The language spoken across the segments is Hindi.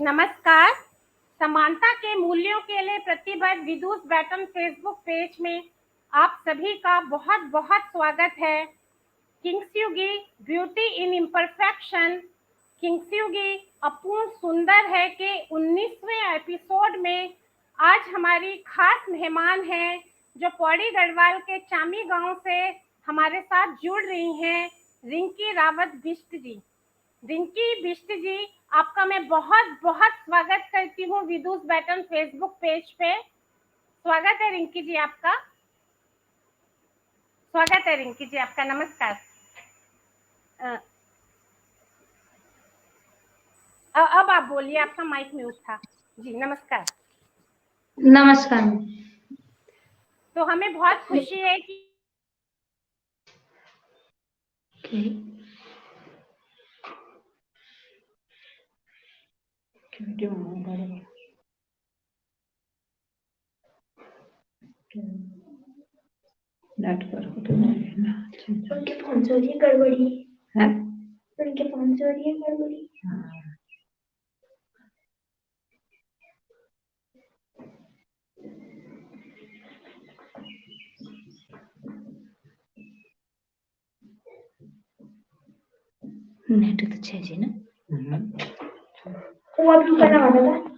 नमस्कार। समानता के मूल्यों के लिए प्रतिबद्ध विदुष बैटन फेसबुक पेज में आप सभी का बहुत बहुत स्वागत है। किंग्सयुगी ब्यूटी इन इम्परफेक्शन, किंग्सयुगी अपूर्ण सुंदर है के 19वें एपिसोड में आज हमारी खास मेहमान हैं जो पौड़ी गढ़वाल के चामी गांव से हमारे साथ जुड़ रही हैं, रिंकी रावत बिष्ट जी। रिंकी बिष्ट जी, आपका मैं बहुत बहुत स्वागत करती हूँ विदुष बैटन फेसबुक पेज पे। स्वागत है रिंकी जी आपका। स्वागत है रिंकी जी आपका। नमस्कार। अब आप बोलिए, आपका माइक म्यूट था जी। नमस्कार। नमस्कार। तो हमें बहुत खुशी है कि उनके फोन से हो रही है गड़बड़ी है। उनके फोन से हो रही है गड़बड़ी। नेट तो अच्छे जी ना। वो आप करना वाला था।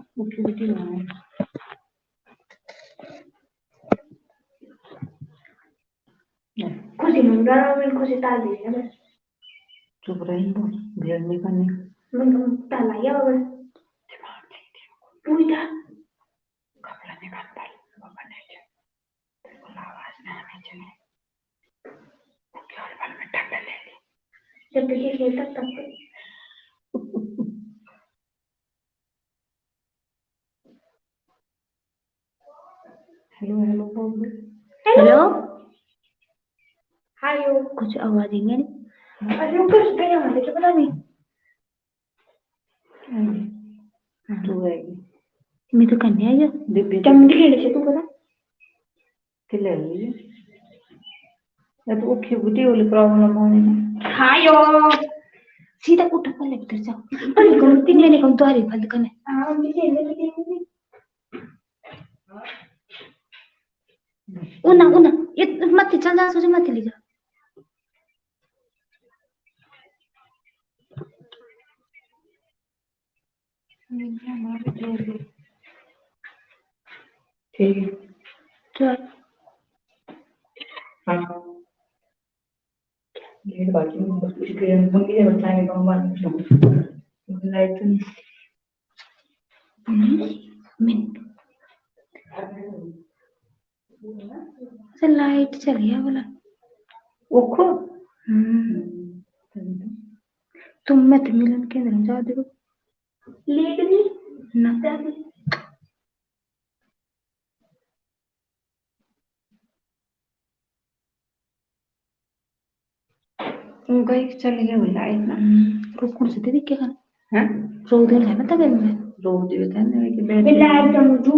खुशी मंगा रहा हूँ, मैं खुशी ताल दी है बस। चुप रही तो भेड़ नहीं करनी। मैं ताल आया बस। पूजा कपड़ा निकाल डाल बाबा ने जो तेरे आवाज में आने चाहिए। क्या बाल में ठंडा ले ली जब तक ये खेलता तब हेलो हेलो बोल। हेलो हायो कुछ आवाज ही नहीं। अरे ऊपर से गया वाले क्या पता नहीं। तू आएगी मैं तो करने आई हूँ। क्या मुझे खेलने से तू पता खेले हुई है तो ओके बुटी वाली प्रॉब्लम होने ना। हायो सीधा उठ कर लेकर जाओ। अरे गलती मैंने कम तो हरी फल करने। हां मुझे खेलने के उना उना ये मत चल जा सोच मत ले जा। ठीक है चल हाँ ये बाकी बस कुछ के मंगी है बताएंगे गांव वाले लाइट मिनट से लाइट चली है बोला ओखो तुम मत मिलन केंद्र में जा देखो लेट नहीं ना जा दे उनका एक चली गई वो लाइट ना रोज कौन से देख के खाना हैं रोज दिन है ना तब में रोज दिन है ना कि बैठ लाइट कम दू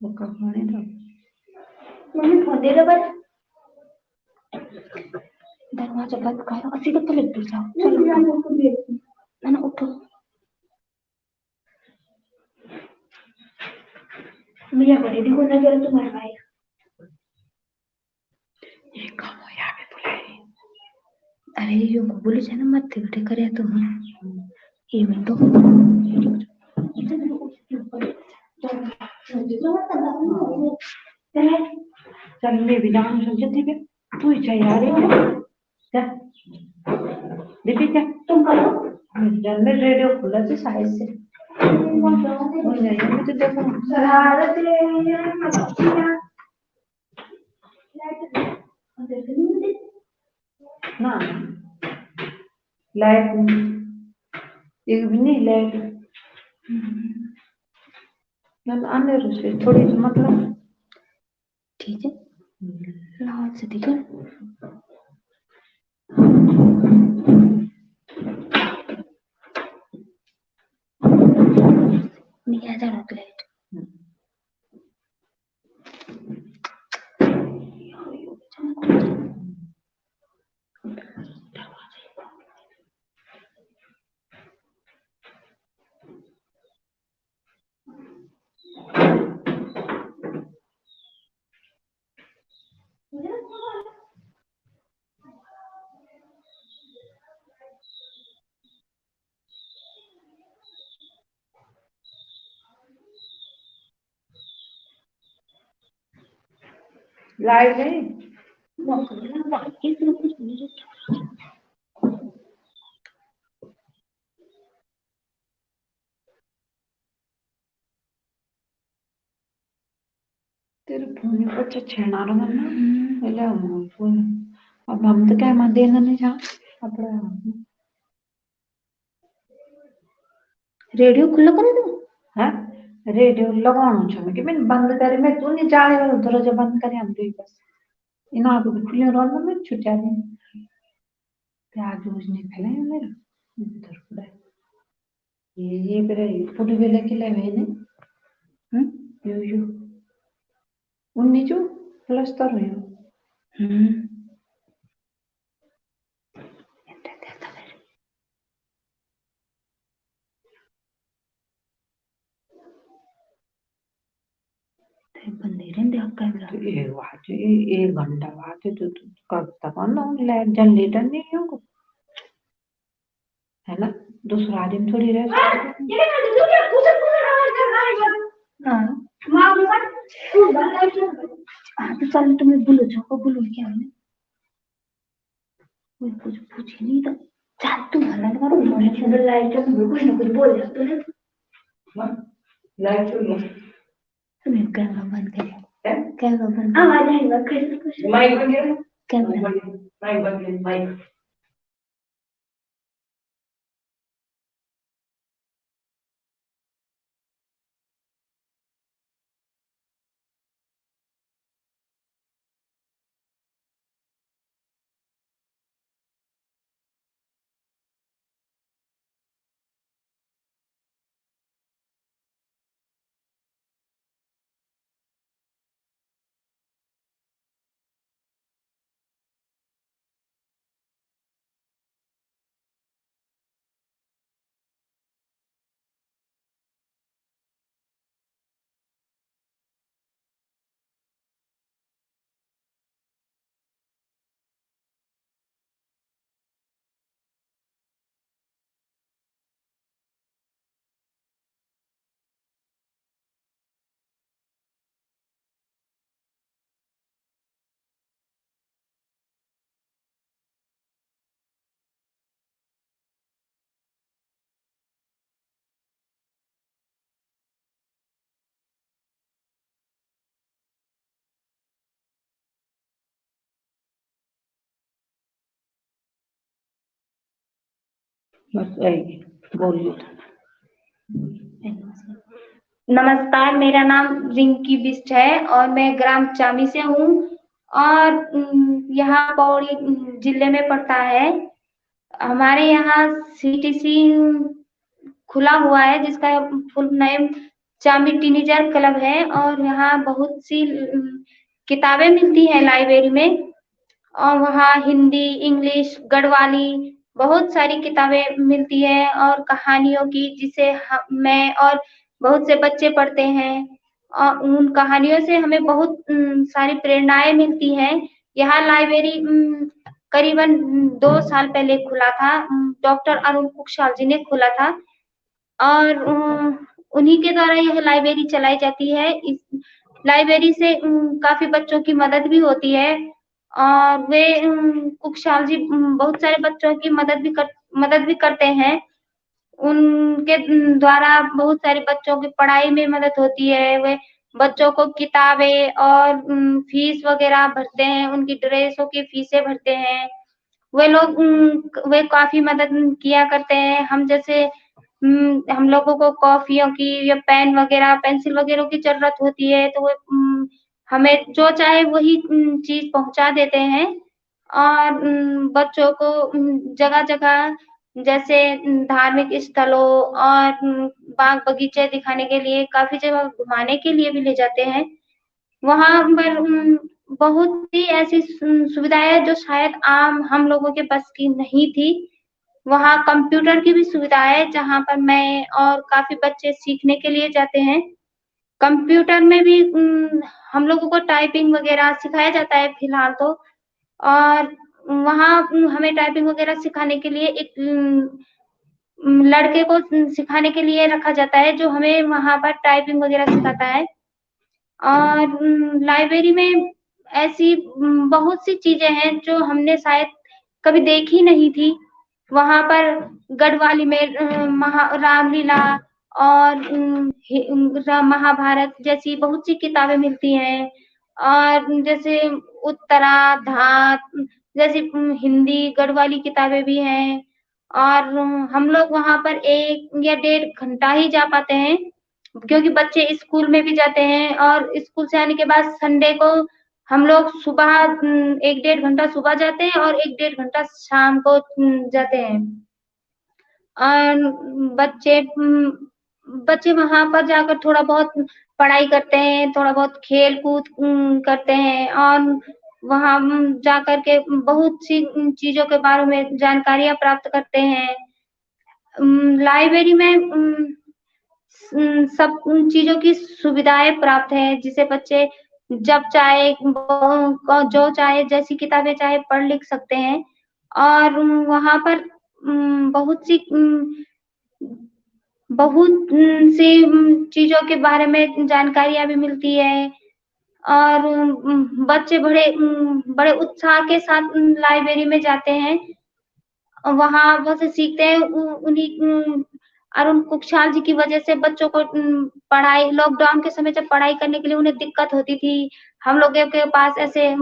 वो का खाने था मम्मी फोन दे दो बस दरवाजा बंद करो सीधे पलट कर जाओ चलो ना उठो मिया को देखो ना जरा तुम्हारा भाई ये कौन हो यहाँ पे बुलाई अरे यो बोले जाना मत बेटे करे तुम ये विंडो चल मैं भी जाऊँ सोचती थी तू ही चाहिए आ रही है क्या दीदी क्या तुम करो जल में रेडियो खुला से साइड से मुझे तो देखो शरारत ना लाइट एक भी नहीं लाइट मतलब अंदर से थोड़ी मतलब ठीक है लाल से दिखा नहीं आ जाना तो लाइट लाइट नहीं तेरे फोन पर छेना रहा ना पहले फोन अब हम तो क्या मत देना नहीं जा अपना रेडियो खुला कर दो हां रेडियो लगाउनु छ कि मैं बंद करे मैं तू नहीं जाने वाला दरवाजा बंद करे हम दुई बस इन आप खुले रहना में छुट्टिया दिन प्याज रोज नहीं खेले मेरा इधर पड़ा ये मेरे पूरी वेले के लिए है यो उन्नी जो प्लस्तर हो एक घंटा बाद तो कब तक लाइट जनरेटर नहीं होगा है ना दूसरा आदमी थोड़ी रह तो चल तुम्हें बोलो छो बोलो क्या है कोई कुछ पूछे नहीं तो चल तू भला करो मैंने चलो लाइट तो कुछ ना कुछ बोल जाते हैं लाइट तो तुम्हें कैमरा बंद कर कैमरा बंद आवाज आएगा कैसे कुछ माइक बंद कर कैमरा माइक बंद कर माइक बस आएगी बोलिए नमस्कार, मेरा नाम रिंकी बिष्ट है और मैं ग्राम चामी से हूँ और यहाँ पौड़ी जिले में पड़ता है। हमारे यहाँ सीटीसी खुला हुआ है जिसका फुल नेम चामी टीनेजर क्लब है और यहाँ बहुत सी किताबें मिलती हैं लाइब्रेरी में और वहाँ हिंदी, इंग्लिश, गढ़वाली बहुत सारी किताबें मिलती है और कहानियों की जिसे मैं और बहुत से बच्चे पढ़ते हैं और उन कहानियों से हमें बहुत सारी प्रेरणाएं मिलती हैं। यहाँ लाइब्रेरी करीबन 2 साल पहले खुला था। डॉक्टर अरुण कुक्षाल जी ने खोला था और उन्हीं के द्वारा यह लाइब्रेरी चलाई जाती है। इस लाइब्रेरी से काफी बच्चों की मदद भी होती है और वे कुक्षाल जी बहुत सारे बच्चों की मदद भी करते हैं। उनके द्वारा बहुत सारे बच्चों की पढ़ाई में मदद होती है। वे बच्चों को किताबें और फीस वगैरह भरते हैं, उनकी ड्रेसों की फीसें भरते हैं। वे लोग वे काफी मदद किया करते हैं। हम जैसे हम लोगों को कॉपियों की या पेन वगैरह, पेंसिल वगैरह की जरूरत होती है तो वे हमें जो चाहे वही चीज पहुंचा देते हैं और बच्चों को जगह-जगह जैसे धार्मिक स्थलों और बाग बगीचे दिखाने के लिए काफी जगह घुमाने के लिए भी ले जाते हैं। वहाँ पर बहुत सी ऐसी सुविधाएं हैं जो शायद आम हम लोगों के बस की नहीं थी। वहाँ कंप्यूटर की भी सुविधा है जहाँ पर मैं और काफी बच्चे सीखने के लिए जाते हैं। कंप्यूटर में भी हम लोगों को टाइपिंग वगैरह सिखाया जाता है फिलहाल तो और वहाँ हमें टाइपिंग वगैरह सिखाने के लिए एक लड़के को सिखाने के लिए रखा जाता है जो हमें वहाँ पर टाइपिंग वगैरह सिखाता है और लाइब्रेरी में ऐसी बहुत सी चीजें हैं जो हमने शायद कभी देखी नहीं थी। वहां पर गढ़वाली में रामलीला और महाभारत जैसी बहुत सी किताबें मिलती हैं। और जैसे उत्तरा धात जैसी हिंदी गढ़वाली किताबें भी हैं। और हम लोग वहां पर 1 या 1.5 घंटा ही जा पाते हैं, क्योंकि बच्चे स्कूल में भी जाते हैं और स्कूल से आने के बाद संडे को हम लोग सुबह 1-1.5 घंटा सुबह जाते हैं और 1-1.5 घंटा शाम को जाते हैं। और बच्चे बच्चे वहां पर जाकर थोड़ा बहुत पढ़ाई करते हैं, थोड़ा बहुत खेल कूद करते हैं और वहां जाकर के बहुत सी चीजों के बारे में जानकारियां प्राप्त करते हैं। लाइब्रेरी में सब चीजों की सुविधाएं प्राप्त है, जिसे बच्चे जब चाहे जो चाहे जैसी किताबें चाहे पढ़ लिख सकते हैं। और वहां पर बहुत सी चीजों के बारे में जानकारियां भी मिलती है। और बच्चे बड़े उत्साह के साथ लाइब्रेरी में जाते हैं, वहां बहुत से सीखते हैं। उन्हीं अरुण कुक्षाल जी की वजह से बच्चों को पढ़ाई लॉकडाउन के समय जब पढ़ाई करने के लिए उन्हें दिक्कत होती थी, हम लोगों के पास ऐसे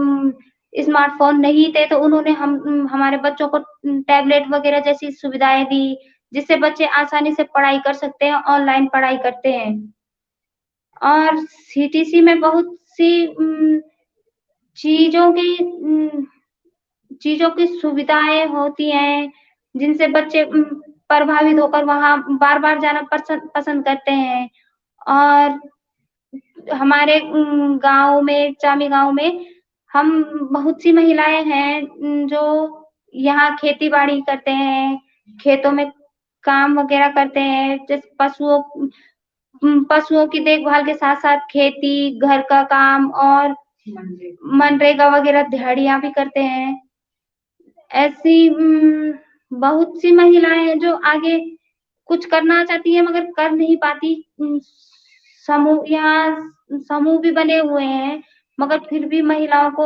स्मार्टफोन नहीं थे, तो उन्होंने हमारे बच्चों को टैबलेट वगैरह जैसी सुविधाएं दी, जिससे बच्चे आसानी से पढ़ाई कर सकते हैं, ऑनलाइन पढ़ाई करते हैं। और सीटीसी में बहुत सी चीजों की सुविधाएं होती हैं, जिनसे बच्चे प्रभावित होकर वहां बार-बार जाना पसंद करते हैं। और हमारे गांव में चामी गांव में हम बहुत सी महिलाएं हैं जो यहाँ खेती बाड़ी करते हैं, खेतों में काम वगैरह करते हैं, जैसे पशुओं की देखभाल के साथ साथ खेती, घर का काम और मनरेगा वगैरह दिहाड़ियां भी करते हैं। ऐसी बहुत सी महिलाएं हैं जो आगे कुछ करना चाहती है मगर कर नहीं पाती। समूह भी बने हुए हैं, मगर फिर भी महिलाओं को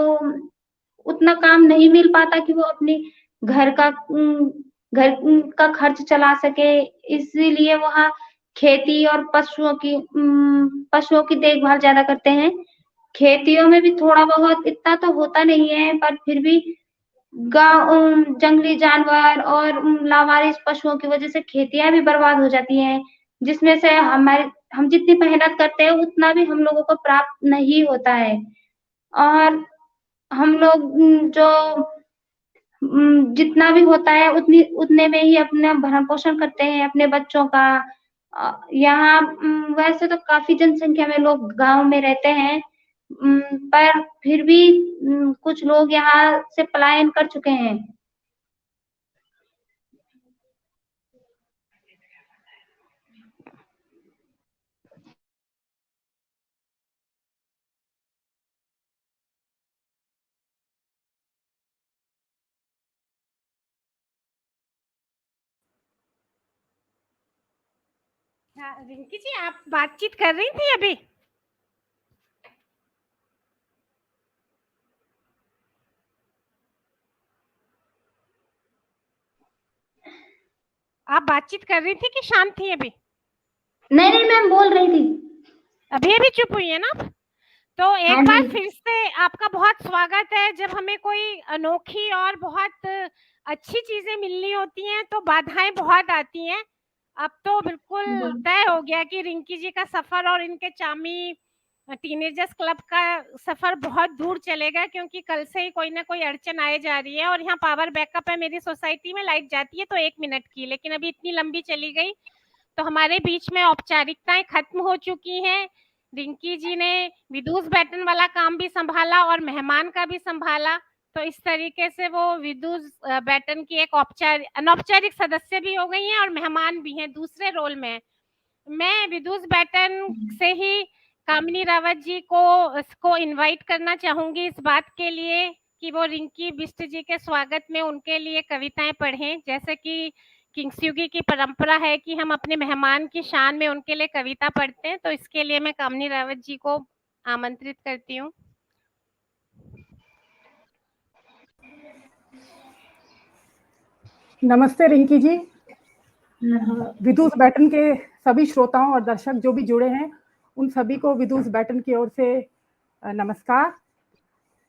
उतना काम नहीं मिल पाता कि वो अपने घर का खर्च चला सके। इसीलिए वहाँ खेती और पशुओं की देखभाल ज्यादा करते हैं। खेतियों में भी थोड़ा बहुत, इतना तो होता नहीं है, पर फिर भी जंगली जानवर और लावारिस पशुओं की वजह से खेतियां भी बर्बाद हो जाती हैं, जिसमें से हम जितनी मेहनत करते हैं उतना भी हम लोगों को प्राप्त नहीं होता है। और हम लोग जो जितना भी होता है उतने में ही अपना भरण पोषण करते हैं अपने बच्चों का। यहाँ वैसे तो काफी जनसंख्या में लोग गांव में रहते हैं, पर फिर भी कुछ लोग यहाँ से पलायन कर चुके हैं। हाँ, रिंकी जी आप बातचीत कर रही थी अभी? आप बातचीत कर रही थी कि शांत थी अभी? नहीं मैम, बोल रही थी। अभी चुप हुई है ना? तो एक बार फिर से आपका बहुत स्वागत है। जब हमें कोई अनोखी और बहुत अच्छी चीजें मिलनी होती हैं तो बाधाएं बहुत आती हैं। अब तो बिल्कुल तय हो गया कि रिंकी जी का सफर और इनके चामी टीनेजर्स क्लब का सफर बहुत दूर चलेगा, क्योंकि कल से ही कोई ना कोई अड़चन आए जा रही है। और यहाँ पावर बैकअप है, मेरी सोसाइटी में लाइट जाती है तो 1 मिनट की, लेकिन अभी इतनी लंबी चली गई तो हमारे बीच में औपचारिकताएं खत्म हो चुकी हैं। रिंकी जी ने विदुष बैटन वाला काम भी संभाला और मेहमान का भी संभाला, तो इस तरीके से वो विदुष बैटन की एक अनौपचारिक सदस्य भी हो गई हैं और मेहमान भी हैं, दूसरे रोल में। मैं विदुष बैटन से ही कामिनी रावत जी को इनवाइट करना चाहूंगी इस बात के लिए कि वो रिंकी बिष्ट जी के स्वागत में उनके लिए कविताएं पढ़ें। जैसे कि किंग्सयुगी की परंपरा है कि हम अपने मेहमान की शान में उनके लिए कविता पढ़ते हैं, तो इसके लिए मैं कामिनी रावत जी को आमंत्रित करती हूँ। नमस्ते रिंकी जी। विदुष बैटन के सभी श्रोताओं और दर्शक जो भी जुड़े हैं, उन सभी को विदुष बैटन की ओर से नमस्कार।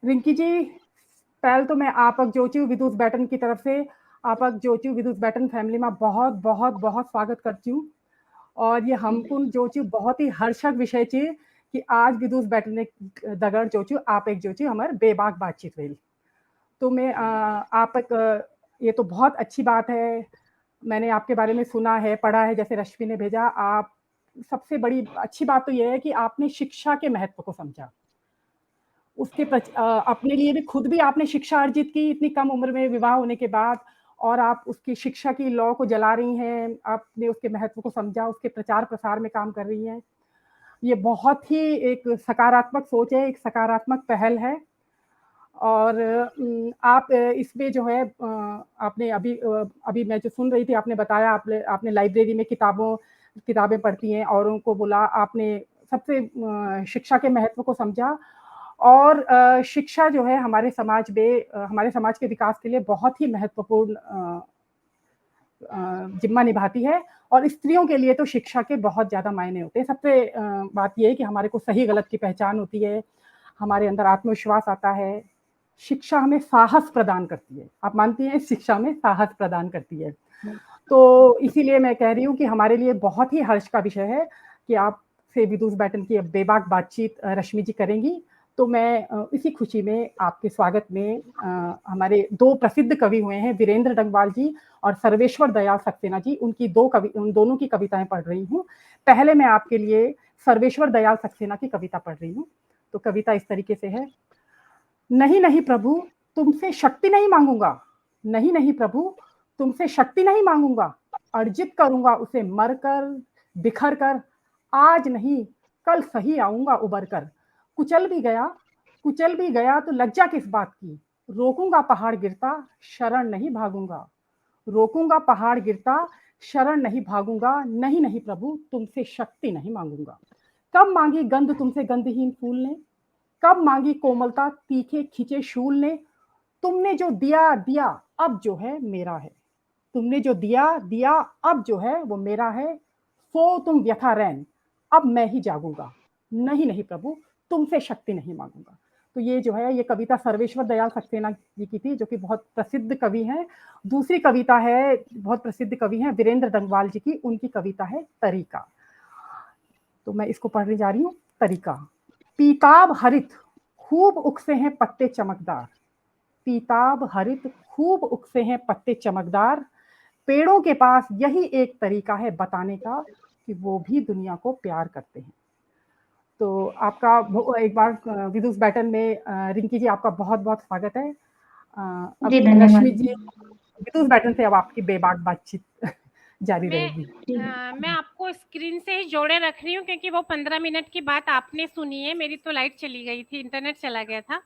रिंकी जी, पहले तो मैं आपक जोचू विदुष बैटन की तरफ से आपक जोचू विदुष बैटन फैमिली में बहुत बहुत बहुत स्वागत करती हूँ। और ये हमकुन जोचू बहुत ही हर्षक विषय छे कि आज विदुष बैटन ने दगड़ जोचू आप एक जोचू हमारे बेबाक बातचीत हुई। तो मैं आप एक ये तो बहुत अच्छी बात है। मैंने आपके बारे में सुना है, पढ़ा है, जैसे रश्मि ने भेजा। आप सबसे बड़ी अच्छी बात तो ये है कि आपने शिक्षा के महत्व को समझा। उसके अपने लिए भी खुद भी आपने शिक्षा अर्जित की इतनी कम उम्र में विवाह होने के बाद, और आप उसकी शिक्षा की लौ को जला रही हैं। आपने उसके महत्व को समझा, उसके प्रचार प्रसार में काम कर रही हैं। ये बहुत ही एक सकारात्मक सोच है, एक सकारात्मक पहल है। और आप इसमें जो है आपने अभी मैं जो सुन रही थी, आपने बताया आपने लाइब्रेरी में किताबें पढ़ती हैं, औरों को बोला, आपने सबसे शिक्षा के महत्व को समझा। और शिक्षा जो है हमारे समाज के विकास के लिए बहुत ही महत्वपूर्ण जिम्मा निभाती है। और स्त्रियों के लिए तो शिक्षा के बहुत ज़्यादा मायने होते हैं। सबसे बात यह है कि हमारे को सही गलत की पहचान होती है, हमारे अंदर आत्मविश्वास आता है। शिक्षा हमें साहस प्रदान करती है। आप मानती हैं शिक्षा में साहस प्रदान करती है? तो इसीलिए मैं कह रही हूँ कि हमारे लिए बहुत ही हर्ष का विषय है कि आप से विदुष बैटन की बेबाक बातचीत रश्मि जी करेंगी। तो मैं इसी खुशी में आपके स्वागत में हमारे 2 प्रसिद्ध कवि हुए हैं, वीरेंद्र डंगवाल जी और सर्वेश्वर दयाल सक्सेना जी, उन दोनों की कविताएं पढ़ रही हूँ। पहले मैं आपके लिए सर्वेश्वर दयाल सक्सेना की कविता पढ़ रही हूँ। तो कविता इस तरीके से है। नहीं नहीं प्रभु, तुमसे शक्ति नहीं मांगूंगा। नहीं नहीं प्रभु, तुमसे शक्ति नहीं मांगूंगा। अर्जित करूंगा उसे मरकर बिखर कर। आज नहीं कल सही आऊंगा उबर कर। कुचल भी गया तो लज्जा किस बात की। रोकूंगा पहाड़ गिरता, शरण नहीं भागूंगा। रोकूंगा पहाड़ गिरता, शरण नहीं भागूंगा। नहीं नहीं प्रभु, तुमसे शक्ति नहीं मांगूंगा। कब मांगी गंध तुमसे गंधहीन फूल ने। कब मांगी कोमलता तीखे खिंचे शूल ने। तुमने जो दिया दिया अब जो है मेरा है। तुमने जो दिया दिया अब जो है वो मेरा है। सो तुम व्यथा रैन, अब मैं ही जागूंगा। नहीं नहीं प्रभु, तुमसे शक्ति नहीं मांगूंगा। तो ये जो है, ये कविता सर्वेश्वर दयाल सक्सेना जी की थी, जो कि बहुत प्रसिद्ध कवि हैं। दूसरी कविता है, बहुत प्रसिद्ध कवि हैं वीरेंद्र डंगवाल जी की, उनकी कविता है तरीका। तो मैं इसको पढ़ने जा रही हूँ। तरीका। पीताब हरित खूब उगसे हैं पत्ते चमकदार। पीताब हरित खूब उगसे हैं पत्ते चमकदार। पेड़ों के पास यही एक तरीका है बताने का कि वो भी दुनिया को प्यार करते हैं। तो आपका एक बार विदुष बैटन में रिंकी जी, आपका बहुत बहुत स्वागत है। अब रश्मि जी, विदुष बैटन से अब आपकी बेबाक बातचीत जारी रहेगी। मैं आपको स्क्रीन से ही जोड़े रख रही हूँ, क्योंकि वो 15 मिनट की बात आपने सुनी है। मेरी तो लाइट चली गई थी, इंटरनेट चला गया था।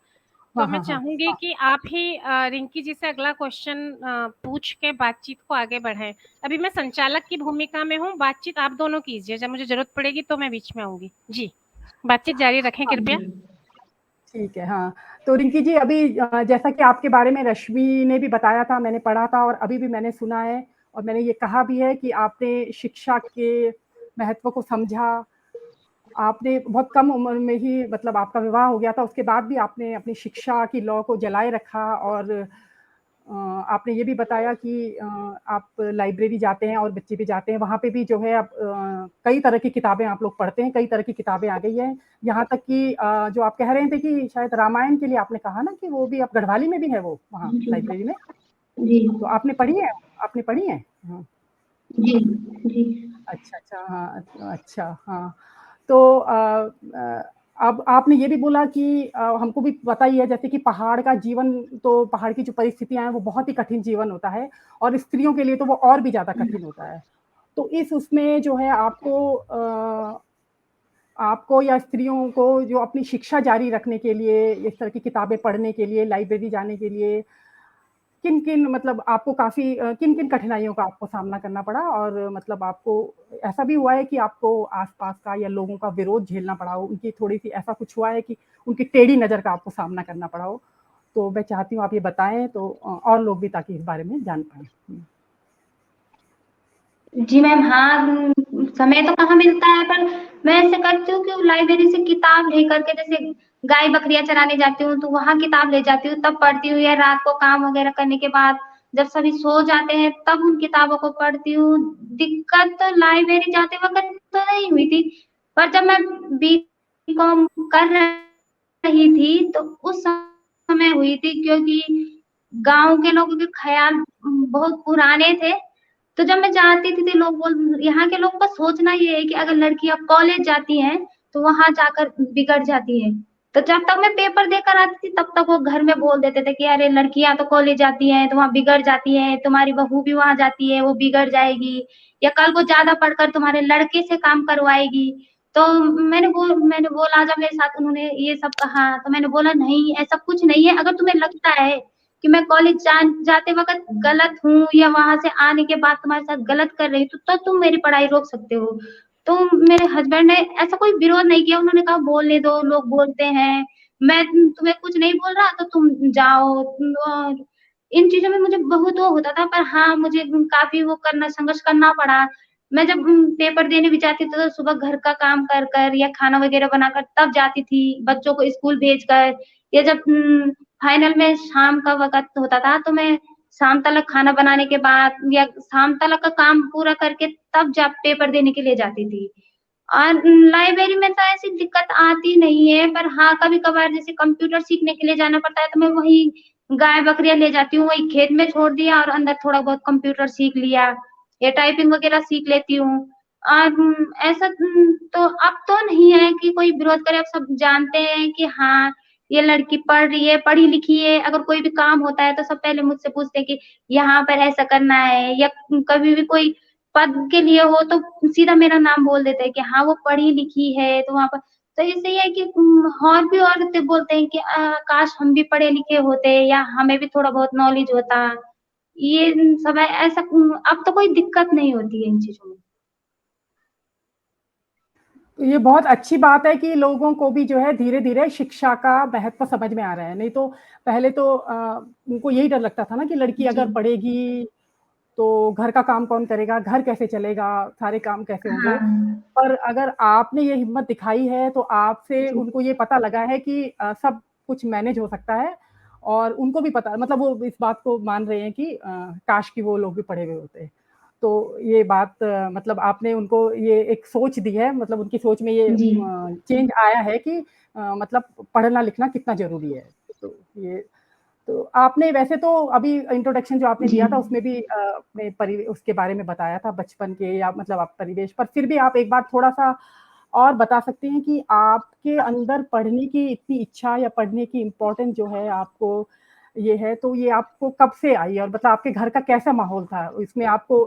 तो मैं चाहूंगी कि आप ही रिंकी जी से अगला क्वेश्चन पूछ के बातचीत को आगे बढ़ाएं। अभी मैं संचालक की भूमिका में हूँ, बातचीत आप दोनों कीजिए। जब मुझे जरूरत पड़ेगी तो मैं बीच में आऊंगी। जी, बातचीत जारी रखें कृपया। ठीक है। हाँ, तो रिंकी जी, अभी जैसा कि आपके बारे में रश्मि ने भी बताया था, मैंने पढ़ा था और अभी भी मैंने सुना है, और मैंने ये कहा भी है कि आपने शिक्षा के महत्व को समझा। आपने बहुत कम उम्र में ही, मतलब आपका विवाह हो गया था, उसके बाद भी आपने अपनी शिक्षा की लौ को जलाए रखा। और आपने ये भी बताया कि आप लाइब्रेरी जाते हैं और बच्चे भी जाते हैं, वहाँ पे भी जो है आप कई तरह की किताबें आप लोग पढ़ते हैं, कई तरह की किताबें आ गई हैं। यहाँ तक कि जो आप कह रहे थे कि शायद रामायण के लिए आपने कहा ना कि वो भी आप गढ़वाली में भी है वो वहाँ लाइब्रेरी में। जी, तो आपने पढ़ी है? आपने पढ़ी है? हाँ। जी, जी। अच्छा, हाँ, अच्छा, हाँ। तो अब आपने ये भी बोला कि हमको भी पता ही है, जैसे कि पहाड़ का जीवन, तो पहाड़ की जो परिस्थितियां हैं वो बहुत ही कठिन जीवन होता है, और स्त्रियों के लिए तो वो और भी ज्यादा कठिन होता है। तो इस उसमें जो है आपको या स्त्रियों को जो अपनी शिक्षा जारी रखने के लिए, इस तरह की किताबें पढ़ने के लिए, लाइब्रेरी जाने के लिए, किन-किन, मतलब आपको काफ़ी किन-किन कठिनाइयों का आपको सामना करना पड़ा? और मतलब आपको ऐसा भी हुआ है कि आपको आस-पास का या लोगों का विरोध झेलना पड़ा हो? उनकी थोड़ी-सी ऐसा कुछ हुआ है कि उनकी टेढ़ी नज़र का आपको सामना करना पड़ा हो? तो मैं चाहती हूँ आप ये बताएँ, तो और लोग भी ताकि इस बारे में जान पाएँ। जी मैम, हाँ, समय तो कहाँ मिलता है, पर मैं ऐसे करती हूँ कि लाइब्रेरी से किताब लेकर के, जैसे गाय बकरियां चराने जाती हूँ तो वहां किताब ले जाती हूँ, तब पढ़ती हूँ, या रात को काम वगैरह करने के बाद जब सभी सो जाते हैं तब उन किताबों को पढ़ती हूँ। दिक्कत तो लाइब्रेरी जाते वक्त तो नहीं हुई थी, पर जब मैं बीकॉम कर रही थी तो उस समय हुई थी, क्योंकि गांव के लोगों के ख्याल बहुत पुराने थे। तो जब मैं जाती थी लोग बोल यहाँ के लोगों का सोचना ये है कि अगर लड़कियां कॉलेज जाती हैं तो वहां जाकर बिगड़ जाती है। तो जब तक मैं पेपर देकर आती थी तब तक वो घर में बोल देते थे कि अरे लड़कियां तो कॉलेज जाती हैं तो वहां बिगड़ जाती हैं, तुम्हारी बहू भी वहां जाती है वो बिगड़ जाएगी, या कल को ज्यादा पढ़कर तुम्हारे लड़के से काम करवाएगी। तो मैंने बोला, जब मेरे साथ उन्होंने ये सब कहा तो मैंने बोला नहीं, ऐसा कुछ नहीं है। अगर तुम्हें लगता है कि मैं कॉलेज जाते वक्त गलत हूँ या वहां से आने के बाद तुम्हारे साथ गलत कर रही हूँ तो तुम मेरी पढ़ाई रोक सकते हो। तो मेरे हस्बैंड ने ऐसा कोई विरोध नहीं किया, उन्होंने कहा बोलने दो, लोग बोलते हैं, मैं तुम्हें कुछ नहीं बोल रहा तो तुम जाओ। और इन चीजों में मुझे बहुत वो होता था, पर हाँ मुझे काफी वो करना, संघर्ष करना पड़ा। मैं जब पेपर देने भी जाती थी तो सुबह घर का काम कर कर या खाना वगैरह बनाकर तब जाती थी, बच्चों को स्कूल भेज कर, या जब फाइनल में शाम का वक़्त होता था तो मैं शाम तलक खाना बनाने के बाद या शाम तलक का काम पूरा करके तब जा पेपर देने के लिए जाती थी। और लाइब्रेरी में तो ऐसी दिक्कत आती नहीं है, पर हाँ, कभी-कभार जैसे कंप्यूटर सीखने के लिए जाना पड़ता है तो मैं वही गाय-बकरियाँ ले जाती हूँ, वही खेत में छोड़ दिया और अंदर थोड़ा बहुत कंप्यूटर सीख लिया या टाइपिंग वगैरह सीख लेती हूँ। और ऐसा तो अब तो नहीं है कि कोई विरोध करे, अब सब जानते हैं कि हाँ, ये लड़की पढ़ रही है, पढ़ी-लिखी है। अगर कोई भी काम होता है तो सब पहले मुझसे पूछते हैं कि यहाँ पर ऐसा करना है, या कभी भी कोई पद के लिए हो तो सीधा मेरा नाम बोल देते हैं कि हाँ, वो पढ़ी-लिखी है तो वहाँ पर। तो इससे ये है कि और भी औरतें बोलते हैं कि काश हम भी पढ़े-लिखे होते या हमें भी थोड़ा बहुत नॉलेज होता। ये सब है ऐसा, अब तो कोई दिक्कत नहीं होती है इन चीज़ों में। तो ये बहुत अच्छी बात है कि लोगों को भी जो है धीरे-धीरे शिक्षा का महत्व समझ में आ रहा है। नहीं तो पहले तो उनको यही डर लगता था ना कि लड़की जी। अगर पढ़ेगी तो घर का काम कौन करेगा, घर कैसे चलेगा, सारे काम कैसे होंगे। हाँ। पर अगर आपने ये हिम्मत दिखाई है तो आपसे जी। उनको ये पता लगा है कि सब कुछ मैनेज हो सकता है और उनको भी पता मतलब वो इस बात को मान रहे हैं कि काश कि वो लोग भी पढ़े हुए होते। तो ये बात मतलब आपने उनको ये एक सोच दी है मतलब उनकी सोच में ये जी। चेंज आया है कि मतलब पढ़ना-लिखना कितना ज़रूरी है। तो ये तो आपने वैसे तो अभी इंट्रोडक्शन जो आपने जी। दिया था उसमें भी अपने उसके बारे में बताया था बचपन के या मतलब आप परिवेश पर फिर भी आप एक बार थोड़ा-सा और बता सकते हैं कि आपके अंदर पढ़ने की इतनी इच्छा या पढ़ने की इम्पोर्टेंस जो है आपको ये है, तो ये आपको कब से आई और मतलब आपके घर का कैसा माहौल था? इसमें आपको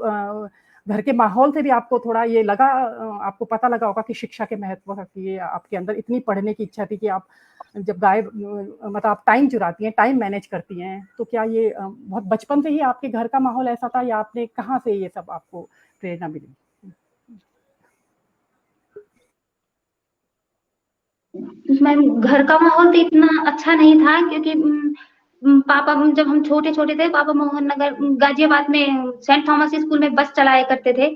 घर के माहौल से भी आपको थोड़ा ये लगा आपको पता लगा होगा कि शिक्षा के महत्व का कि ये आपके अंदर इतनी पढ़ने की इच्छा थी कि आप जब मतलब आप टाइम चुराती हैं, टाइम मैनेज करती हैं, तो क्या ये बहुत बचपन से ही आपके घर का माहौल ऐसा था या आपने कहाँ से ये सब आपको प्रेरणा मिली? मैम, घर का माहौल तो इतना अच्छा नहीं था, क्योंकि पापा जब हम छोटे-छोटे थे, पापा मोहन नगर गाज़ियाबाद में सेंट थॉमस स्कूल में बस चलाया करते थे।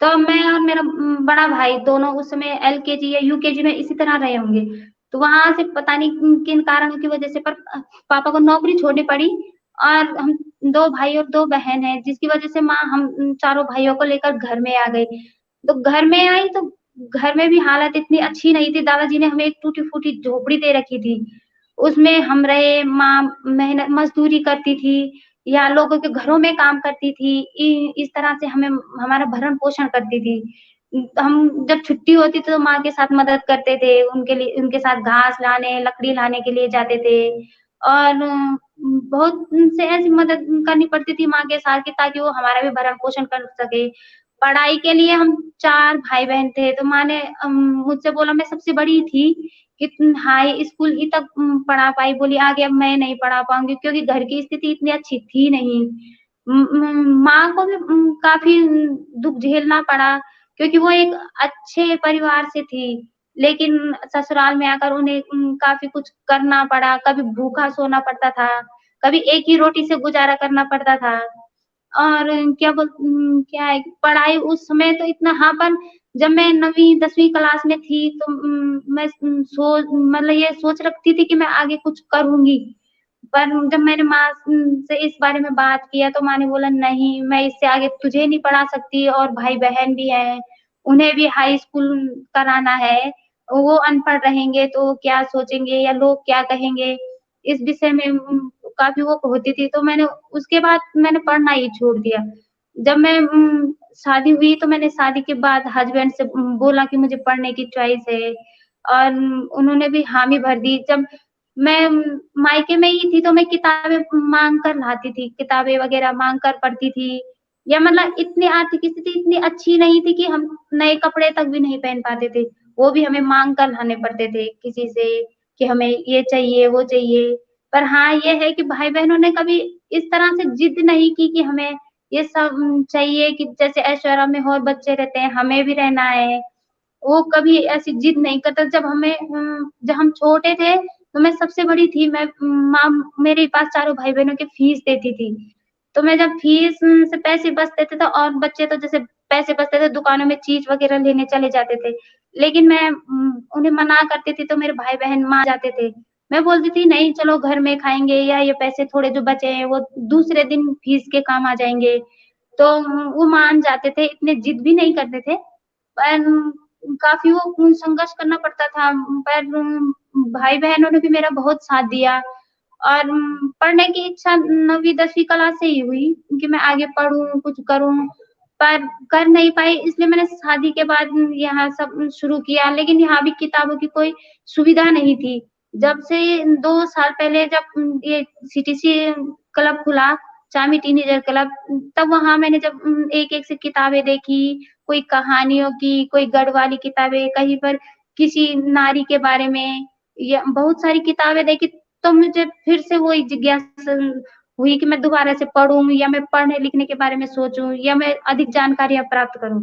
तो मैं और मेरा बड़ा भाई दोनों उस समय एलकेजी या यूकेजी में इसी तरह रहे होंगे। तो वहाँ से पता नहीं किन कारणों की वज़ह से पर पापा को नौकरी छोड़नी पड़ी, और हम 2 भाई और 2 बहन हैं, जिसकी वज़ह से माँ हम चारों भाइयों को लेकर घर में आ गई। तो घर में आई तो घर में भी हालत इतनी अच्छी नहीं थी, दादाजी ने हमें एक टूटी-फूटी झोपड़ी दे रखी थी। उसमें हम रहे, माँ मेहनत मज़दूरी करती थी या लोगों के घरों में काम करती थी। इस तरह से हमें हमारा भरण-पोषण करती थी। हम जब छुट्टी होती थी तो माँ के साथ मदद करते थे, उनके साथ घास लाने, लकड़ी लाने के लिए जाते थे, और बहुत से ऐसी मदद करनी पड़ती थी माँ के साथ कि ताकि वो हमारा भी भरण-पोषण कर सके। पढ़ाई के लिए हम 4 भाई-बहन थे, तो माँ ने मुझसे बोला, मैं सबसे बड़ी थी कि हाई स्कूल ही तक पढ़ा पाई, बोली आगे अब मैं नहीं पढ़ा पाऊँगी, क्योंकि घर की स्थिति इतनी अच्छी थी नहीं। माँ को भी काफ़ी दुःख झेलना पड़ा, क्योंकि वो एक अच्छे परिवार से थी, लेकिन ससुराल में आकर उन्हें काफ़ी कुछ करना पड़ा, कभी भूखा सोना पड़ता था, कभी एक ही रोटी से गुज़ारा करना पड़ता था। और क्या है पढ़ाई उस समय तो इतना, हाँ, पर जब मैं 9वीं 10वीं क्लास में थी तो मैं मतलब ये सोच रखती थी कि मैं आगे कुछ करूँगी। पर जब मैंने माँ से इस बारे में बात किया तो माँ ने बोला नहीं, मैं इससे आगे तुझे नहीं पढ़ा सकती और भाई-बहन भी हैं, उन्हें भी हाई स्कूल कराना है। वो अनपढ़ रहेंगे तो क्या सोचेंगे या लोग क्या कहेंगे? इस विषय में काफ़ी वो होती थी, तो मैंने उसके बाद मैंने पढ़ना ही छोड़ दिया। जब मैं शादी हुई तो मैंने शादी के बाद हस्बैंड से बोला कि मुझे पढ़ने की चॉइस है और उन्होंने भी हामी भर दी। जब मैं मायके में ही थी तो मैं किताबें माँग कर लाती थी, किताबें वग़ैरह माँग कर पढ़ती थी या मतलब इतनी आर्थिक स्थिति इतनी अच्छी नहीं थी कि हम नए कपड़े तक भी नहीं पहन पाते थे। वो भी हमें माँग कर लाने पड़ते थे किसी से कि हमें ये चाहिए, वो चाहिए। पर हाँ, ये है कि भाई-बहनों ने कभी इस तरह से ज़िद नहीं की कि हमें ये सब चाहिए कि जैसे ऐशो-आराम में और बच्चे रहते हैं, हमें भी रहना है। वो कभी ऐसी ज़िद नहीं करता। जब हम छोटे थे, तो मैं सबसे बड़ी थी। माँ मेरे पास चारों भाई-बहनों की फ़ीस देती थी। तो मैं जब फ़ीस से पैसे बचते थे तो और बच्चे तो जैसे पैसे बचते थे दुकानों में चीज़ वग़ैरह लेने चले जाते थे। लेकिन मैं उन्हें मना करती थी तो मेरे भाई-बहन मान जाते थे। मैं बोलती थी नहीं चलो घर में खाएँगे या ये पैसे थोड़े जो बचे हैं वो दूसरे दिन फ़ीस के काम आ जाएँगे। तो वो मान जाते थे, इतने ज़िद भी नहीं करते थे। पर काफ़ी वो संघर्ष करना पड़ता था। पर भाई-बहनों ने भी मेरा बहुत साथ दिया और पढ़ने की इच्छा 9वीं 10वीं क्लास से ही हुई कि मैं आगे पढ़ूँ, कुछ करूँ, पर कर नहीं पाई इसलिए मैंने शादी के बाद यहाँ सब शुरू किया। लेकिन यहाँ भी किताबों की कोई सुविधा नहीं थी। जब से 2 साल पहले जब ये सीटीसी क्लब खुला, चामी टीनेजर क्लब, तब वहाँ मैंने जब एक-एक से किताबें देखी, कोई कहानियों की, कोई गढ़वाली किताबें, कहीं पर किसी नारी के बारे में या बहुत सारी किताबें देखी, तो मुझे फिर से वही जिज्ञासा हुई कि मैं दोबारा से पढ़ूँ या मैं पढ़ने-लिखने के बारे में सोचूँ या मैं अधिक जानकारियाँ प्राप्त करूँ।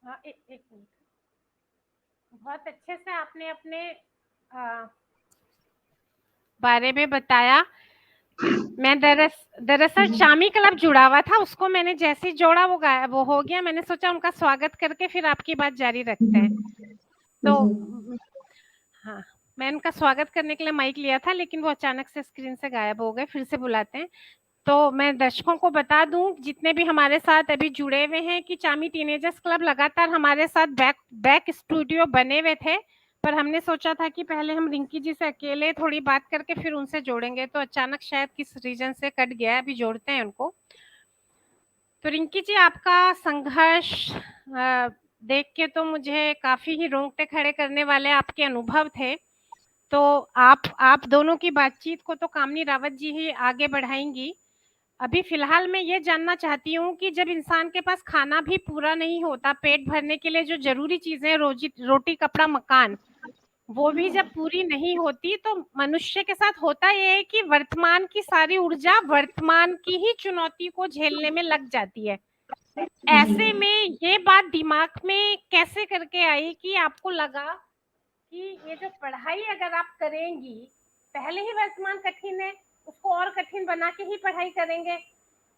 हाँ, एक मिनट। बहुत अच्छे से आपने अपने बारे में बताया। मैं दरअसल चामी क्लब जुड़ा हुआ था, उसको मैंने जैसे ही जोड़ा वो हो गया। मैंने सोचा उनका स्वागत करके फिर आपकी बात जारी रखते हैं। तो हाँ, मैं उनका स्वागत करने के लिए माइक लिया था लेकिन वो अचानक से स्क्रीन से गायब हो गए। फिर से बुलाते हैं। तो मैं दर्शकों को बता दूं जितने भी हमारे साथ अभी जुड़े हुए हैं कि चामी टीनेजर्स क्लब लगातार हमारे साथ बैक स्टूडियो बने हुए थे, पर हमने सोचा था कि पहले हम रिंकी जी से अकेले थोड़ी बात करके फिर उनसे जोड़ेंगे, तो अचानक शायद किस रीजन से कट गया है। अभी जोड़ते हैं उनको। तो रिंकी जी, आपका संघर्ष देख के तो मुझे काफी ही रोंगटे खड़े करने वाले आपके अनुभव थे। तो आप दोनों की बातचीत को तो कामनी रावत जी ही आगे बढ़ाएंगी। अभी फिलहाल मैं ये जानना चाहती हूँ कि जब इंसान के पास खाना भी पूरा नहीं होता, पेट भरने के लिए जो जरूरी चीजें रोटी कपड़ा मकान, वो भी जब पूरी नहीं होती, तो मनुष्य के साथ होता ये है कि वर्तमान की सारी ऊर्जा वर्तमान की ही चुनौती को झेलने में लग जाती है। ऐसे में ये बात दिमाग में कैसे करके आई कि आपको लगा कि ये जो पढ़ाई अगर आप करेंगी, पहले ही वर्तमान कठिन है, उसको और कठिन बना के ही पढ़ाई करेंगे,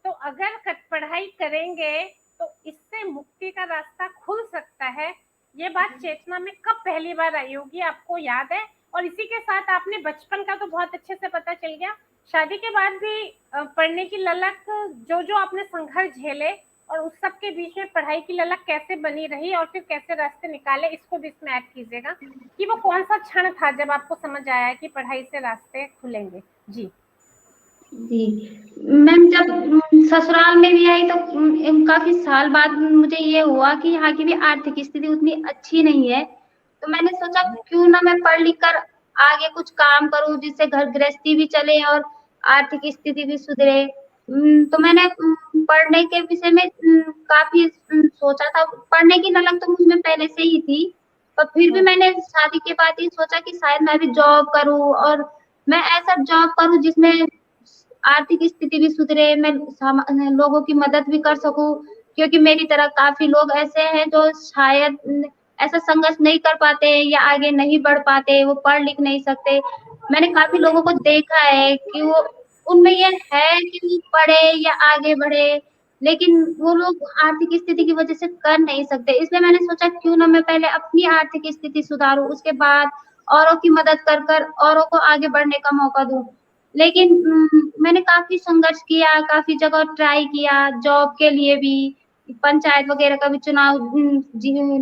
तो अगर पढ़ाई करेंगे तो इससे मुक्ति का रास्ता खुल सकता है। ये बात चेतना में कब पहली बार आई होगी, आपको याद है? और इसी के साथ आपने बचपन का तो बहुत अच्छे से पता चल गया, शादी के बाद भी पढ़ने की ललक, जो आपने संघर्ष झेले और उस सब के बीच में पढ़ाई की ललक कैसे बनी रही और फिर कैसे रास्ते निकाले, इसको भी इसमें ऐड कीजिएगा कि वो कौन सा क्षण था जब आपको समझ आया कि पढ़ाई से रास्ते खुलेंगे। जी मैम, जब ससुराल में भी आई तो काफी साल बाद मुझे ये हुआ कि यहाँ की भी आर्थिक स्थिति उतनी अच्छी नहीं है, तो मैंने सोचा क्यों ना मैं पढ़ लिख कर आगे कुछ काम करूं जिससे घर गृहस्थी भी चले और आर्थिक स्थिति भी सुधरे। तो मैंने पढ़ने के विषय में काफी सोचा था। पढ़ने की ललक तो मुझ में पहले से ही थी, पर फिर भी मैंने शादी के बाद ही सोचा कि शायद मैं भी जॉब करूं और मैं ऐसा जॉब करूं जिसमें आर्थिक स्थिति भी सुधरे, मैं लोगों की मदद भी कर सकूं, क्योंकि मेरी तरह काफी लोग ऐसे हैं जो शायद ऐसा संघर्ष नहीं कर पाते या आगे नहीं बढ़ पाते, वो पढ़ लिख नहीं सकते। मैंने काफी लोगों को देखा है कि वो उनमें ये है कि वो पढ़े या आगे बढ़े, लेकिन वो लोग आर्थिक स्थिति की वजह से कर नहीं सकते। इसलिए मैंने सोचा क्यों ना मैं पहले अपनी आर्थिक स्थिति सुधारूँ, उसके बाद औरों की मदद कर औरों को आगे बढ़ने का मौका दूँ। लेकिन मैंने काफ़ी संघर्ष किया, काफ़ी जगह ट्राई किया, जॉब के लिए भी, पंचायत वगैरह का भी चुनाव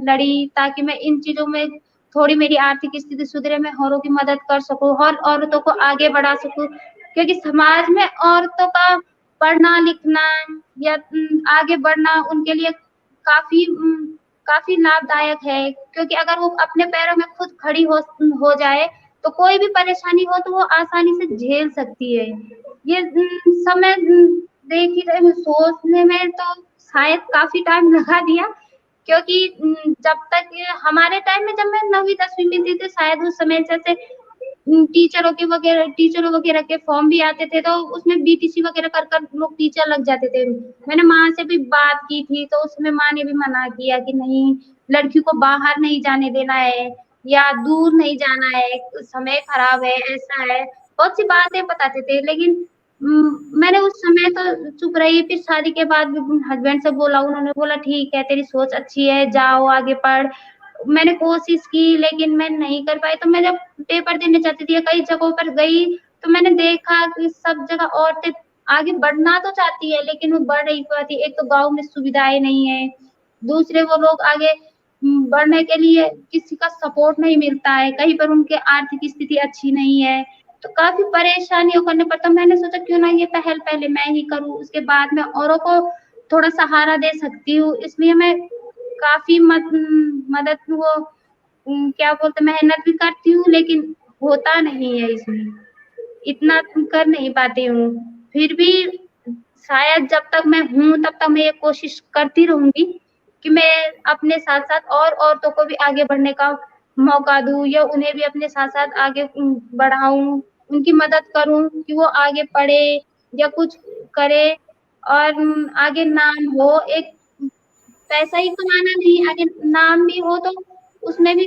लड़ी, ताकि मैं इन चीज़ों में थोड़ी मेरी आर्थिक स्थिति सुधरे, मैं औरों की मदद कर सकूँ और औरतों को आगे बढ़ा सकूँ। क्योंकि समाज में औरतों का पढ़ना-लिखना या आगे बढ़ना उनके लिए काफ़ी लाभदायक है, क्योंकि अगर वो अपने पैरों में खुद खड़ी हो जाए, तो कोई भी परेशानी हो तो वो आसानी से झेल सकती है। ये समय देख ही रहे, सोचने में तो शायद काफ़ी टाइम लगा दिया, क्योंकि जब तक हमारे टाइम में जब मैं 9वीं 10वीं में थी, तो शायद उस समय जैसे टीचरों वगैरह के फॉर्म भी आते थे, तो उसमें बीटीसी वगैरह कर लोग टीचर लग जाते थे। मैंने माँ से भी बात की थी, तो उसमें माँ ने भी मना किया कि नहीं, लड़की को बाहर नहीं जाने देना है या दूर नहीं जाना है, समय खराब है, ऐसा है, बहुत सी बातें बताते थे। लेकिन मैंने उस समय तो चुप रही, फिर शादी के बाद हस्बैंड से बोला, उन्होंने बोला ठीक है, तेरी सोच अच्छी है, जाओ आगे पढ़। मैंने कोशिश की, लेकिन मैं नहीं कर पाई। तो मैं जब पेपर देने जाती थी या कई जगहों पर गई, तो मैंने देखा कि सब जगह औरतें आगे बढ़ना तो चाहती है, लेकिन वो बढ़ नहीं पाती। एक तो गाँव में सुविधाएँ नहीं है, दूसरे वो लोग आगे बढ़ने के लिए किसी का सपोर्ट नहीं मिलता है, कहीं पर उनकी आर्थिक स्थिति अच्छी नहीं है, तो काफ़ी परेशानियों करने पर तो मैंने सोचा क्यों ना ये पहल पहले मैं ही करूँ, उसके बाद मैं औरों को थोड़ा सहारा दे सकती हूँ। इसलिए मैं काफ़ी मदद वो क्या बोलते, मेहनत भी करती हूँ, लेकिन होता नहीं है इसमें, इतना कर नहीं पाती हूँ। फिर भी शायद जब तक मैं हूँ, तब तक मैं ये कोशिश करती रहूँगी कि मैं अपने साथ-साथ और औरतों को भी आगे बढ़ने का मौका दूँ, या उन्हें भी अपने साथ-साथ आगे बढ़ाऊँ, उनकी मदद करूँ कि वो आगे पढ़े या कुछ करे और आगे नाम हो। एक पैसा ही कमाना नहीं, अगर नाम भी हो तो उसमें भी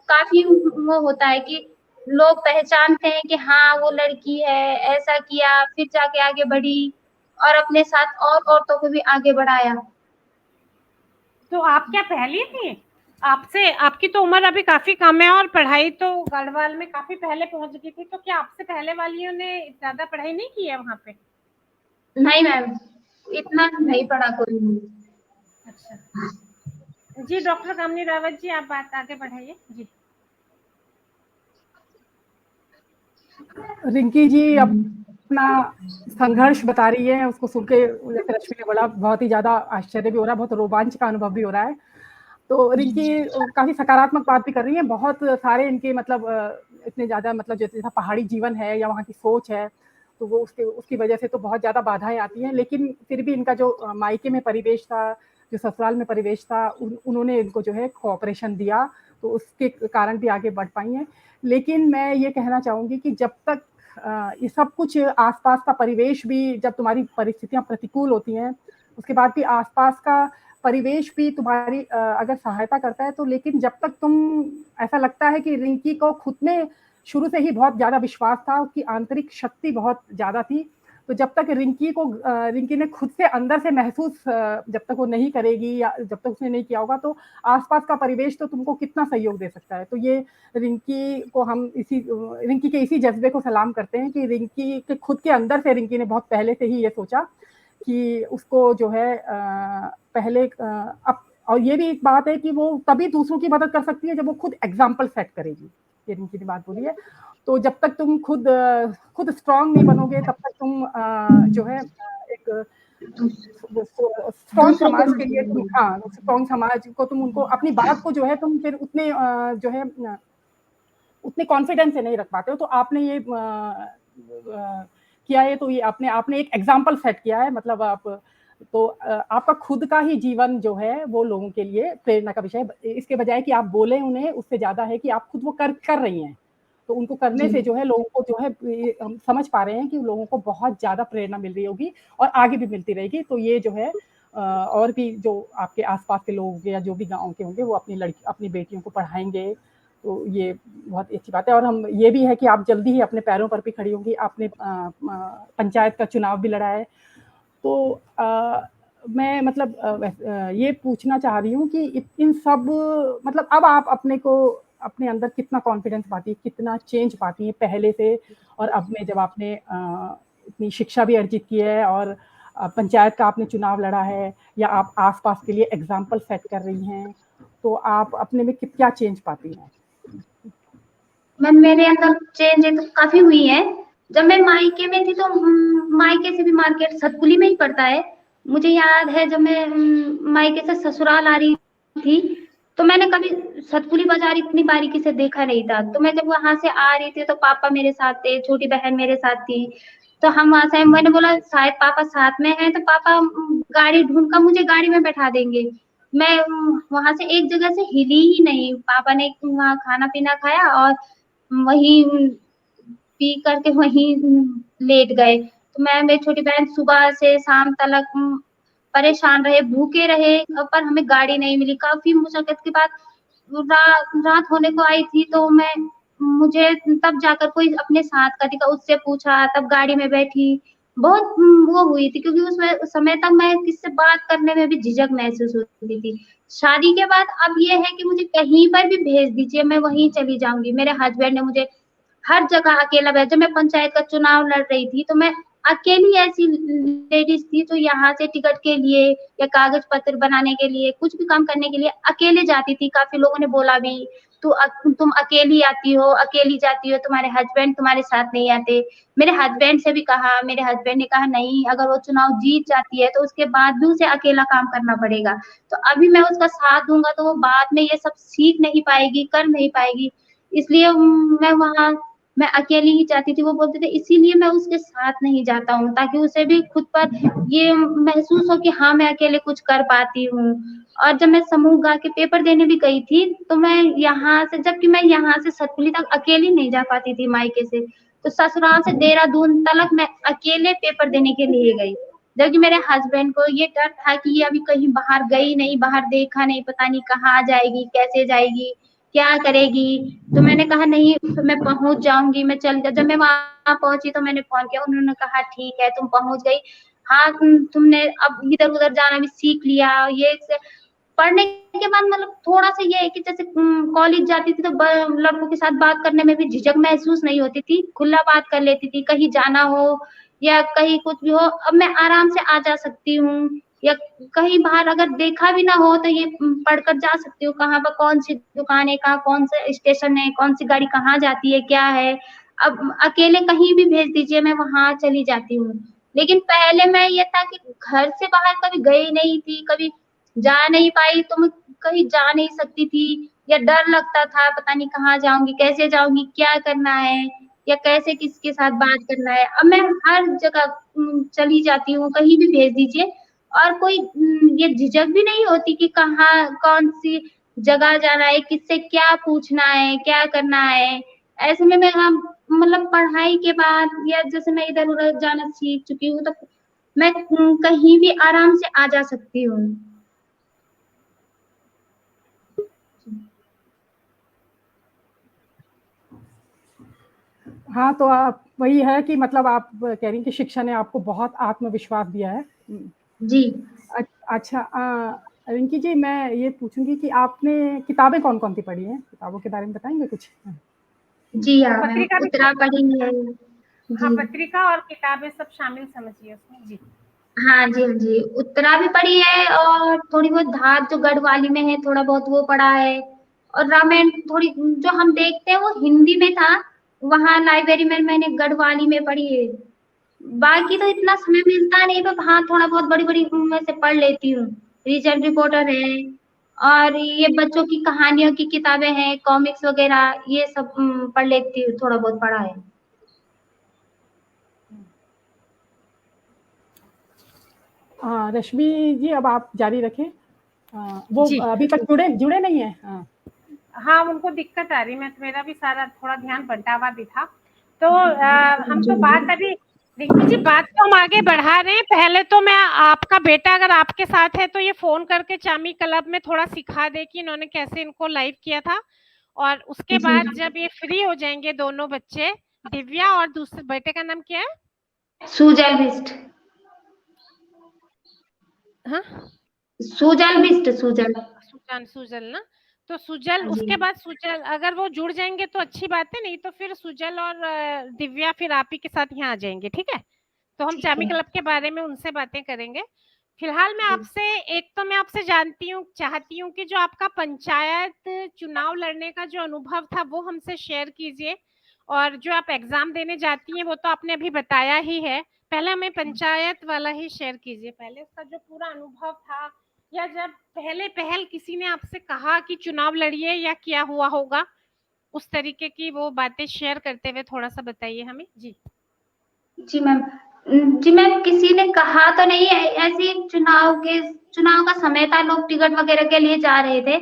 काफ़ी वो होता है कि लोग पहचानते हैं कि हाँ, वो लड़की है, ऐसा किया, फिर जाके आगे बढ़ी और अपने साथ और औरतों को भी आगे बढ़ाया। तो आप क्या पहली थी? आपसे, आपकी तो उम्र अभी काफ़ी कम है और पढ़ाई तो गढ़वाल में काफ़ी पहले पहुँच गई थी, तो क्या आपसे पहले वालियों ने ज़्यादा पढ़ाई नहीं की है वहाँ पे? नहीं मैम, इतना नहीं पढ़ा कोई भी। अच्छा। जी, डॉक्टर कामिनी रावत जी, आप बात आगे बढ़ाइए। जी। रिंकी जी अपना संघर्ष बता रही है, उसको सुन के जैसे रश्मि ने बोला, बहुत ही ज़्यादा आश्चर्य भी हो रहा है, बहुत रोमांच का अनुभव भी हो रहा है। तो रिंकी काफ़ी सकारात्मक बात भी कर रही है, बहुत सारे इनके मतलब इतने ज़्यादा मतलब जैसा पहाड़ी जीवन है या वहाँ की सोच है, तो वो उसकी वजह से तो बहुत ज़्यादा बाधाएं आती हैं, लेकिन फिर भी इनका जो मायके में परिवेश था, जो ससुराल में परिवेश था, उन्होंने इनको जो है कोऑपरेशन दिया, तो उसके कारण भी आगे बढ़ पाई हैं। लेकिन मैं ये कहना चाहूँगी कि जब तक ये सब कुछ आसपास का परिवेश भी, जब तुम्हारी परिस्थितियाँ प्रतिकूल होती हैं, उसके बाद भी आसपास का परिवेश भी तुम्हारी अगर सहायता करता है, तो लेकिन जब तक तुम, ऐसा लगता है कि रिंकी को खुद में शुरू से ही बहुत ज़्यादा विश्वास था, उसकी आंतरिक शक्ति बहुत ज़्यादा थी, तो जब तक रिंकी ने खुद से अंदर से महसूस जब तक वो नहीं करेगी या जब तक उसने नहीं किया होगा, तो आसपास का परिवेश तो तुमको कितना सहयोग दे सकता है। तो ये रिंकी के इसी जज्बे को सलाम करते हैं कि रिंकी के खुद के अंदर से रिंकी ने बहुत पहले से ही ये सोचा कि उसको जो है पहले अब, और ये भी एक बात है कि वो तभी दूसरों की मदद कर सकती है जब वो खुद एग्जाम्पल सेट करेगी, ये रिंकी ने बात बोली है। तो जब तक तुम खुद स्ट्रांग नहीं बनोगे, तब तक तुम जो है एक स्ट्रॉन्ग समाज के लिए तुम, हाँ, स्ट्रॉन्ग समाज को तुम उनको अपनी बात को जो है तुम फिर उतने जो है उतने कॉन्फिडेंस से नहीं रख पाते हो। तो आपने ये किया है, तो ये आपने एक एग्जाम्पल सेट किया है, मतलब आप तो आपका खुद का ही जीवन जो है वो लोगों के लिए प्रेरणा का विषय है। इसके बजाय कि आप बोले उन्हें, उससे ज्यादा है कि आप खुद वो कर रही हैं, तो उनको करने से जो है लोगों को जो है हम समझ पा रहे हैं कि लोगों को बहुत ज्यादा प्रेरणा मिल रही होगी और आगे भी मिलती रहेगी। तो ये जो है और भी जो आपके आसपास के लोग या जो भी गाँव के होंगे, वो अपनी बेटियों को पढ़ाएंगे, तो ये बहुत अच्छी बात है। और हम ये भी है कि आप जल्दी ही अपने पैरों पर भी खड़ी होंगी। आपने पंचायत का चुनाव भी लड़ा है, तो मैं मतलब ये पूछना चाह रही हूँ कि इन सब मतलब अब आप अपने अंदर कितना कॉन्फिडेंस पाती है, कितना चेंज पाती है पहले से और अब में, जब आपने इतनी शिक्षा भी अर्जित की है और पंचायत का आपने चुनाव लड़ा है, या आप आसपास के लिए एग्जाम्पल सेट कर रही हैं, तो आप अपने में क्या चेंज पाती हैं? मैम मेरे अंदर चेंज तो काफी हुई है। जब मैं मायके में थी तो मायके से भी मार्केट सतपुली में ही पड़ता है। मुझे याद है जब मैं मायके से ससुराल आ रही थी तो मैंने कभी सतपुली बाजार इतनी बारीकी से देखा नहीं था। तो मैं जब वहां से आ रही थी तो पापा मेरे साथ थे, छोटी बहन मेरे साथ थी। तो हम वहां से, मैंने बोला शायद पापा साथ में हैं, तो पापा गाड़ी ढूंढ कर मुझे गाड़ी में बैठा देंगे। मैं वहां से एक जगह से हिली ही नहीं। पापा ने वहाँ खाना पीना खाया और वहीं पी करके वहीं लेट गए। तो मैं, मेरी छोटी बहन सुबह से शाम तक परेशान रहे, भूखे रहे, पर हमें गाड़ी नहीं मिली। काफी मुशक्कत के बाद रात होने को आई थी तो मुझे तब जाकर कोई अपने साथ का दिखा, उससे पूछा, तब गाड़ी में बैठी। बहुत वो हुई थी क्योंकि उस समय तक मैं किससे बात करने में भी झिझक महसूस होती थी। शादी के बाद अब ये है कि मुझे कहीं पर भी भेज दीजिए, मैं वहीं चली जाऊंगी। मेरे हस्बैंड ने मुझे हर जगह अकेला भेजा। जब मैं पंचायत का चुनाव लड़ रही थी तो मैं अकेली ऐसी लेडीज थी जो यहाँ से टिकट के लिए या कागज पत्र बनाने के लिए, कुछ भी काम करने के लिए अकेले जाती थी। काफी लोगों ने बोला भी तुम अकेली आती हो, अकेली जाती हो, तुम्हारे हस्बैंड तुम्हारे साथ नहीं आते। मेरे हस्बैंड से भी कहा, मेरे हस्बैंड ने कहा नहीं, अगर वो चुनाव जीत जाती है तो उसके बाद भी उसे अकेला काम करना पड़ेगा। तो अभी मैं उसका साथ दूंगा तो वो बाद में ये सब सीख नहीं पाएगी, कर नहीं पाएगी। इसलिए मैं अकेली ही जाती थी। वो बोलते थे इसीलिए मैं उसके साथ नहीं जाता हूँ, ताकि उसे भी खुद पर ये महसूस हो कि हाँ मैं अकेले कुछ कर पाती हूँ। और जब मैं समूह गा के पेपर देने भी गई थी तो मैं यहाँ से, जबकि मैं यहाँ से सतपुली तक अकेली नहीं जा पाती थी मायके से, तो ससुराल से देहरादून तक मैं अकेले पेपर देने के लिए गई। जबकि मेरे हस्बैंड को ये डर था कि ये अभी कहीं बाहर गई नहीं, बाहर देखा नहीं, पता नहीं कहाँ जाएगी, कैसे जाएगी, क्या करेगी। तो मैंने कहा नहीं, मैं पहुंच जाऊंगी, मैं चल। जब मैं वहां पहुंची तो मैंने फोन किया, उन्होंने कहा ठीक है तुम पहुंच गई, हाँ तुमने अब इधर उधर जाना भी सीख लिया। ये पढ़ने के बाद मतलब थोड़ा सा ये है कि जैसे कॉलेज जाती थी तो लड़कों के साथ बात करने में भी झिझक महसूस नहीं होती थी, खुला बात कर लेती थी। कहीं जाना हो या कहीं कुछ भी हो, अब मैं आराम से आ जा सकती हूँ। या कहीं बाहर अगर देखा भी ना हो तो ये पढ़कर जा सकती हूँ, कहाँ पर कौन सी दुकान है, कहाँ कौन सा स्टेशन है, कौन सी गाड़ी कहाँ जाती है, क्या है। अब अकेले कहीं भी भेज दीजिए मैं वहां चली जाती हूँ। लेकिन पहले मैं ये था कि घर से बाहर कभी गई नहीं थी, कभी जा नहीं पाई, तो मैं कहीं जा नहीं सकती थी, या डर लगता था पता नहीं कहाँ जाऊंगी, कैसे जाऊंगी, क्या करना है, या कैसे किसके साथ बात करना है। अब मैं हर जगह चली जाती हूँ, कहीं भी भेज दीजिए। और कोई ये झिझक भी नहीं होती कि कहाँ कौन सी जगह जाना है, किससे क्या पूछना है, क्या करना है। ऐसे में मैं मतलब पढ़ाई के बाद या जैसे मैं इधर उधर जाना सीख चुकी हूँ तो मैं कहीं भी आराम से आ जा सकती हूँ। हाँ, तो आप वही है कि मतलब आप कह रही हैं कि शिक्षा ने आपको बहुत आत्मविश्वास दिया है। जी। अच्छा, रिंकी जी, मैं ये पूछूंगी कि आपने किताबें कौन-कौन सी पढ़ी हैं? किताबों के बारे में बताएंगे कुछ? जी हाँ, मैम पत्रिका भी, उत्तरा पढ़ी है। हाँ जी पत्रिका और किताबें सब शामिल समझिए उसमें जी। हाँ जी, हाँ जी, उत्तरा भी पढ़ी है और थोड़ी बहुत धार जो गढ़वाली में है थोड़ा बहुत वो पढ़ा है। और रामायण थोड़ी जो हम देखते हैं वो हिंदी में था, वहाँ लाइब्रेरी में मैंने गढ़वाली में पढ़ी है। बाकी तो इतना समय मिलता नहीं, तो हाँ थोड़ा बहुत बड़ी बड़ी मैं से पढ़ लेती हूँ। रीजन रिपोर्टर है और ये बच्चों की कहानियों की किताबें हैं, कॉमिक्स वगैरह, ये सब पढ़ लेती हूँ, थोड़ा बहुत पढ़ा है। हाँ, रश्मि जी, अब आप जारी रखें। वो जी। अभी तक जुड़े नहीं है। हाँ, हाँ उनको दिक्कत आ रही, मैं मेरा भी सारा थोड़ा ध्यान बंटावा भी था। तो हम तो बात अभी, रिंकी जी बात तो हम आगे बढ़ा रहे हैं। पहले तो मैं, आपका बेटा अगर आपके साथ है तो ये फोन करके चामी क्लब में थोड़ा सिखा दे कि इन्होंने कैसे इनको लाइव किया था, और उसके जी बाद मैम। जब ये फ्री हो जाएंगे दोनों बच्चे, दिव्या और दूसरे बेटे का नाम क्या है? सुजल बिस्ट। हाँ, सुजल बिस्ट, सुजल। सुजल ना। तो सुजल, हाँ जी। उसके बाद सुजल अगर वो जुड़ जाएंगे तो अच्छी बात है, नहीं तो फिर सुजल और दिव्या फिर आप ही के साथ यहाँ आ जाएंगे, ठीक है? तो हम ठीक चामी है। क्लब के बारे में उनसे बातें करेंगे। फिलहाल मैं जी। आपसे, एक तो मैं आपसे जानती हूँ, चाहती हूँ कि जो आपका पंचायत चुनाव लड़ने का जो अनुभव था वो हमसे शेयर कीजिए, और जो आप एग्जाम देने जाती हैं वो तो आपने अभी बताया ही है, पहले हमें पंचायत वाला ही शेयर कीजिए, पहले उसका जो पूरा अनुभव था, या जब पहले पहल किसी ने आपसे कहा कि चुनाव लड़िए या क्या हुआ होगा, उस तरीके की वो बातें शेयर करते हुए थोड़ा सा बताइए हमें जी। जी मैम। जी मैम, किसी ने कहा तो नहीं है, ऐसे ही चुनाव का समय था, लोग टिकट वगैरह के लिए जा रहे थे,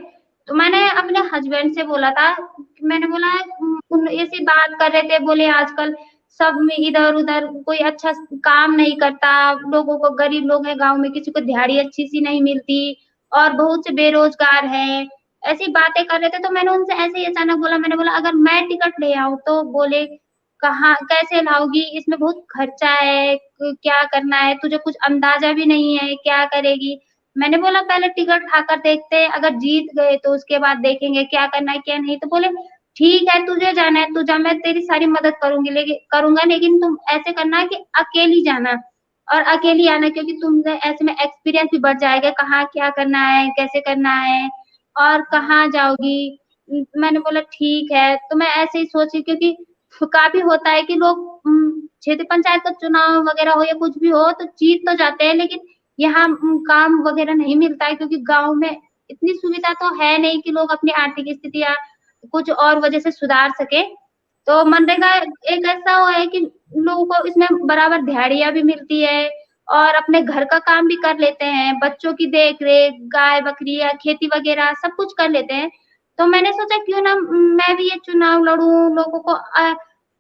तो मैंने अपने हस्बैंड से बोला था, मैंने बोला ऐसी बात कर रहे थे, बोले आजकल सब में इधर उधर कोई अच्छा काम नहीं करता, लोगों को, गरीब लोग हैं गांव में, किसी को दिहाड़ी अच्छी सी नहीं मिलती और बहुत से बेरोजगार हैं, ऐसी बातें कर रहे थे। तो मैंने उनसे ऐसे ही अचानक बोला, मैंने बोला अगर मैं टिकट ले आऊं, तो बोले कहाँ कैसे लाओगी, इसमें बहुत खर्चा है, क्या करना है, तुझे कुछ अंदाजा भी नहीं है, क्या करेगी। मैंने बोला पहले टिकट खाकर देखते हैं, अगर जीत गए तो उसके बाद देखेंगे क्या करना है क्या नहीं। तो बोले ठीक है, तुझे जाना है तू जा, मैं तेरी सारी मदद करूंगी, लेकिन करूंगा, लेकिन तुम ऐसे करना कि अकेली जाना और अकेली आना, क्योंकि तुमने ऐसे में एक्सपीरियंस भी बढ़ जाएगा, कहाँ क्या करना है, कैसे करना है और कहाँ जाओगी। मैंने बोला ठीक है। तो मैं ऐसे ही सोची, क्योंकि काफ़ी होता है कि लोग क्षेत्र पंचायत का चुनाव वगैरह हो या कुछ भी हो तो जीत तो जाते हैं, लेकिन यहाँ काम वगैरह नहीं मिलता है, क्योंकि गाँव में इतनी सुविधा तो है नहीं कि लोग अपनी आर्थिक स्थिति या कुछ और वजह से सुधार सकें। तो मनरेगा एक ऐसा वो है कि लोगों को इसमें बराबर दिहाड़ियाँ भी मिलती है और अपने घर का काम भी कर लेते हैं, बच्चों की देख-रेख, गाय-बकरी या खेती वगैरह सब कुछ कर लेते हैं। तो मैंने सोचा क्यों ना मैं भी ये चुनाव लड़ूँ, लोगों को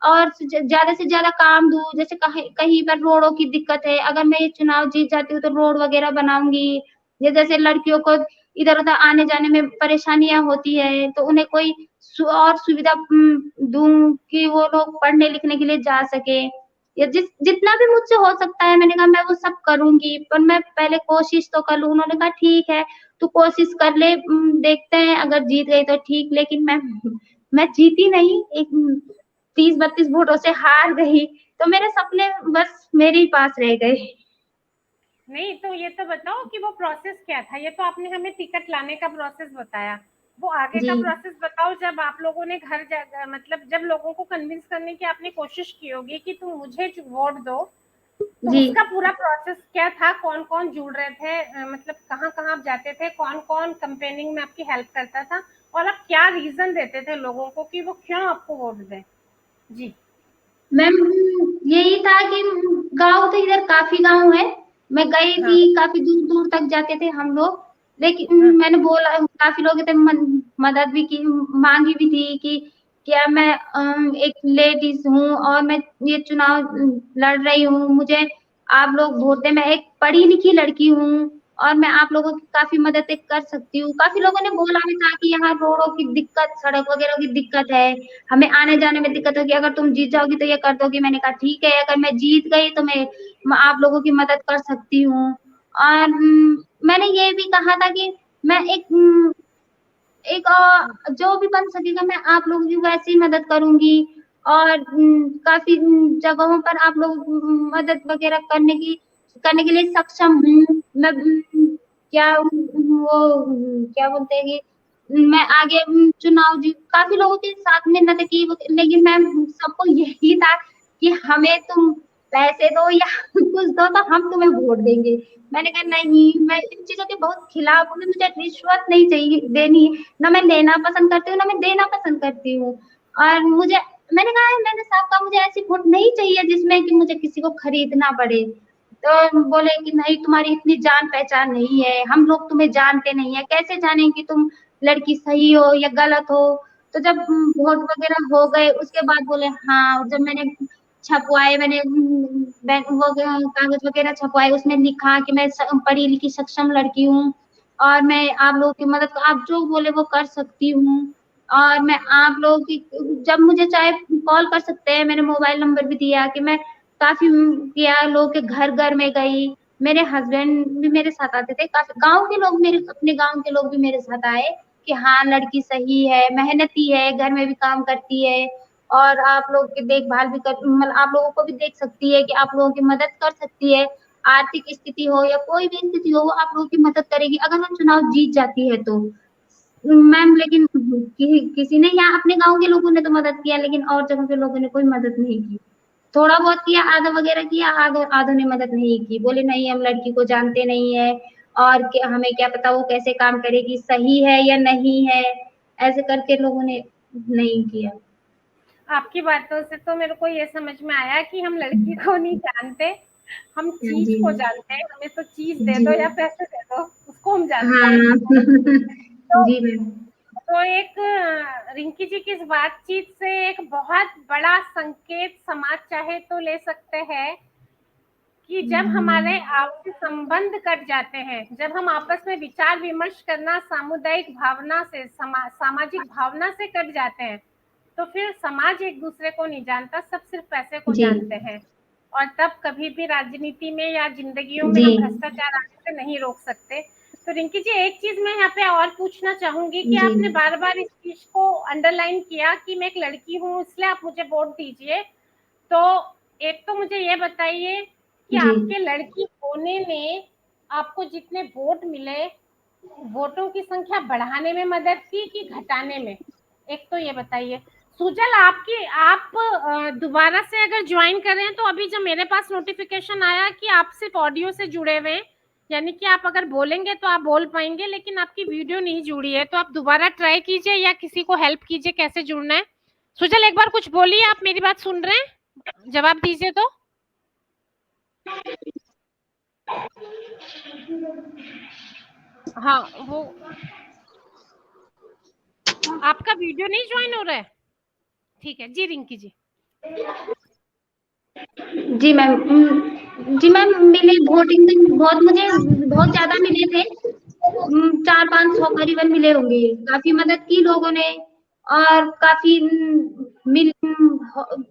और ज़्यादा से ज़्यादा काम दूँ, जैसे कहीं कहीं पर रोडों की दिक्कत है, अगर मैं ये चुनाव जीत जाती हूँ तो रोड वगैरह बनाऊँगी। या जैसे लड़कियों को इधर-उधर आने-जाने में परेशानियाँ होती है, तो उन्हें कोई और सुविधा दूँ कि वो लोग पढ़ने-लिखने के लिए जा सकें। या जितना भी मुझसे हो सकता है, मैंने कहा मैं वो सब करूँगी, पर मैं पहले कोशिश तो कर लूँ। उन्होंने कहा ठीक है, तू कोशिश कर ले, देखते हैं अगर जीत गई तो ठीक, लेकिन मैं जीती नहीं, एक 30-32 वोटों से हार गई, तो मेरे सपने बस मेरे ही पास रह गए। नहीं तो ये तो बताओ कि वो प्रोसेस क्या था, ये तो आपने हमें टिकट लाने का प्रोसेस बताया, वो आगे जी। का प्रोसेस बताओ, जब आप लोगों ने घर जा, मतलब जब लोगों को कन्विंस करने की आपने कोशिश की होगी कि तुम मुझे वोट दो, तो जी। उसका पूरा प्रोसेस क्या था, कौन कौन जुड़ रहे थे, मतलब कहाँ कहाँ आप जाते थे, कौन कौन कंपेनिंग में आपकी हेल्प करता था, और आप क्या रीजन देते थे लोगों को कि वो क्यों आपको वोट दें जी। मैम यही था कि गाँव तो इधर काफ़ी गाँव है, मैं गई हाँ थी, काफ़ी दूर-दूर तक जाते थे हम लोग, लेकिन हाँ मैंने बोला, काफ़ी लोगों से मदद भी की, माँगी भी थी कि क्या मैं एक लेडीज़ हूँ और मैं ये चुनाव लड़ रही हूँ, मुझे आप लोग वोट दें, मैं एक पढ़ी-लिखी लड़की हूँ और मैं आप लोगों की काफ़ी मददें कर सकती हूँ। काफ़ी लोगों ने बोला भी था कि यहाँ रोडों की दिक्कत, सड़क वगैरह की दिक्कत है, हमें आने-जाने में दिक्कत होगी, अगर तुम जीत जाओगी तो ये कर दोगी। मैंने कहा ठीक है, अगर मैं जीत गई तो मैं आप लोगों की मदद कर सकती हूँ। और मैंने ये भी कहा था कि मैं एक जो भी बन सकेगा मैं आप लोगों की वैसी मदद करूँगी और काफ़ी जगहों पर आप लोग मदद वगैरह करने के लिए सक्षम हूँ। मैं क्या वो क्या बोलते हैं कि मैं आगे चुनाव जी काफ़ी लोगों के साथ मेहनत की, लेकिन मैम सबको यही था कि हमें तुम पैसे दो या कुछ दो तो हम तुम्हें वोट देंगे। मैंने कहा नहीं, मैं इन चीज़ों के बहुत खिलाफ हूँ, मुझे रिश्वत नहीं चाहिए देनी, ना मैं लेना पसंद करती हूँ, ना मैं देना पसंद करती हूँ। और मैंने कहा मैंने साफ कहा मुझे ऐसी वोट नहीं चाहिए जिसमें कि मुझे किसी को खरीदना पड़े। तो बोले कि नहीं, तुम्हारी इतनी जान पहचान नहीं है, हम लोग तुम्हें जानते नहीं है, कैसे जाने कि तुम लड़की सही हो या गलत हो। तो जब वोट वगैरह हो गए उसके बाद बोले हाँ, जब मैंने छपवाए, मैंने बैंक वो कागज वगैरह छपवाए, उसमें लिखा कि मैं पढ़ी लिखी सक्षम लड़की हूँ और मैं आप लोगों की मदद आप जो बोले वो कर सकती हूँ। और मैं आप लोगों की जब मुझे चाहे कॉल कर सकते हैं, मैंने मोबाइल नंबर भी दिया कि मैं काफ़ी किया, लोगों के घर-घर में गई। मेरे हस्बैंड भी मेरे साथ आते थे, काफ़ी गाँव के लोग मेरे अपने गाँव के लोग भी मेरे साथ आए कि हाँ, लड़की सही है, मेहनती है, घर में भी काम करती है और आप लोग की देखभाल भी कर मतलब आप लोगों को भी देख सकती है कि आप लोगों की मदद कर सकती है। आर्थिक स्थिति हो या कोई भी स्थिति हो, वो आप लोगों की मदद करेगी अगर वो चुनाव जीत जाती है तो। मैम लेकिन किसी ने यहाँ अपने गाँव के लोगों ने तो मदद किया, लेकिन और जगह के लोगों ने कोई मदद नहीं की। थोड़ा बहुत किया, आधा वगैरह किया, आधों ने मदद नहीं की। बोले नहीं हम लड़की को जानते नहीं है और हमें क्या पता वो कैसे काम करेगी, सही है या नहीं है, ऐसे करके लोगों ने नहीं किया। आपकी बातों से तो मेरे को ये समझ में आया कि हम लड़की को नहीं जानते, हम चीज जी को जानते हैं। हमें तो चीज दे जी दो या पैसे दे दो, उसको हम जानते हैं। हाँ तो जी मैम एक रिंकी जी की इस बातचीत से एक बहुत बड़ा संकेत समाज चाहे तो ले सकते हैं कि जब हमारे आपसी संबंध कट जाते हैं, जब हम आपस में विचार विमर्श करना सामुदायिक भावना से सामाजिक भावना से कट जाते हैं, तो फिर समाज एक दूसरे को नहीं जानता, सब सिर्फ पैसे को जी जानते हैं। और तब कभी भी राजनीति में या जिंदगियों में जी हम भ्रष्टाचार आने से नहीं रोक सकते। तो रिंकी जी, एक चीज मैं यहाँ पे और पूछना चाहूंगी कि जी आपने बार बार इस चीज को अंडरलाइन किया कि मैं एक लड़की हूँ इसलिए आप मुझे वोट दीजिए। तो एक तो मुझे ये बताइए कि जी आपके लड़की होने ने आपको जितने वोट मिले, वोटों की संख्या बढ़ाने में मदद की कि घटाने में? एक तो ये बताइए। सुजल, आपकी आप दोबारा से अगर ज्वाइन कर रहे हैं तो अभी जब मेरे पास नोटिफिकेशन आया कि आप सिर्फ ऑडियो से जुड़े हुए हैं, यानी कि आप अगर बोलेंगे तो आप बोल पाएंगे, लेकिन आपकी वीडियो नहीं जुड़ी है, तो आप दोबारा ट्राई कीजिए या किसी को हेल्प कीजिए कैसे जुड़ना है। सुजल, एक बार कुछ बोलिए, आप मेरी बात सुन रहे हैं, जवाब दीजिए तो। हाँ, वो आपका वीडियो नहीं ज्वाइन हो रहा है। ठीक है जी रिंकी जी। जी मैम जी मैम मिले वोटिंग दिन बहुत मुझे बहुत ज्यादा मिले थे। 400-500 करीबन मिले होंगे। काफी मदद की लोगों ने और काफी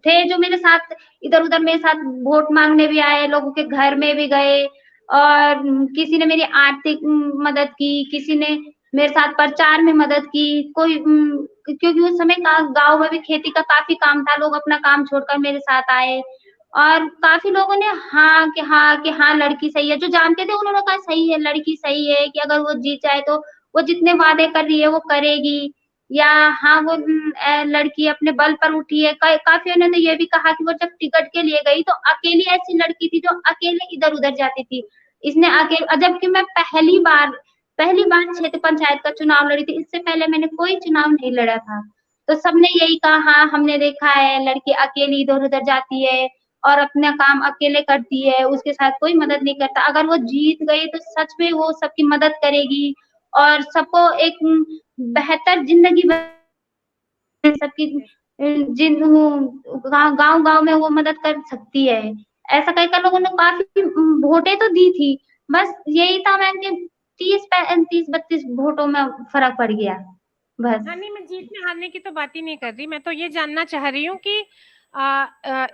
थे जो मेरे साथ इधर उधर मेरे साथ वोट मांगने भी आए, लोगों के घर में भी गए और किसी ने मेरी आर्थिक मदद की, किसी ने मेरे साथ प्रचार में मदद की। कोई क्योंकि उस समय गांव में भी खेती का काफी काम था, लोग अपना काम छोड़कर मेरे साथ आए और काफ़ी लोगों ने कि हाँ, लड़की सही है। जो जानते थे उन्होंने कहा सही है, लड़की सही है कि अगर वो जीत जाए तो वो जितने वादे कर रही है वो करेगी या हाँ, वो लड़की अपने बल पर उठी है। काफ़ियों ने तो ये भी कहा कि वो जब टिकट के लिए गई तो अकेली ऐसी लड़की थी जो अकेले इधर-उधर जाती थी। इसने जबकि मैं पहली बार क्षेत्र पंचायत का चुनाव लड़ी थी। इससे पहले मैंने कोई चुनाव नहीं लड़ा था। तो सबने यही कहा हाँ, हमने देखा है लड़की अकेली इधर-उधर जाती है और अपना काम अकेले करती है, उसके साथ कोई मदद नहीं करता। अगर वो जीत गई तो सच में वो सबकी मदद करेगी और सबको एक बेहतर ज़िंदगी सबकी जिन गाँव-गाँव में वो मदद कर सकती है। ऐसा कहकर लोगों ने काफ़ी वोटें तो दी थी। बस यही था मैम कि 30-32 वोटों में फ़र्क पड़ गया, बस। हाँ, नहीं, मैं जीतने हारने की तो बात ही नहीं कर रही। मैं तो ये जानना चाह रही हूँ कि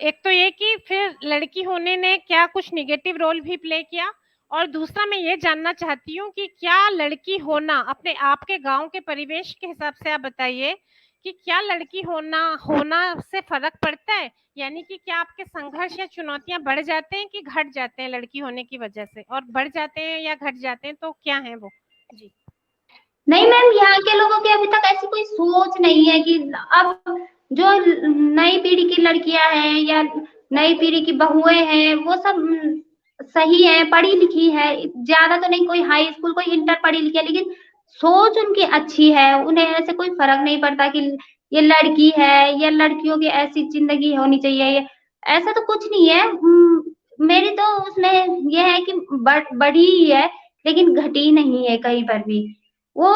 एक तो ये कि फिर लड़की होने ने क्या कुछ नेगेटिव रोल भी प्ले किया, और दूसरा मैं ये जानना चाहती हूँ कि क्या लड़की होना अपने आपके गांव के परिवेश के हिसाब से आप बताइए कि क्या लड़की होना होना से फर्क पड़ता है, यानी कि क्या आपके संघर्ष या चुनौतियां बढ़ जाते हैं कि घट जाते हैं लड़की होने की वजह से, और बढ़ जाते हैं या घट जाते हैं तो क्या है वो? जी। नहीं मैम, यहाँ के लोगों की अभी तक ऐसी कोई सोच नहीं है कि अब जो नई पीढ़ी की लड़कियां हैं या नई पीढ़ी की बहुएं हैं वो सब सही है, पढ़ी लिखी है। ज्यादा तो नहीं, कोई हाई स्कूल कोई इंटर पढ़ी लिखी है, लेकिन सोच उनकी अच्छी है। उन्हें ऐसे कोई फर्क नहीं पड़ता कि ये लड़की है या लड़कियों की ऐसी जिंदगी होनी चाहिए, ऐसा तो कुछ नहीं है। मेरी तो उसमें यह है कि बढ़ी ही है लेकिन घटी नहीं है कहीं पर भी। वो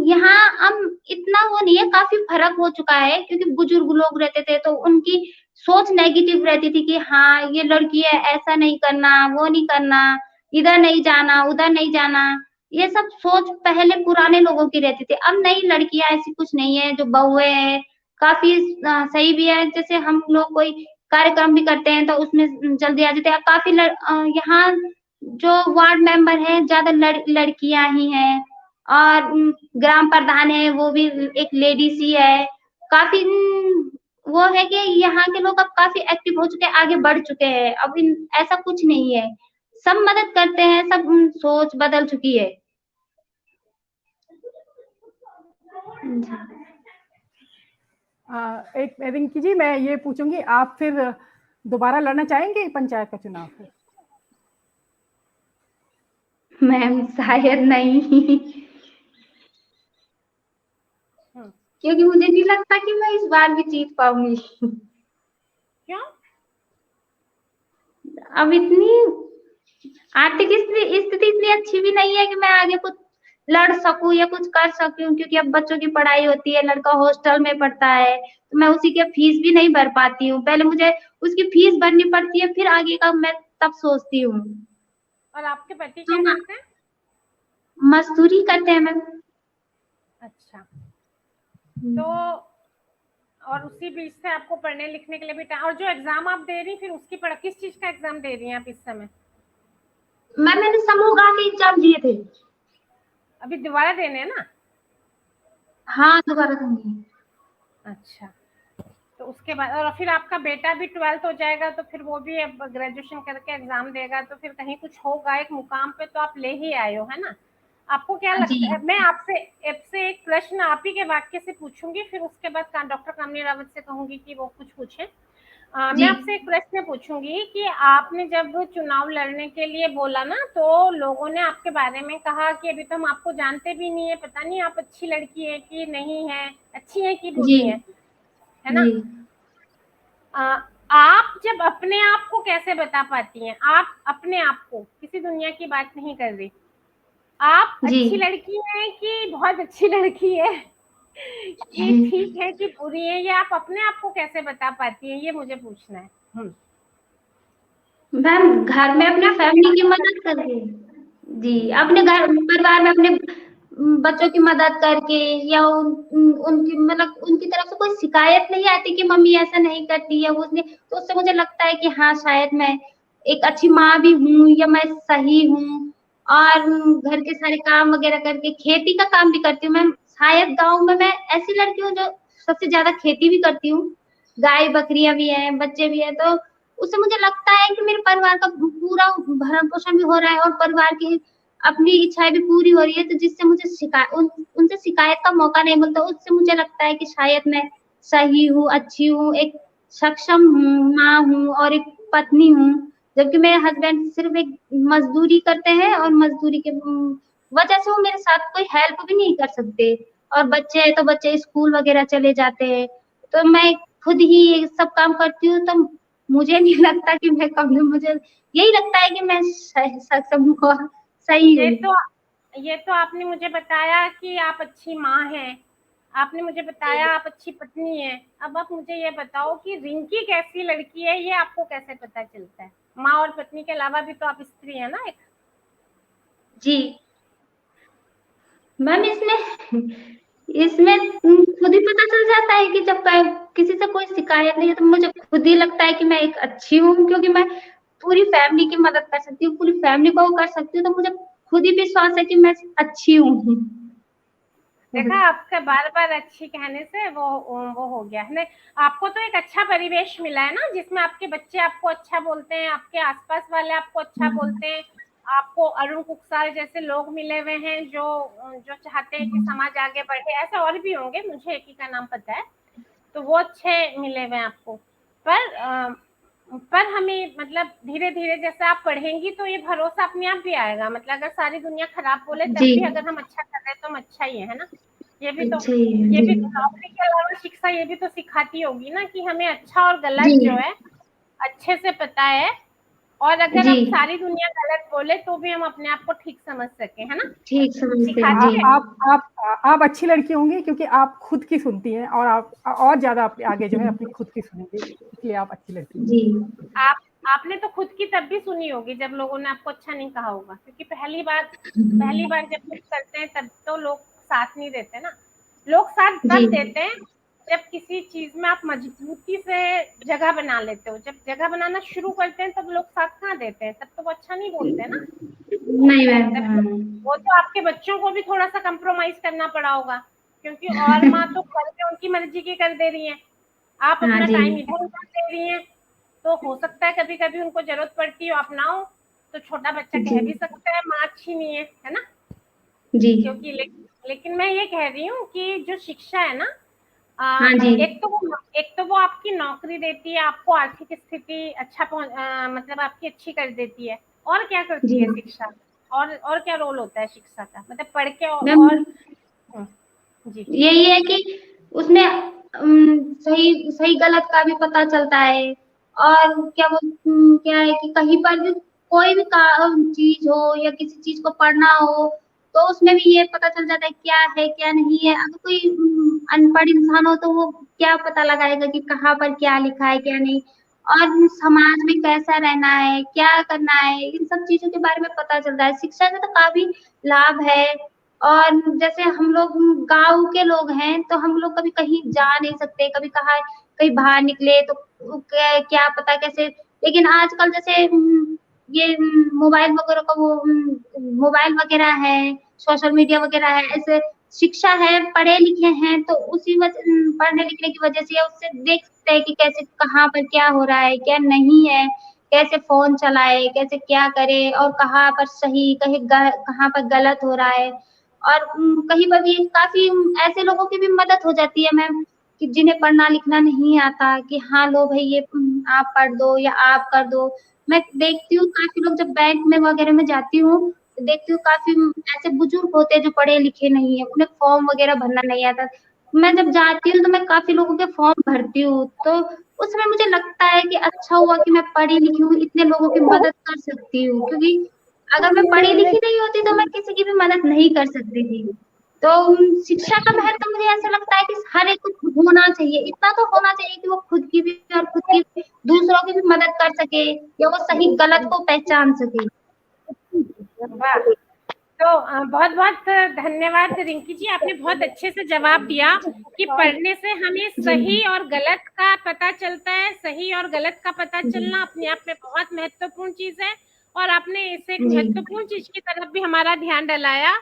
यहाँ अब इतना वो नहीं है, काफ़ी फ़र्क हो चुका है क्योंकि बुजुर्ग लोग रहते थे तो उनकी सोच नेगेटिव रहती थी कि हाँ, ये लड़की है, ऐसा नहीं करना, वो नहीं करना, इधर नहीं जाना, उधर नहीं जाना। ये सब सोच पहले पुराने लोगों की रहती थी। अब नई लड़कियां ऐसी कुछ नहीं है, जो बहुएं हैं काफी सही भी है। जैसे हम लोग कोई कार्यक्रम भी करते हैं तो उसमें जल्दी आ जाते हैं। काफी यहाँ जो वार्ड मेंबर है ज्यादा लड़कियां ही हैं, और ग्राम प्रधान है वो भी एक लेडीज ही है। काफी वो है कि यहाँ के लोग अब काफी एक्टिव हो चुके हैं, आगे बढ़ चुके हैं। अब ऐसा कुछ नहीं है, सब मदद करते हैं, सब सोच बदल चुकी है। एक रिंकी जी, मैं ये पूछूंगी, आप फिर दोबारा लड़ना चाहेंगे पंचायत का चुनाव फिर? मैम शायद नहीं, क्योंकि मुझे नहीं लगता कि मैं इस बार भी जीत पाऊंगी। क्यों? अब इतनी आर्थिक स्थिति इतनी अच्छी भी नहीं है कि मैं आगे कुछ लड़ सकूं या कुछ कर सकूं, क्योंकि अब बच्चों की पढ़ाई होती है, लड़का हॉस्टल में पढ़ता है, तो मैं उसी की फीस भी नहीं भर पाती हूँ। पहले मुझे उसकी फीस भरनी पड़ती है, फिर आगे का मैं तब सोचती हूँ। और आपके पति तो क्या करते हैं? मजदूरी करते हैं मैम। अच्छा, तो और उसी बीच से आपको पढ़ने लिखने के लिए भी और जो एग्जाम आप दे रही फिर उसकी किस चीज का एग्जाम दे रही हैं आप इस समय? मैंने समूह गा के एग्जाम दिए थे। अभी दोबारा देने हैं ना? हाँ, दोबारा दूंगी। अच्छा, तो उसके बाद और फिर आपका बेटा भी 12th हो जाएगा, तो फिर वो भी अब ग्रेजुएशन करके एग्जाम देगा, तो फिर कहीं कुछ होगा एक मुकाम पे तो आप ले ही आए हो, है ना? आपको क्या लगता है? मैं आपसे एक प्रश्न आप ही के वाक्य से पूछूंगी, फिर उसके बाद डॉक्टर कामिनी रावत से कहूंगी कि वो कुछ पूछें। मैं आपसे एक प्रश्न पूछूंगी कि आपने जब चुनाव लड़ने के लिए बोला ना, तो लोगों ने आपके बारे में कहा कि अभी तो हम आपको जानते भी नहीं है, पता नहीं आप अच्छी लड़की है कि नहीं है, अच्छी है कि बुरी है ना? आप जब अपने आप को कैसे बता पाती हैं? आप अपने आप को, किसी दुनिया की बात नहीं कर रही, आप अच्छी लड़की हैं कि बहुत अच्छी लड़की है, कि ठीक है कि बुरी है, ये आप अपने आप को कैसे बता पाती हैं, ये मुझे पूछना है। मैम घर में अपने फैमिली की मदद करके, जी, अपने घर परिवार में अपने बच्चों की मदद करके, या उनकी मतलब उनकी तरफ से कोई शिकायत नहीं आती कि मम्मी ऐसा नहीं करती है उसने, तो उससे मुझे लगता है कि हाँ शायद मैं एक अच्छी माँ भी हूँ, या मैं सही हूँ। और घर के सारे काम वगैरह करके खेती का काम भी करती हूँ। मैं शायद गाँव में मैं ऐसी लड़की हूँ जो सबसे ज्यादा खेती भी करती हूँ, गाय बकरियां भी है, बच्चे भी है, तो उससे मुझे लगता है कि मेरे परिवार का पूरा भरण पोषण भी हो रहा है, और परिवार की अपनी इच्छाएं भी पूरी हो रही है, तो जिससे मुझे उनसे शिकायत का मौका नहीं मिलता। उससे मुझे लगता है कि शायद मैं सही हूँ, अच्छी हूँ, एक सक्षम हूँ, माँ हूँ और एक पत्नी हूँ। जबकि मेरे हस्बैंड सिर्फ एक मजदूरी करते हैं, और मजदूरी के वजह से वो मेरे साथ कोई हेल्प भी नहीं कर सकते, और बच्चे हैं तो बच्चे स्कूल वगैरह चले जाते हैं, तो मैं खुद ही सब काम करती हूँ। तो मुझे नहीं लगता कि मैं कम, मुझे यही लगता है कि मैं सक्षम हूँ और सही हूँ। ये तो आपने मुझे बताया कि आप अच्छी माँ हैं, आपने मुझे बताया आप अच्छी पत्नी हैं। अब आप मुझे ये बताओ कि रिंकी कैसी लड़की है, ये आपको कैसे पता चलता है? माँ और पत्नी के अलावा भी तो आप स्त्री है ना एक? जी मैम, इसमें खुद ही पता चल जाता है कि जब किसी से कोई शिकायत नहीं है, तो मुझे खुद ही लगता है कि मैं एक अच्छी हूँ, क्योंकि मैं पूरी फैमिली की मदद कर सकती हूँ, पूरी फैमिली को कर सकती हूँ, तो मुझे खुद ही विश्वास है कि मैं अच्छी हूँ। देखा, आपका बार बार अच्छी कहने से वो हो गया है ना। आपको तो एक अच्छा परिवेश मिला है ना, जिसमें आपके बच्चे आपको अच्छा बोलते हैं, आपके आसपास वाले आपको अच्छा बोलते हैं, आपको अरुण कुकसाल जैसे लोग मिले हुए हैं जो जो चाहते हैं कि समाज आगे बढ़े। ऐसे और भी होंगे, मुझे एक ही का नाम पता है, तो वो अच्छे मिले हुए हैं आपको। पर हमें मतलब धीरे धीरे जैसे आप पढ़ेंगी तो ये भरोसा अपने आप भी आएगा। मतलब अगर सारी दुनिया खराब बोले तब भी अगर हम अच्छा कर रहे हैं तो हम अच्छा ही है ना। ये भी तो नौकरी के अलावा शिक्षा ये भी तो सिखाती होगी ना कि हमें अच्छा और गलत जो है अच्छे से पता है, और अगर अब सारी दुनिया गलत बोले तो भी हम अपने आप को ठीक समझ सके, है ना? ठीक समझते हैं। आप अच्छी लड़की होंगी क्योंकि आप खुद की सुनती हैं, और आप और ज्यादा आगे जो है अपनी खुद की सुनेंगे, इसलिए आप अच्छी लड़की जी। आपने तो खुद की तब भी सुनी होगी जब लोगों ने आपको अच्छा नहीं कहा होगा, क्योंकि पहली बार जब कुछ करते हैं तब तो लोग साथ नहीं देते ना। लोग साथ जी तब देते हैं जब किसी चीज में आप मजबूती से जगह बना लेते हो। जब जगह बनाना शुरू करते हैं तब लोग साथ कहाँ देते हैं, तब तो वो अच्छा नहीं बोलते ना। नहीं मैम। वो तो आपके बच्चों को भी थोड़ा सा कंप्रोमाइज करना पड़ा होगा, क्योंकि और माँ तो करके उनकी मर्जी की कर दे रही है, आप हाँ अपना जी टाइम इधर उधर दे रही हैं। तो हो सकता है कभी कभी उनको जरूरत पड़ती हो अपनाओ, तो छोटा बच्चा जी कह भी सकता है माँ अच्छी नहीं है ना। जी क्योंकि लेकिन मैं ये कह रही हूँ कि जो शिक्षा है ना, हाँ जी एक तो वो आपकी नौकरी देती है, आपको आर्थिक स्थिति मतलब आपकी अच्छी कर देती है। और क्या जी करती है शिक्षा? और क्या रोल होता है शिक्षा का, मतलब पढ़ के मैम। और जी यही है कि उसमें सही सही गलत का भी पता चलता है। और क्या है कि कहीं पर भी कोई भी चीज हो या किसी चीज को पढ़ना हो, तो उसमें भी ये पता चल जाता है क्या है क्या नहीं है। अगर कोई अनपढ़ इंसान हो तो वो क्या पता लगाएगा कि कहाँ पर क्या लिखा है क्या नहीं, और समाज में कैसा रहना है क्या करना है, इन सब चीजों के बारे में पता चलता है। शिक्षा से तो काफी लाभ है। और जैसे हम लोग गाँव के लोग हैं तो हम लोग कभी कहीं जा नहीं सकते, कभी कहा कहीं बाहर निकले तो क्या पता कैसे। लेकिन आजकल जैसे ये मोबाइल वगैरह का मोबाइल वगैरह है, सोशल मीडिया वगैरह है, ऐसे शिक्षा है, पढ़े लिखे हैं तो उसी वजह पढ़ने लिखने की वजह से या उससे देख सकते हैं कि कैसे कहाँ पर क्या हो रहा है क्या नहीं है, कैसे फोन चलाए, कैसे क्या करे, और कहाँ पर सही कहाँ पर गलत हो रहा है। और कहीं पर भी काफी ऐसे लोगों की भी मदद हो जाती है मैम, कि जिन्हें पढ़ना लिखना नहीं आता, कि हाँ लो भाई ये आप पढ़ दो या आप कर दो। मैं देखती हूँ काफी लोग जब बैंक में वगैरह में जाती हूँ तो देखती हूँ काफी ऐसे बुजुर्ग होते हैं जो पढ़े लिखे नहीं है, उन्हें फॉर्म वगैरह भरना नहीं आता। मैं जब जाती हूँ तो मैं काफी लोगों के फॉर्म भरती हूँ, तो उसमें मुझे लगता है कि अच्छा हुआ कि मैं पढ़ी लिखी हूँ, इतने लोगों की मदद कर सकती हूँ। क्योंकि अगर मैं पढ़ी लिखी नहीं होती तो मैं किसी की भी मदद नहीं कर सकती थी। तो शिक्षा का महत्व मुझे ऐसा लगता है कि हर एक को होना चाहिए, इतना तो होना चाहिए कि वो खुद की भी और खुद की दूसरों की भी मदद कर सके, या वो सही गलत को पहचान सके। वाह। तो बहुत बहुत धन्यवाद रिंकी जी, आपने बहुत अच्छे से जवाब दिया कि पढ़ने से हमें जी सही और गलत का पता चलता है। सही और गलत का पता चलना अपने आप में बहुत महत्वपूर्ण चीज है। और आपने इस एक जी महत्वपूर्ण चीज की तरफ भी हमारा ध्यान डलाया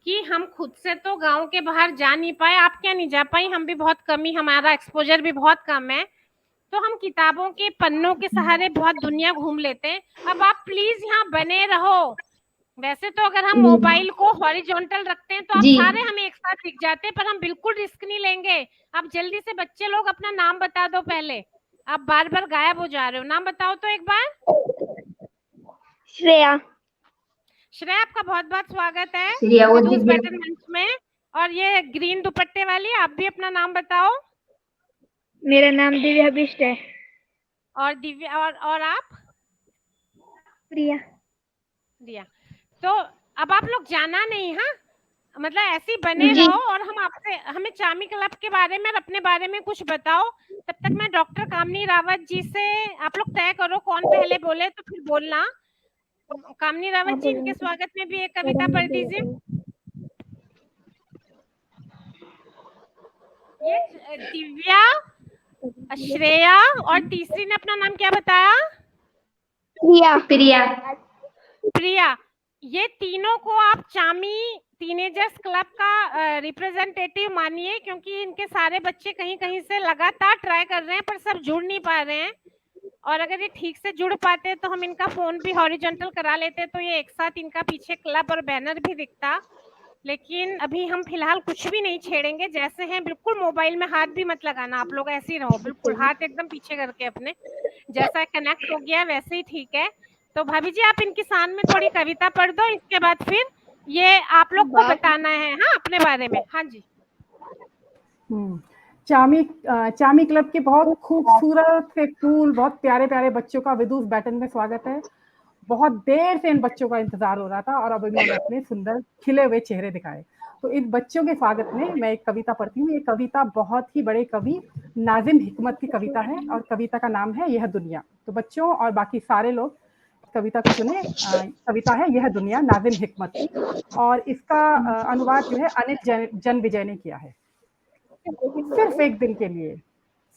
कि हम खुद से तो गांव के बाहर जा नहीं पाए। आप क्या नहीं जा पाई, हम भी बहुत कम ही, हमारा एक्सपोजर भी बहुत कम है। तो हम किताबों के पन्नों के सहारे बहुत दुनिया घूम लेते हैं। अब आप प्लीज यहाँ बने रहो। वैसे तो अगर हम मोबाइल को हॉरिजॉन्टल रखते हैं तो आप जी सारे हमें एक साथ दिख जाते हैं, पर हम बिल्कुल रिस्क नहीं लेंगे। आप जल्दी से बच्चे लोग अपना नाम बता दो पहले, आप बार बार गायब हो जा रहे हो। नाम बताओ तो एक बार। श्रेया। श्रेया, आपका बहुत बहुत स्वागत है श्रेया वो विदुष दिव्या। बैटन मंच में। और ये ग्रीन दुपट्टे वाली, आप भी अपना नाम बताओ। मेरा नाम दिव्या बिष्ट है। और दिव्या, और आप? प्रिया। दिया। तो अब आप लोग जाना नहीं, हाँ, मतलब ऐसे ही बने जी रहो और हम आपसे, हमें चामी क्लब के बारे में और अपने बारे में कुछ बताओ। तब तक मैं डॉक्टर कामनी रावत जी से, आप लोग तय करो कौन पहले बोले तो फिर बोलना। कामनी रावत जी, इनके स्वागत में भी एक कविता पढ़ दीजिए। ये दिव्या, श्रेया और तीसरी ने अपना नाम क्या बताया? प्रिया। प्रिया। प्रिया। ये तीनों को आप चामी टीनेजर्स क्लब का रिप्रेजेंटेटिव मानिए, क्योंकि इनके सारे बच्चे कहीं कहीं से लगातार ट्राई कर रहे हैं पर सब जुड़ नहीं पा रहे हैं। और अगर ये ठीक से जुड़ पाते तो हम इनका फोन भी हॉरिजॉन्टल करा लेते, तो ये एक साथ इनका पीछे क्लब और बैनर भी दिखता। लेकिन अभी हम फिलहाल कुछ भी नहीं छेड़ेंगे, जैसे हैं बिल्कुल। मोबाइल में हाथ भी मत लगाना, आप लोग ऐसे ही रहो, बिल्कुल हाथ एकदम पीछे करके अपने। जैसा कनेक्ट हो गया वैसे ही ठीक है। तो भाभी जी, आप इनकी शान में थोड़ी कविता पढ़ दो, इसके बाद फिर ये आप लोग को बताना है, हाँ, अपने बारे में। हाँ जी। चामी क्लब के बहुत खूबसूरत से फूल, बहुत प्यारे प्यारे बच्चों का विदुष बैटन में स्वागत है। बहुत देर से इन बच्चों का इंतजार हो रहा था और अब इन्होंने अपने सुंदर खिले हुए चेहरे दिखाए। तो इन बच्चों के स्वागत में मैं एक कविता पढ़ती हूँ। ये कविता बहुत ही बड़े कवि नाजिम हिकमत की कविता है और कविता का नाम है यह दुनिया। तो बच्चों और बाकी सारे लोग कविता को सुने। कविता है यह दुनिया, नाजिम हिकमत की, और इसका अनुवाद जो है अनिल जन विजय ने किया है। सिर्फ एक दिन के लिए,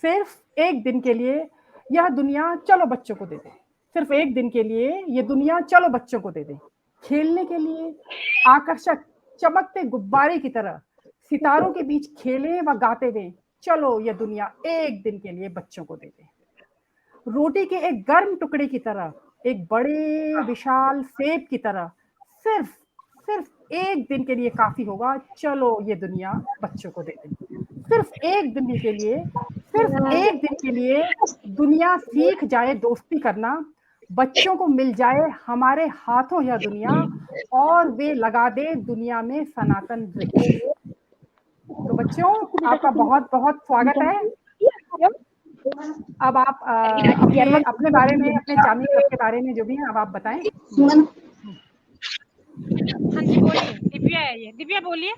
सिर्फ एक दिन के लिए यह दुनिया चलो बच्चों को दे दे। सिर्फ एक दिन के लिए ये दुनिया चलो बच्चों को दे दे। खेलने के लिए आकर्षक चमकते गुब्बारे की तरह सितारों के बीच खेले व गाते हुए चलो ये दुनिया एक दिन के लिए बच्चों को दे दे। रोटी के एक गर्म टुकड़े की तरह, एक बड़े विशाल सेब की तरह, सिर्फ सिर्फ एक दिन के लिए काफी होगा, चलो ये दुनिया बच्चों को दे दे। सिर्फ एक दिन के लिए, सिर्फ एक दिन के लिए दुनिया सीख जाए दोस्ती करना, बच्चों को मिल जाए हमारे हाथों यह दुनिया, और वे लगा दे दुनिया में सनातन वृक्ष। तो बच्चों, आपका बहुत बहुत स्वागत है। अब आप अपने बारे में, अपने चामी क्लब के बारे में जो भी है अब आप बताएं। हाँ जी बोलिए, दिव्या है ये। दिव्या बोलिए।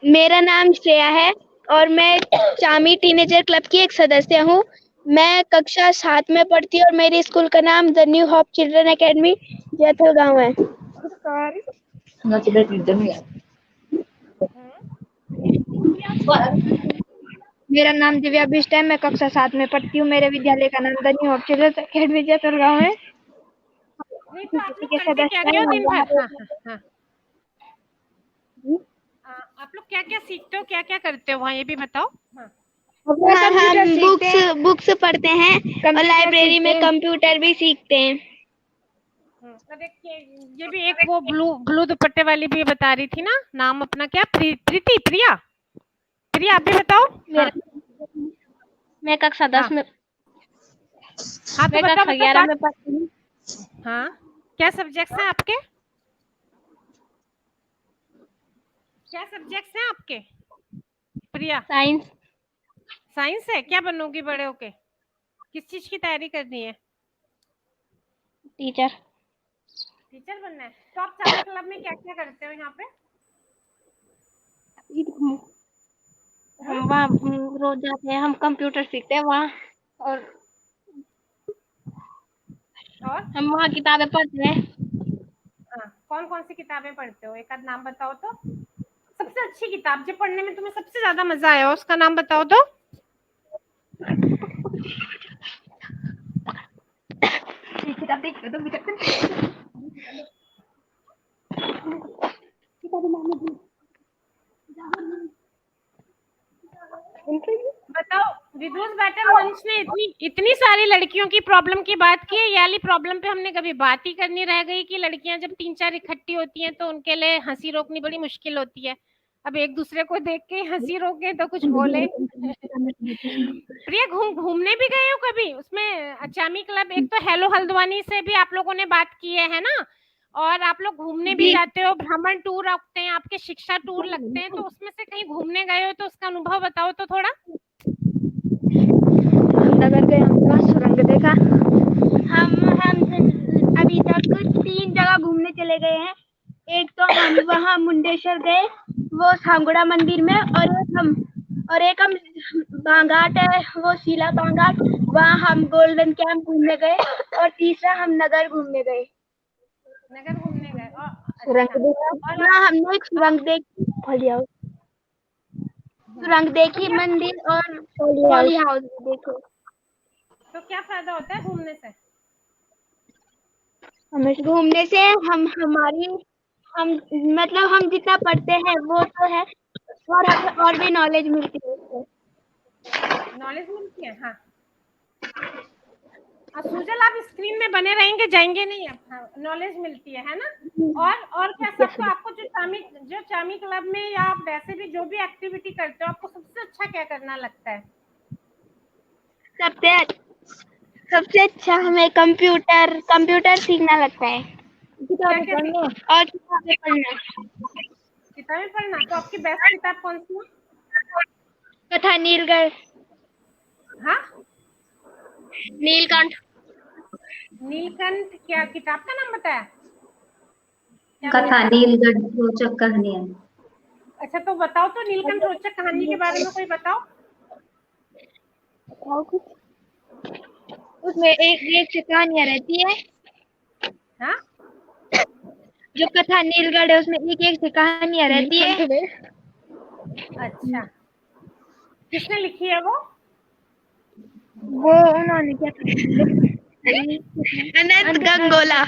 मेरा नाम श्रेया है और मैं चामी टीनेजर क्लब की एक सदस्य हूँ। मैं कक्षा 7 में पढ़ती हूँ और मेरे स्कूल का नाम the new hope children academy Jaithal गांव है। मेरा नाम दिव्या बिष्ट है। मैं कक्षा 7 में पढ़ती हूँ। मेरे विद्यालय का नाम the new hope children academy Jaithal गांव है। नहीं तो आप लोग के करते क्या सदस्य क्या हो हैं। दिन भर? हाँ। आप लोग क्या क्या सीखते हो, क्या क्या करते हो वहाँ, ये भी बताओ। हाँ। हम बुक्स पढ़ते हैं और लाइब्रेरी में कंप्यूटर भी सीखते हैं। ये भी एक वो ब्लू दुपट्टे वाली भी बता रही थी ना, नाम अपना क्या? प्रीति, प्रिया आप भी बताओ। हाँ। मैं कक्षा 10 में, हाँ तो मैं कक्षा 11 में पढ़ती हूँ। हाँ, क्या सब्जेक्ट्स हैं आपके? क्या सब्जेक्ट्स हैं आपके प्रिया? साइंस है। क्या बनोगी बड़े होके? किस चीज की तैयारी करनी है? टीचर बनना है। तो आप चामी क्लब में क्या क्या करते हो यहाँ पे? हम वहाँ रोज जाते हैं, हम कंप्यूटर सीखते हैं वहाँ, और हम वहाँ किताबें पढ़ते हैं। हाँ, कौन कौन सी किताबें पढ़ते हो? एक आध नाम बताओ तो। सबसे अच्छी किताब जो पढ़ने में तुम्हें सबसे ज्यादा मजा आया उसका नाम बताओ तो। किताब देखते तो बताओ। विदुष बैटल मंच ने इतनी सारी लड़कियों की प्रॉब्लम की बात की है। ये वाली प्रॉब्लम पे हमने कभी बात ही करनी रह गई कि लड़कियां जब 3-4 इकट्ठी होती हैं तो उनके लिए हंसी रोकनी बड़ी मुश्किल होती है। अब एक दूसरे को देख के हंसी रोके तो कुछ बोले। प्रिया, घूमने भी गए हो कभी उसमें चामी क्लब? एक तो हेलो हल्द्वानी से भी आप लोगों ने बात की है ना, और आप लोग घूमने भी जाते हो, भ्रमण टूर रखते हैं, आपके शिक्षा टूर लगते हैं, तो उसमें से कहीं घूमने गए हो तो उसका अनुभव बताओ तो थोड़ा। नगर गए, हमने सुरंग देखा। हम अभी तक 3 जगह घूमने चले गए हैं। एक तो हम वहाँ मुंडेश्वर गए, वो सांगुड़ा मंदिर में, और एक हम बांगाट है, वो शीला बांगाट, वहाँ हम गोल्डन कैंप घूमने गए, और तीसरा हम नगर घूमने गए। और सुरंग देखा। वहाँ हमने एक सुरंग देखी, सुरंग देखी, मंदिर और पॉली हाउस भी देखे। तो क्या फायदा होता है घूमने से? हमें घूमने से हम मतलब हम जितना पढ़ते हैं वो तो है, और हमें और भी नॉलेज मिलती है उससे। नॉलेज मिलती है। हाँ, सुजल आप स्क्रीन में बने रहेंगे, जाएंगे नहीं आप। हाँ, नॉलेज मिलती है ना। और क्या सबको, आपको जो चामी क्लब में या आप वैसे भी जो भी एक्टिविटी करते हो, आपको सबसे अच्छा क्या करना लगता है? सबसे अच्छा हमें कंप्यूटर सीखना लगता है, किताबें पढ़ना। तो आपकी बेस्ट किताब कौन सी है? कथा नीलगढ़। हाँ, नीलकंठ। नीलकंठ क्या किताब का नाम बताया? क्या कथा नीलगढ़ रोचक कहानियां। अच्छा तो बताओ तो नीलकंठ रोचक कहानी के बारे में कोई बताओ। बताओ कुछ। उसमें एक एक से कहानियां रहती है। हाँ जो कथा नीलगढ़ है उसमें एक एक से कहानियां रहती है। अच्छा किसने लिखी है वो? वो उन्होंने क्या अनंत गंगोला।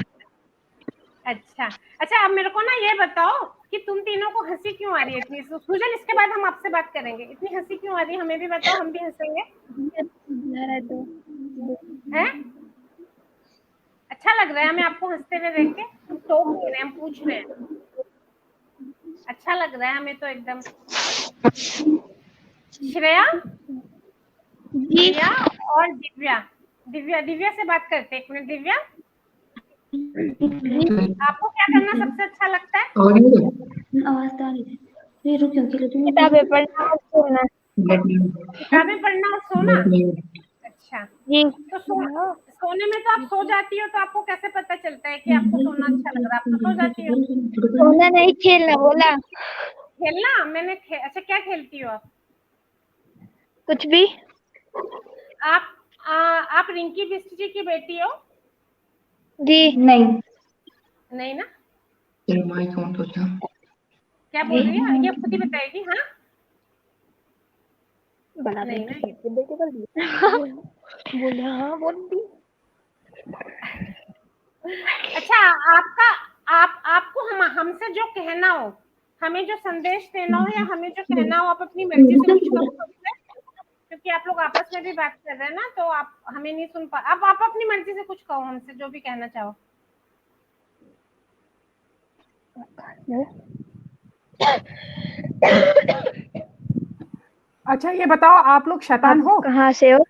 अच्छा अच्छा अब मेरे को ना ये बताओ कि तुम तीनों को हंसी क्यों आ रही है इतनी? सुजल इसके बाद हम आपसे बात करेंगे। इतनी हंसी क्यों आ रही है हमें भी बताओ, हम भी हंसेंगे। हैं? अच्छा लग रहा है हमें आपको हंसते हुए देख के? हम टोक नहीं रहे, हम पूछ रहे हैं। अच्छा लग रहा है हमें तो एकदम। श्रेया, जी प्रिया और दिव्या। दिव्या दिव्या से बात करते हैं एक मिनट। दिव्या आपको क्या करना सबसे अच्छा लगता है? आवाज तो आ रही है। ये रुकियो के लिए किताबें पढ़ना और सोना। किताबें पढ़ना और सोना। अच्छा जी तो सोने में तो आप सो जाती हो, तो आपको कैसे पता चलता है कि आपको सोना अच्छा लग रहा है? आप तो सो जाती हो। सोना नहीं खेलना बोला। खेलना मैंने अच्छा क्या खेलती हो आप? कुछ भी। आप आप रिंकी बिस्ट जी की बेटी हो? जी नहीं। नहीं ना? क्या बोल रही है ये खुद ही बताएगी। हाँ बड़ा नहीं ना? बेटे कर दिया। बोले हाँ बोल दी। अच्छा आपका आपको हमसे जो कहना हो, हमें जो संदेश देना हो या हमें जो कहना हो, आप अपनी मर्जी से कुछ कहो हमसे, क्योंकि आप लोग आपस में भी बात कर रहे हैं ना, तो आप हमें नहीं सुन पा। अब आप अपनी मर्जी से कुछ कहो हमसे, जो भी कहना चाहो। अच्छा ये बताओ आप लोग शैतान हो? कहाँ से हो?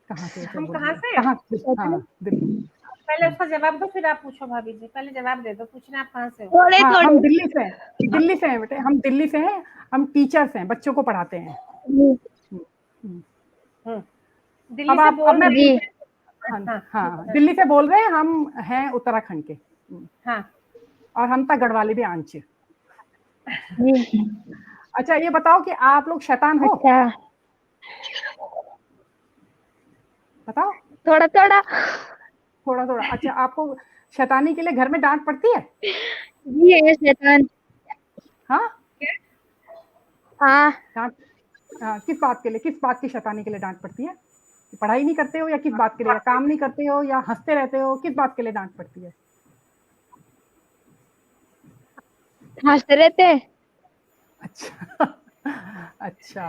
कहाँ से हो? हम बोल कहाँ रहे से? हो? कहाँ? हाँ दिल्ली। पहले उसका जवाब दो फिर आप पूछो। भाभी जी पहले जवाब दे दो, पूछना आप कहाँ से हो। थोड़े हाँ थोड़े। हम दिल्ली से हैं। दिल्ली से हैं बेटे, हम दिल्ली से हैं। हम टीचर्स हैं, बच्चों को पढ़ाते हैं। दिल्ली अब से आप अब बोल मैं रहे हैं। हाँ हाँ हाँ दिल्ली से बोल रहे हैं। हम हैं उत्तराखंड के। हाँ और हम तक गढ़वाली भी आंच। जी अच्छा ये बताओ कि आप लोग शैतान हो? अच्छा बताओ। थोड़ा थोड़ा। थोड़ा थोड़ा। अच्छा आपको शैतानी के लिए घर में डांट पड़ती है? जी है शैतान। हाँ हाँ डांट। हाँ, किस बात के लिए, किस बात की शैतानी के लिए डांट पड़ती है? पढ़ाई नहीं करते हो या किस बात के लिए? या काम नहीं करते हो या हंसते रहते हो? किस बात के लिए डांट पड़ती है? हंसते रहते हैं। अच्छा अच्छा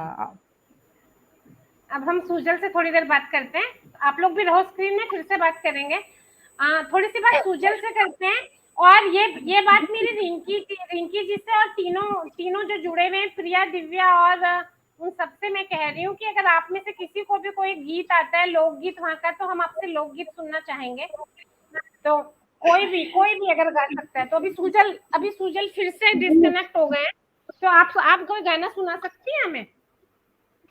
अब हम सुजल से थोड़ी देर बात करते हैं। आप लोग भी रहो स्क्रीन में, फिर से बात करेंगे। थोड़ी सी बात सुजल से करते हैं। और ये बात मेरी रिंकी जी से और तीनों जो जुड़े हुए हैं, प्रिया, दिव्या और उन सबसे मैं कह रही हूँ कि अगर आप में से किसी को भी कोई गीत आता है, लोकगीत वहाँ का, तो हम आपसे लोकगीत सुनना चाहेंगे। तो कोई भी अगर गा सकता है तो। अभी सुजल फिर से डिस्कनेक्ट हो गए हैं, तो आप कोई गाना सुना सकती हैं हमें?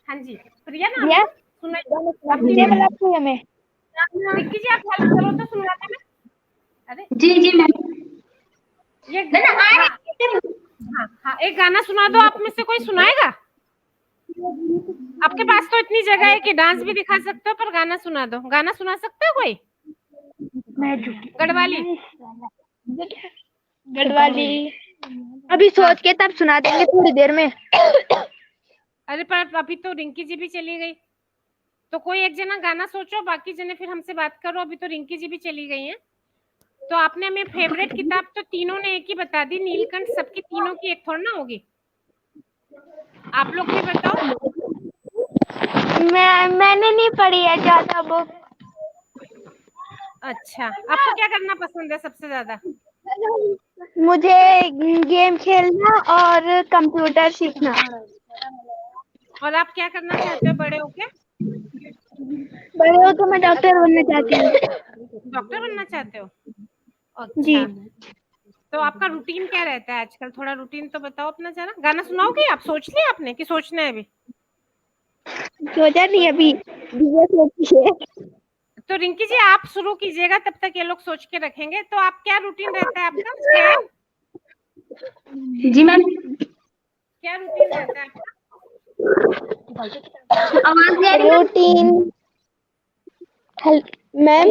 हाँ जी प्रिया नाम है प्रिया ना? सुनाइए आप मुझे तीनों। वाला कोई हमें। रिक्की जी आप हेल्प करो तो सुनवाते में। अरे जी जी मैम। ये ना ना आ हाँ रही है। हाँ हाँ एक गाना सुना दो। आप में से कोई सुनाएगा? आपके पास तो इतनी जगह है कि डांस भी दिखा सकते हो, पर गाना सुना दो। गाना सुना सकते हो कोई? मैं झूठी गढ़वाली। गढ़वाली अभी सोच के तब सुना देंगे थोड़ी देर में। अरे पर अभी तो रिंकी जी भी चली गई, तो कोई एक जना गाना सोचो, बाकी जने फिर हमसे बात करो। अभी तो रिंकी जी भी चली गई हैं। तो आपने हमें फेवरेट किताब तो तीनों ने एक ही बता दी, नीलकंठ सबकी तीनों की एक थोड़ी ना होगी। आप लोग भी बताओ। मैंने नहीं पढ़ी है ज्यादा बुक। अच्छा आपको क्या करना पसंद है सबसे ज्यादा? मुझे गेम खेलना और कंप्यूटर सीखना। और आप क्या करना चाहते हो बड़े होके? बड़े हो तो मैं डॉक्टर बनना चाहती हूँ। डॉक्टर बनना चाहते हो? जी अच्छा तो आपका रूटीन क्या रहता है आजकल? थोड़ा रूटीन तो बताओ अपना जरा। गाना सुनाओगे आप? सोच लिया आपने कि सोचना है अभी? सोचा नहीं अभी सोची है। तो रिंकी जी आप शुरू कीजिएगा, तब तक ये लोग सोच के रखेंगे। तो आप क्या रूटीन रहता है आपका? जी मैम, क्या रूटीन रहता है आपका? आवाज नहीं आ रही? रूटीन मैम,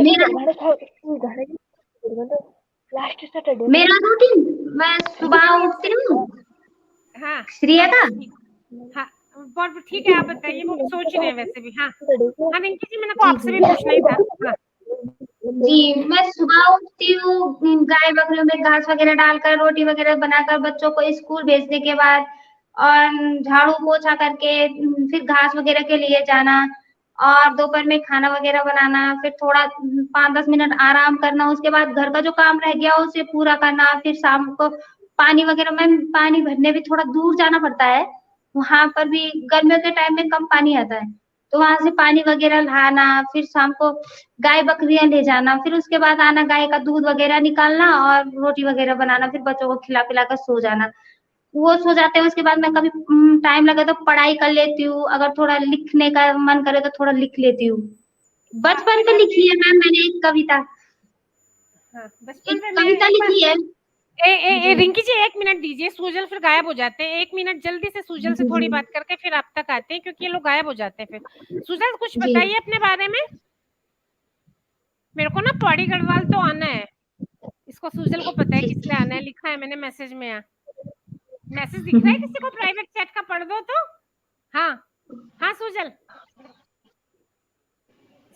मेरा रूटीन, मैं सुबह उठती हूँ। हाँ श्रिया का हाँ, बहुत ठीक है, आप बताइए। वो सोच रहे हैं वैसे भी। हाँ हाँ रिंकी जी, मैंने को आपसे भी पूछना ही था। हाँ जी, मैं सुबह उठती हूँ, गाय बकरियों में घास वगैरह डालकर, रोटी वगैरह बनाकर बच्चों को स्कूल भेजने के बाद, और झाड़ू पोछा करके फिर घास वगैरह के लिए जाना, और दोपहर में खाना वगैरह बनाना, फिर थोड़ा 5-10 मिनट आराम करना, उसके बाद घर का जो काम रह गया उसे पूरा करना, फिर शाम को पानी वगैरह में, पानी भरने भी थोड़ा दूर जाना पड़ता है, वहां पर भी गर्मियों के टाइम में कम पानी आता है, तो वहां से पानी वगैरह लाना, फिर शाम को गाय बकरियां ले जाना, फिर उसके बाद आना, गाय का दूध वगैरह निकालना और रोटी वगैरह बनाना, फिर बच्चों को खिला पिला कर सो जाना। वो सो जाते हैं, उसके बाद मैं कभी टाइम लगे तो पढ़ाई कर लेती हूँ, अगर थोड़ा लिखने का मन करे तो थोड़ा लिख लेती हूँ। बचपन में लिखी है मैम मैंने एक कविता, हाँ, बचपन में कविता लिखी है। रिंकी जी 1 मिनट दीजिए, सुजल फिर गायब हो जाते हैं। 1 मिनट जल्दी से सुजल से थोड़ी बात करके फिर आप तक आते हैं, क्योंकि ये लोग गायब हो जाते हैं फिर। सुजल कुछ जी। बताइए अपने बारे में। मेरे को ना पौड़ी गढ़वाल तो आना है, इसको सुजल को पता है किस लिए आना है, लिखा है मैंने मैसेज में। मैसेज दिख रहा है किसी को प्राइवेट चैट का, पढ़ दो तो। हाँ हाँ सुजल,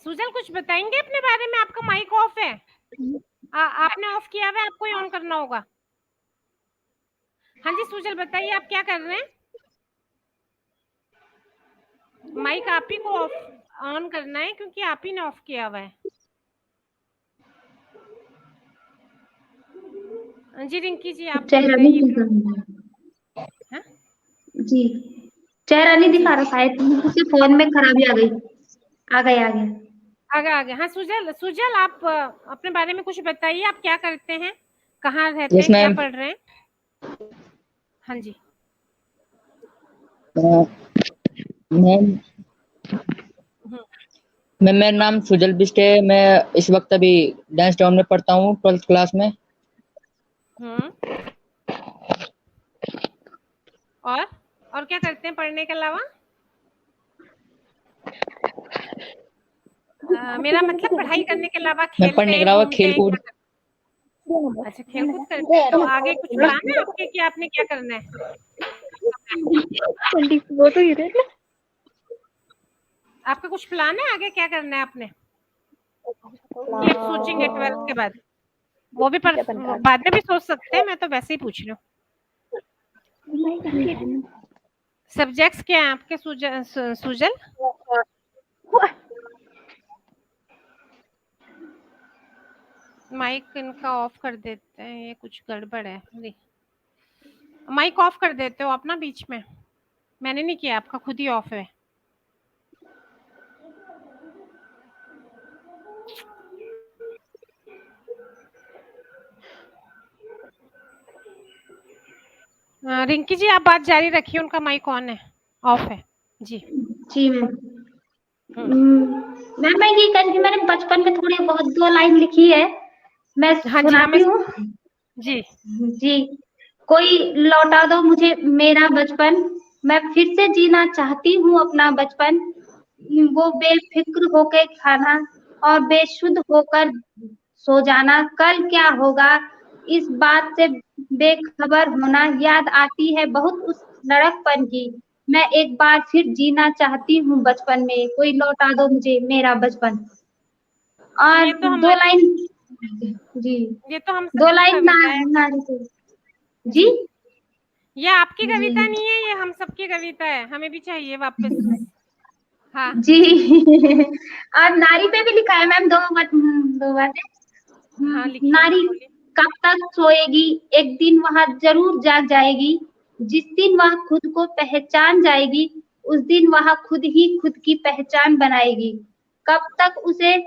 सुजल कुछ बताएंगे अपने बारे में? आपका माइक ऑफ है। आपने ऑफ किया हुआ है, आपको ही ऑन करना होगा। हाँ जी सुजल बताइए, आप क्या कर रहे हैं? माइक आप ही को ऑफ ऑन करना है, क्योंकि आप ही ने ऑफ किया हुआ है। जी रिंकी जी आप चेहरा नहीं बताइए। दिखा हाँ? जी, चेहरा नहीं दिखा रहा, शायद मुझे फोन में खराबी आ गई। आ गया आगे हाँ सुजल, सुजल आप अपने बारे में कुछ बताइए। आप क्या करते हैं, कहाँ रहते हैं, क्या पढ़ रहे हैं? हाँ जी मैम, मेरा नाम सुजल बिष्ट है। मैं इस वक्त अभी डांस टाउन में पढ़ता हूँ, 12th क्लास में। और क्या करते हैं पढ़ने के अलावा? मेरा मतलब पढ़ाई करने के अलावा मैं पढ़ने के अलावा खेल कूद। अच्छा खेल कूद करते हैं। तो आगे कुछ प्लान है आपके कि आपने क्या करना है? वो तो ये ना, आपका कुछ प्लान है आगे क्या करना है आपने? ये सोचेंगे 12th के बाद, वो भी पर बाद में भी सोच सकते हैं, मैं तो वैसे ही पूछ रही हूँ। सब्जेक्ट्स क्या है आपके सुजल? माइक इनका ऑफ कर देते हैं, ये कुछ गड़बड़ है। माइक ऑफ कर देते हो आप ना बीच में, मैंने नहीं किया, आपका खुद ही ऑफ है। रिंकी जी आप बात जारी रखिए, उनका माइक ऑन है, ऑफ है। जी जी मैम मैं ये कह रही थी, मैंने बचपन में थोड़ी बहुत 2 लाइन लिखी है, मैं हाँ जी सुनाती हूँ। जी जी, कोई लौटा दो मुझे मेरा बचपन, मैं फिर से जीना चाहती हूँ अपना बचपन, वो बेफिक्र होके खाना और बेशुद्ध होकर सो जाना, कल क्या होगा इस बात से बेखबर होना, याद आती है बहुत उस लड़कपन की, मैं एक बार फिर जीना चाहती हूँ बचपन में, कोई लौटा दो मुझे मेरा बचपन। और ये तो 2 लाइन जी, ये तो हम 2 लाइन कविता है जी, ये आपकी कविता नहीं है, ये हम सबकी कविता है, हमें भी चाहिए वापस। हाँ जी और नारी पे भी लिखा है मैम, 2 बातें। हाँ लिखिए, हाँ नारी बोलिए। कब तक सोएगी, एक दिन वह जरूर जाग जाएगी, जिस दिन वह खुद को पहचान जाएगी उस दिन वह खुद ही खुद की पहचान बनाएगी, कब तक उसे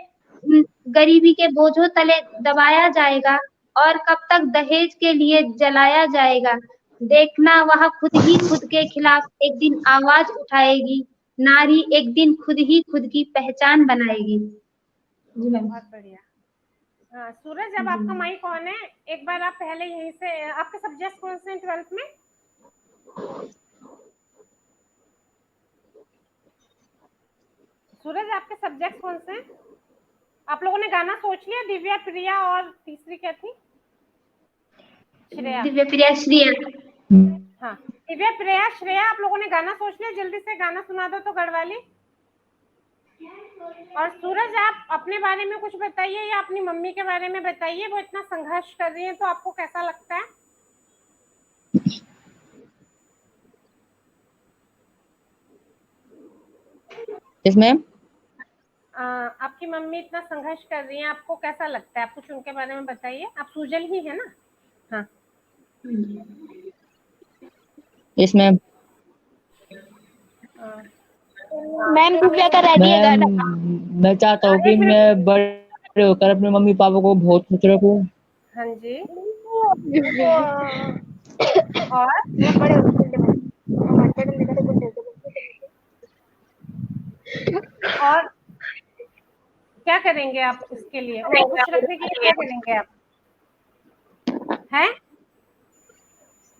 गरीबी के बोझों तले दबाया जाएगा और कब तक दहेज के लिए जलाया जाएगा, देखना वह खुद ही खुद के खिलाफ एक दिन आवाज उठाएगी, नारी एक दिन खुद ही खुद की पहचान बनाएगी। जी मैम। बहुत बढ़िया। हाँ सूरज, अब आपका माइक ऑन है। एक बार आप पहले यहीं से, आपके सब्जेक्ट कौन से हैं 12th में? सूरज आपके सब्जेक्ट कौन से हैं? आप लोगों ने गाना सोच लिया? दिव्या, प्रिया और तीसरी क्या थी? श्रेया। दिव्या, प्रिया, श्रेया। हाँ दिव्या, प्रिया, श्रेया, आप लोगों ने गाना सोच लिया? जल्दी से गाना सुना दो तो गढ़वाली। और सूरज आप अपने बारे में कुछ बताइए या अपनी मम्मी के बारे में बताइए। वो इतना संघर्ष कर रही है तो आपको कैसा लगता है? Yes ma'am. आपकी मम्मी इतना संघर्ष कर रही है, आपको कैसा लगता है? आप कुछ उनके बारे में बताइए। आप सुजल ही है ना? हाँ यस मैम। मैम दिव्या का रेडी है गाना। मैं चाहता हूँ कि एक मिनट। मैं बड़े होकर अपने मम्मी पापा को बहुत खुश रखूं। हाँ जी। और और क्या करेंगे आप इसके लिए? उनको खुश रखने के लिए क्या करेंगे आप? हैं?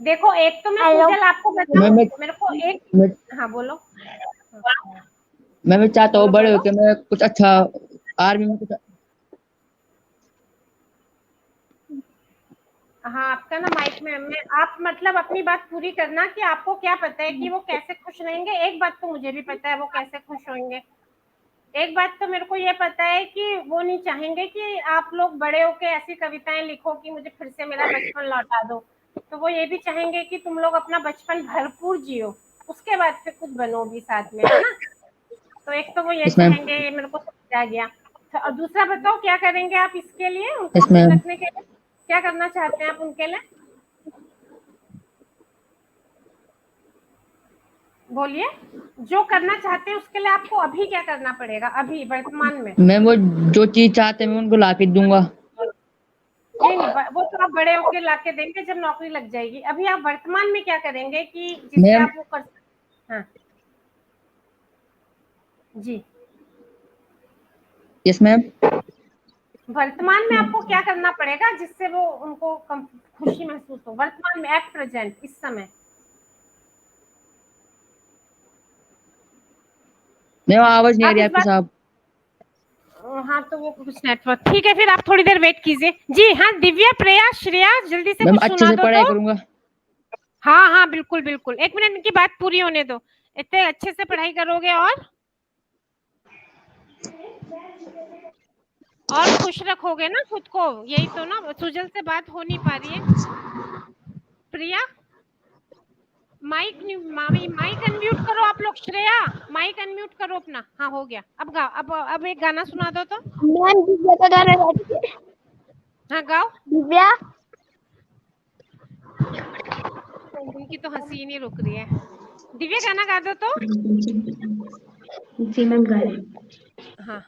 देखो एक तो मैं हेलो। सुजल आपको बताऊं, मेरे को एक, हाँ बोलो। मैं चाहता हूँ बोलो, बड़े बोलो। होकर मैं कुछ अच्छा आर्मी में कुछ। हाँ आपका ना माइक में आप मतलब अपनी बात पूरी करना कि आपको क्या पता है कि वो कैसे खुश रहेंगे। एक बात तो मुझे भी पता है वो कैसे खुश होंगे। एक बात तो मेरे को ये पता है कि वो नहीं चाहेंगे कि आप लोग बड़े होके ऐसी कविताएं लिखो कि मुझे फिर से मेरा बचपन लौटा दो। तो वो ये भी चाहेंगे कि तुम लोग अपना बचपन भरपूर जियो, उसके बाद फिर कुछ बनो भी साथ में, है ना? तो एक तो वो ये Yes, ma'am. चाहेंगे, ये मेरे को समझ आ गया। तो और दूसरा बताओ क्या करेंगे आप इसके लिए, उनको Yes, खुश ma'am. रखने के लिए क्या करना चाहते हैं आप उनके लिए? बोलिए, जो करना चाहते हैं उसके लिए आपको अभी क्या करना पड़ेगा, अभी वर्तमान में? मैं वो जो चीज चाहते हैं मैं उनको ला के दूंगा। नहीं नहीं, वो तो आप बड़े होके लाके देंगे जब नौकरी लग जाएगी। अभी आप वर्तमान में क्या करेंगे कि जिससे मैम। आप वो कर सकते? हाँ जी। Yes ma'am. वर्तमान में आपको क्या करना पड़ेगा जिससे वो उनको खुशी महसूस हो वर्तमान में, एट प्रेजेंट, इस समय? नहीं आवाज नहीं आ आप रही इस आपकी बात, साहब। हाँ तो वो कुछ नेटवर्क, ठीक है फिर आप थोड़ी देर वेट कीजिए। जी हाँ दिव्या, प्रिया, श्रेया जल्दी से मैम कुछ अच्छे सुना से दो पढ़ाई तो। करूंगा। हाँ हाँ बिल्कुल बिल्कुल, एक मिनट इनकी बात पूरी होने दो। इतने अच्छे से पढ़ाई करोगे और खुश रखोगे ना खुद को, यही तो ना। सुजल से बात हो नहीं पा रही है। प्रिया माइक माइक अनम्यूट करो आप लोग। श्रेया माइक अनम्यूट करो अपना। हाँ हो गया, अब गाओ। अब एक गाना सुना दो तो। मैम दिव्या का गाना रेडी है। हाँ गाओ। दिव्या उनकी तो हंसी ही नहीं रुक रही है। दिव्या गाना गा दो तो। जी मैम, गा रही हूँ। हाँ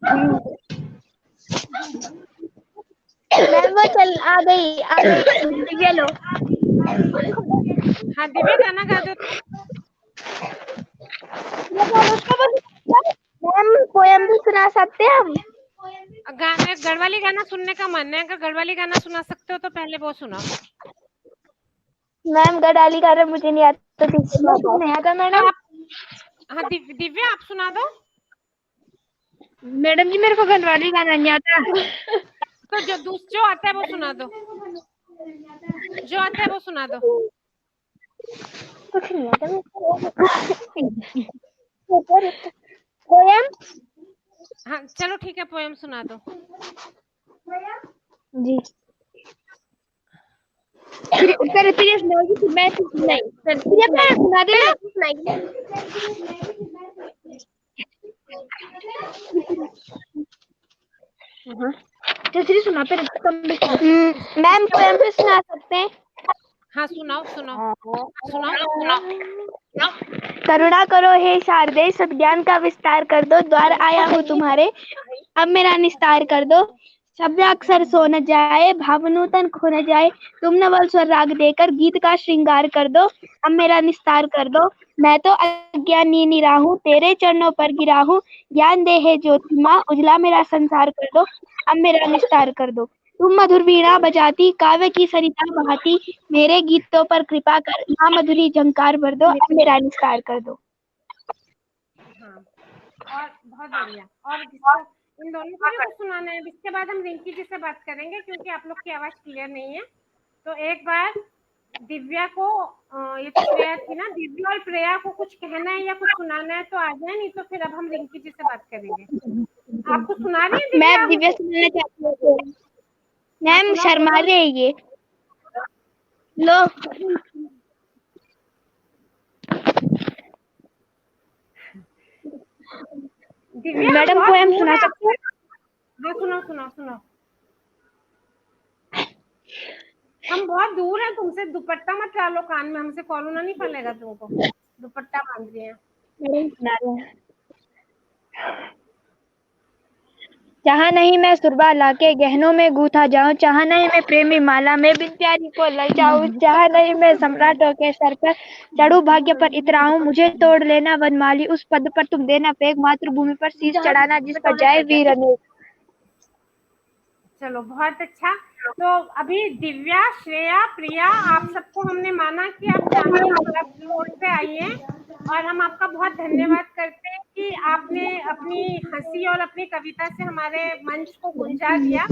मैम वो चल आ गई दिव्या लो। हाँ दिव्या गाना गा दो तो। मैम पोयम भी सुना सकते हैं हम? गाने गढ़वाली गाना सुनने का मन है, अगर गढ़वाली गाना सुना सकते हो तो पहले वो सुनाओ। मैम गढ़वाली गाना मुझे नहीं आता, नहीं आता मैडम। हाँ दिव्या आप सुना दो। मैडम जी मेरे को गढ़वाली गाना नहीं आता। तो जो आता है वो सुना दो, जो आता है वो सुना दो। कुछ नहीं आता पोयम। हाँ चलो ठीक है, पोएम सुना दो। जी फिर सुनाओगी, फिर मैं नहीं फिर मैं सुना देना, सुनाएगी। जैसे सुना फिर मैम पोयम भी सुना सकते हैं? हाँ सुनाओ सुनाओ सुनाओ। करुणा करो हे शारदे, सब ज्ञान का विस्तार कर दो, द्वार आया हूँ तुम्हारे, अब मेरा निस्तार कर दो। सव्याक्षर सो न जाए, भावनूतन खो न जाए, तुम नवल स्वर राग देकर गीत का श्रृंगार कर दो, अब मेरा निस्तार कर दो। मैं तो अज्ञानी निराहूं, तेरे चरणों पर गिरा हूं, ज्ञान दे हे ज्योति माँ, उजला मेरा संसार कर दो, अब मेरा निस्तार कर दो। तुम मधुर वीणा बजाती, काव्य की सरिता बहाती, मेरे गीतों पर कृपा कर, माँ मधुरी झंकार भर दो, अब मेरा निस्तार कर दो। हाँ, और बहुत बढ़िया। और जिसको इन दोनों को भी कुछ सुनाना है, इसके बाद हम रिंकी जी से बात करेंगे क्योंकि आप लोग की आवाज क्लियर नहीं है। तो एक बार दिव्या को ये तो श्रेया थी ना, दिव्या और प्रिया को कुछ कहना है या कुछ सुनाना है तो आ जाए, नहीं तो फिर अब हम रिंकी जी से बात करेंगे। आपको सुना रही है मैं दिव्या? दिव्या सुनना चाहती हूँ मैम, शर्मा रही है ये। लो दिव्या मैडम बहुत पोएम दूर सुना है सकते हैं? आपसे। हाँ, सुनो सुनो सुनो। हम बहुत दूर हैं तुमसे, दुपट्टा मत डालो कान में, हमसे कोरोना नहीं फैलेगा तुमको। दुपट्टा बांध रही है। मैडम सुना रहे हैं। चाहा नहीं मैं सुरबा लाके गहनों में गूथा जाऊं, चाहा नहीं मैं प्रेमी माला में बिन प्यारी को ललचाऊं, चाहा नहीं मैं सम्राटों के सर पर चढ़ूं भाग्य पर इतराऊं, मुझे तोड़ लेना वनमाली, उस पद पर तुम देना फेंक, मातृभूमि पर शीश चढ़ाना जिस पर जाए वीर अनेक। चलो बहुत अच्छा। तो अभी दिव्या, श्रेया, प्रिया, आप सबको हमने माना कि आप चांदनी क्लब रोड पे आई हैं और हम आपका बहुत धन्यवाद करते हैं कि आपने अपनी हंसी और अपनी कविता से हमारे मंच को गुंजा दिया।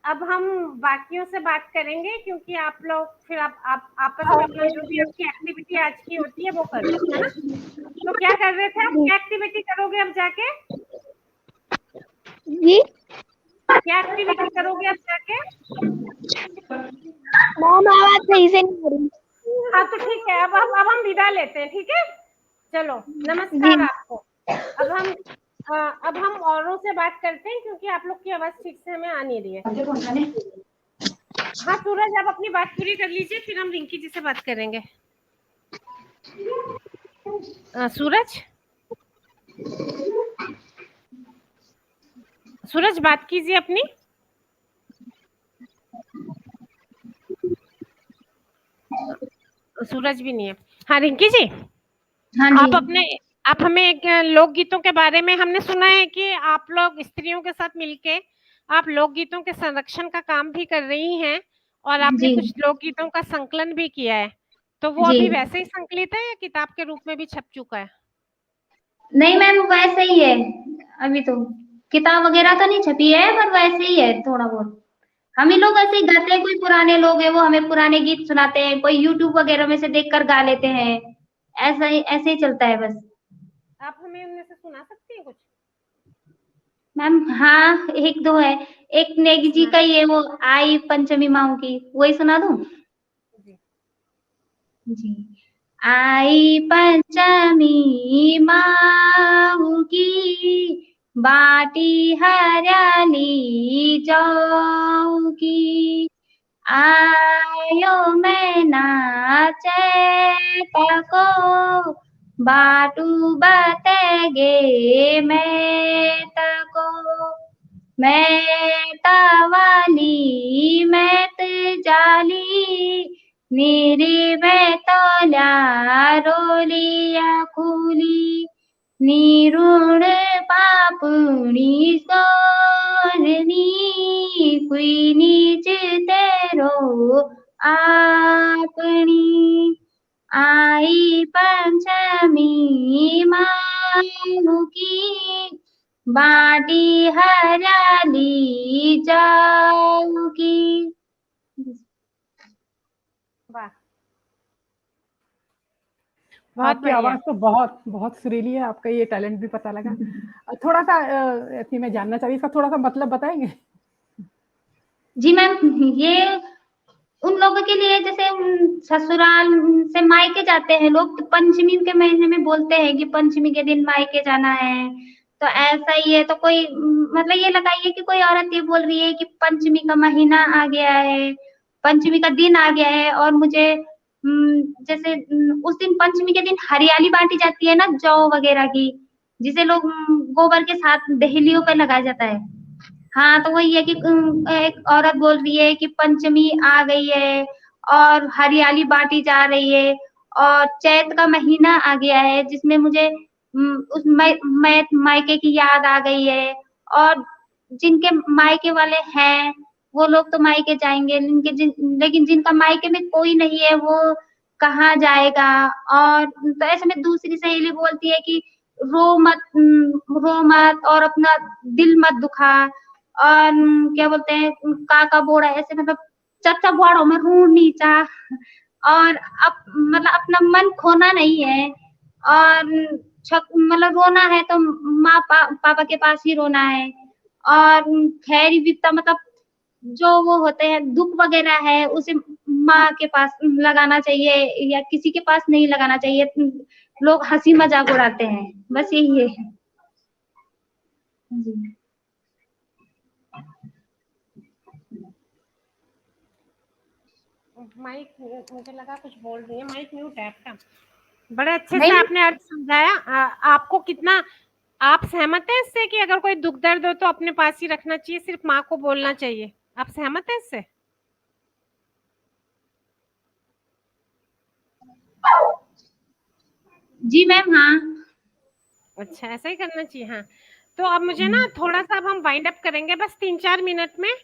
अब हम बाकियों से बात करेंगे क्योंकि आप लोग फिर आप आपस में अपना जो भी आपकी एक्टिविटी आज की होती है वो करो, है ना? तो क्या कर रहे थे आप? क्या एक्टिविटी करोगे अब जाके? जी क्या एक्टिविटी करोगे अब जाके? मैम आवाज सही से नहीं आ रही। हाँ तो ठीक है, अब हम विदा लेते हैं, ठीक है? चलो नमस्कार आपको। अब हम औरों से बात करते हैं क्योंकि आप लोग की आवाज ठीक से हमें आ नहीं रही है। हाँ सूरज, आप अपनी बात पूरी कर लीजिए, फिर हम रिंकी जी से बात करेंगे। सूरज, सूरज बात कीजिए अपनी। सूरज भी नहीं है। हाँ रिंकी जी, हाँ जी। आप हमें एक लोकगीतों के बारे में, हमने सुना है कि आप लोग स्त्रियों के साथ मिलके आप लोकगीतों के संरक्षण का काम भी कर रही हैं और आपने जी कुछ लोकगीतों का संकलन भी किया है, तो वो जी अभी वैसे ही संकलित है या किताब के रूप में भी छप चुका है? नहीं मैम, वैसे ही है। अभी तो किताब वगैरह तो नहीं छपी है, पर वैसे ही है थोड़ा बहुत। हम ही लोग ऐसे ही गाते हैं, कोई पुराने लोग हैं वो हमें पुराने गीत सुनाते हैं, कोई यूट्यूब वगैरह में से देखकर गा लेते हैं। ऐसे ही चलता है बस। आप हमें उनमें से सुना सकती हैं कुछ? मैम हाँ, एक दो है। एक नेगी जी का ही है, वो आई पंचमी माऊ की, वही सुना दूं? जी। जी। आई पंचमी माऊ की, बाटी हरियाली जौ की, आयो मैं नाचे को, बाटू बतेगे मैं तको, मैं तवाली मैं जाली, नीरी में तोल्या रोलिया खुली, नीरुण पापुनी सोरनी, कुई नीच तेरो आपनी, आई पंचमी माऊ की, बाटी हरियाली जाऊ की। वाह, बहुत आपकी आवाज तो बहुत बहुत सुरीली है, आपका ये टैलेंट भी पता लगा। थोड़ा सा ऐसी मैं जानना चाह रही, इसका थोड़ा सा मतलब बताएंगे? जी मैम, ये उन लोगों के लिए जैसे ससुराल से मायके जाते हैं लोग, तो पंचमी के महीने में बोलते हैं कि पंचमी के दिन मायके जाना है, तो ऐसा ही है। तो कोई मतलब ये लगाइए कि कोई औरत ये बोल रही है कि पंचमी का महीना आ गया है, पंचमी का दिन आ गया है, और मुझे जैसे उस दिन पंचमी के दिन हरियाली बांटी जाती है ना, जौ वगैरह की, जिसे लोग गोबर के साथ देहलियों पे लगाया जाता है। हाँ, तो वही है कि एक औरत बोल रही है कि पंचमी आ गई है और हरियाली बांटी जा रही है और चैत का महीना आ गया है जिसमें मुझे उस मायके की याद आ गई है। और जिनके मायके वाले हैं वो लोग तो मायके जाएंगे, लेकिन जिनका मायके में कोई नहीं है वो कहाँ जाएगा। और तो ऐसे में दूसरी सहेली बोलती है कि रो मत और अपना दिल मत दुखा। और क्या बोलते हैं काका बोड़ा ऐसे मतलब चचा बुआड़ों में रू नीचा। और मतलब अपना मन खोना नहीं है। और मतलब रोना है तो पापा के पास ही रोना है। और खैरी विपता मतलब जो वो होते हैं दुख वगैरह है उसे माँ के पास लगाना चाहिए या किसी के पास नहीं लगाना चाहिए। लोग हंसी मजाक उड़ाते हैं, बस यही है। जी। माइक मुझे लगा कुछ बोल रही है, माइक म्यूट है आपका। बड़े अच्छे से नहीं आपने अर्थ समझाया। आपको कितना आप सहमत हैं इससे कि अगर कोई दुख दर्द हो तो अपने पास ही रखना चाहिए, सिर्फ माँ को बोलना चाहिए? आप सहमत हैं इससे? जी मैम, हाँ। अच्छा, ऐसा ही करना चाहिए। हाँ, तो अब मुझे ना थोड़ा सा अब हम वाइंड अप करेंगे बस 3-4 मिनट में।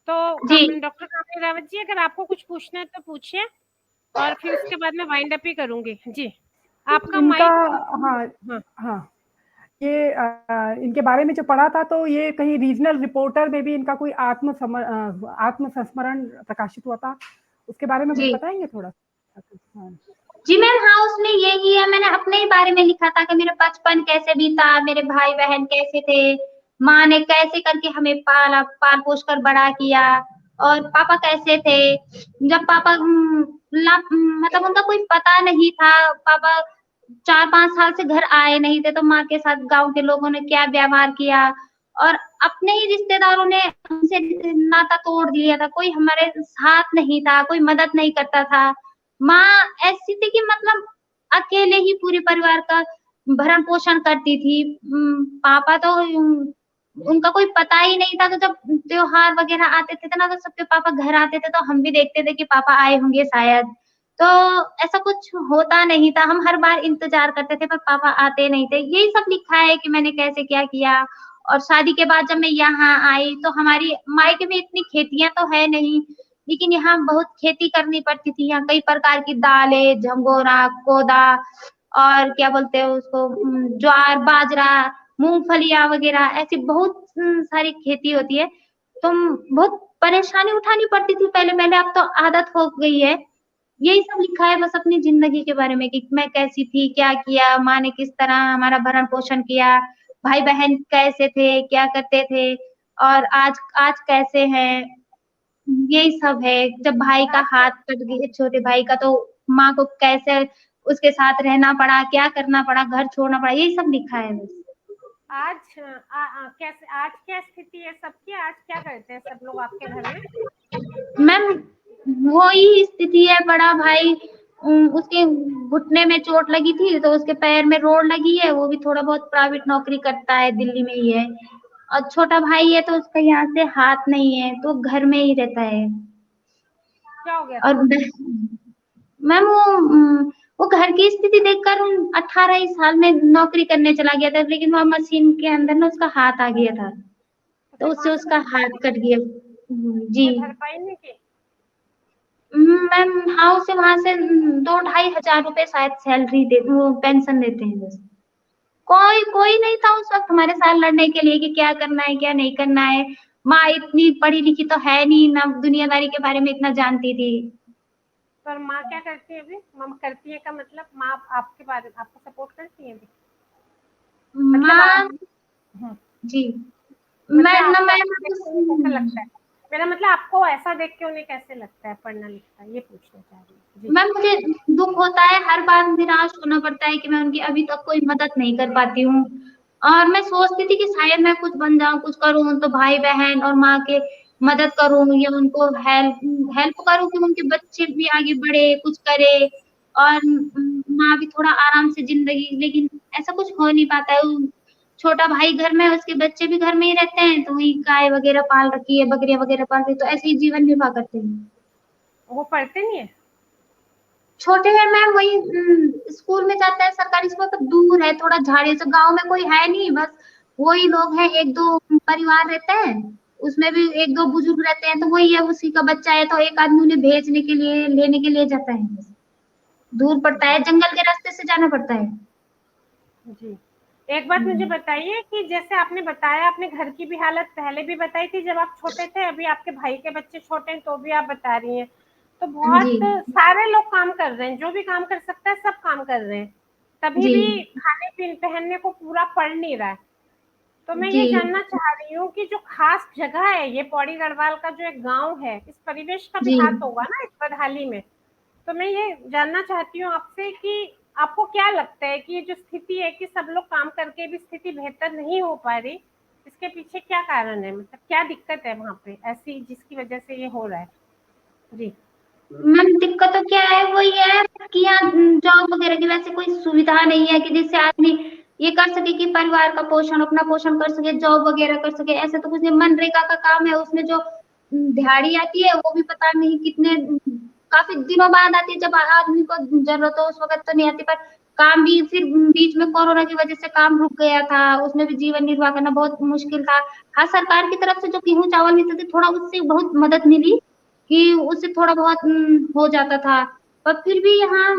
तो जी डॉक्टर कामिनी रावत जी, अगर आपको कुछ पूछना है तो पूछिए, और फिर उसके बाद मैं वाइंड अप ही करूंगी जी। आपका इनका, माइक। हाँ हाँ, हाँ, ये इनके बारे में जो पढ़ा था तो ये कहीं रीजनल रिपोर्टर में भी इनका कोई आत्मसंस्मरण प्रकाशित हुआ था, उसके बारे में कुछ जी बताएंगे थोड़ा? हाँ। जी मैम, हाँ उसमें यही है, मैंने अपने ही बारे में लिखा था कि मेरा बचपन कैसे बीता, मेरे भाई बहन कैसे थे, माँ ने कैसे करके हमें पाल पोस कर बड़ा किया, और पापा कैसे थे। जब पापा मतलब उनका कोई पता नहीं था, पापा 4-5 साल से घर आए नहीं थे, तो माँ के साथ गांव के लोगों ने क्या व्यवहार किया। और अपने ही रिश्तेदारों ने हमसे नाता तोड़ दिया था, कोई हमारे साथ नहीं था, कोई मदद नहीं करता था। माँ ऐसी थी कि मतलब अकेले ही पूरे परिवार का भरण पोषण करती थी। पापा तो उनका कोई पता ही नहीं था, तो जब त्योहार वगैरह आते थे ना तो सबके पापा घर आते थे, तो हम भी देखते थे कि पापा आए होंगे शायद। तो ऐसा कुछ होता नहीं था, हम हर बार इंतजार करते थे पर पापा आते नहीं थे। यही सब लिखा है कि मैंने कैसे क्या किया। और शादी के बाद जब मैं यहाँ आई तो हमारी मायके में इतनी खेतियां तो है नहीं, लेकिन यहाँ बहुत खेती करनी पड़ती थी। यहाँ कई प्रकार की दालें, झंगोरा, कोदा, और क्या बोलते हैं उसको, ज्वार, बाजरा, मूंगफलियां वगैरह, ऐसी बहुत सारी खेती होती है। तो बहुत परेशानी उठानी पड़ती थी पहले, मैंने अब तो आदत हो गई है। यही सब लिखा है बस अपनी जिंदगी के बारे में कि मैं कैसी थी, क्या किया, माँ ने किस तरह हमारा भरण पोषण किया, भाई बहन कैसे थे, क्या करते थे, और आज आज कैसे हैं। यही सब है। जब भाई का हाथ कट गया, छोटे भाई का, तो माँ को कैसे उसके साथ रहना पड़ा, क्या करना पड़ा, घर छोड़ना पड़ा, यही सब लिखा है बस। आज कैसे, आज क्या स्थिति है सबकी? आज क्या करते हैं सब लोग आपके घर में? मैम वही स्थिति है, बड़ा भाई उसके घुटने में चोट लगी थी तो उसके पैर में रोड लगी है, वो भी थोड़ा बहुत प्राइवेट नौकरी करता है, दिल्ली में ही है। और छोटा भाई है तो उसका यहाँ से हाथ नहीं है तो घर में ही रहता है। क्या हो गया और था? मैम वो घर की स्थिति देखकर 18 ही साल में नौकरी करने चला गया था, लेकिन वहाँ मशीन के अंदर ना उसका हाथ आ गया था, तो तो फिर उससे वहां से उसका हाथ कट गया। जी फिर भरपाई नहीं की? मैम, हाँ उसे वहां से 2-2.5 हजार रुपए शायद सैलरी दे, वो पेंशन देते हैं बस। कोई कोई नहीं था उस वक्त हमारे साथ लड़ने के लिए कि क्या करना है क्या नहीं करना है। माँ इतनी पढ़ी लिखी तो है नहीं ना, दुनियादारी के बारे में इतना जानती थी। पर माँ क्या करती है अभी? माँ करती है का मतलब माँ आपके बारे में आपको सपोर्ट करती है अभी? मतलब माँ, जी मतलब मैं आपको ऐसा देख के उन्हें कैसे मैं लगता है? मेरा मतलब आपको ऐसा देख के उन्हें कैसे लगता है पढ़ना लिखना, ये पूछना चाह रही हूँ जी। मैम मुझे दुख होता है, हर बार निराश होना पड़ता है कि मैं उनकी अभी तक कोई मदद नहीं कर पाती हूँ। और मैं सोचती थी कि शायद मैं कुछ बन जाऊं, कुछ करूं तो भाई बहन और माँ के मदद करूं या उनको हेल्प हेल्प करूं कि उनके बच्चे भी आगे बढ़े, कुछ करे, और माँ भी थोड़ा आराम से जिंदगी, लेकिन ऐसा कुछ हो नहीं पाता है। छोटा भाई घर में, उसके बच्चे भी घर में ही रहते हैं, तो वही गाय वगैरह पाल रखी है, बकरियां वगैरह पाल रखी है, तो ऐसे ही जीवन निर्वाह करते हैं। वो पढ़ते नहीं है? छोटे हैं मैम, वही स्कूल में जाता है, सरकारी स्कूल, पर दूर है थोड़ा, झाड़ी से, गांव में कोई है नहीं, बस वही लोग हैं, एक दो परिवार रहते हैं, उसमें भी एक दो बुजुर्ग रहते हैं, तो वही है, उसी का बच्चा है, तो एक आदमी उन्हें भेजने के लिए, लेने के लिए जाता है, बस। दूर पड़ता है, जंगल के रास्ते से जाना पड़ता है। जी। एक बात मुझे बताइए कि जैसे आपने बताया, अपने घर की भी हालत पहले भी बताई थी जब आप छोटे थे, अभी आपके भाई के बच्चे छोटे हैं तो भी आप बता रही हैं। तो बहुत जी सारे लोग काम कर रहे हैं, जो भी काम कर सकता है सब काम कर रहे हैं, तभी जी भी खाने पीने पहनने को पूरा पड़ नहीं रहा है। तो मैं जी ये जानना चाह रही हूँ कि जो खास जगह है, ये पौड़ी गढ़वाल का जो एक गांव है, इस परिवेश का भी जी हाथ होगा ना इस बदहाली में। तो मैं ये जानना चाहती हूँ आपसे कि आपको क्या लगता है कि ये जो स्थिति है कि सब लोग काम करके भी स्थिति बेहतर नहीं हो पा रही, इसके पीछे क्या कारण है? मतलब क्या दिक्कत है वहाँ पे ऐसी जिसकी वजह से ये हो रहा है? जी। मैम, दिक्कत तो क्या है, वो ये है कि यहाँ जॉब वगैरह की वैसे कोई सुविधा नहीं है कि जिससे आदमी ये कर सके कि परिवार का पोषण, अपना पोषण कर सके, जॉब वगैरह कर सके, ऐसा तो कुछ नहीं। मनरेगा का काम है, उसमें जो दिहाड़ी आती है वो भी पता नहीं कितने काफी दिनों बाद आती है, जब आदमी को जरूरत हो उस वक्त तो नहीं आती, पर काम भी फिर बीच में कोरोना की वजह से काम रुक गया था, उसमें भी जीवन निर्वाह करना बहुत मुश्किल था। हाँ, सरकार की तरफ से जो गेहूं चावल मिलते थे, थोड़ा उससे बहुत मदद मिली कि उससे थोड़ा बहुत हो जाता था, पर फिर भी यहाँ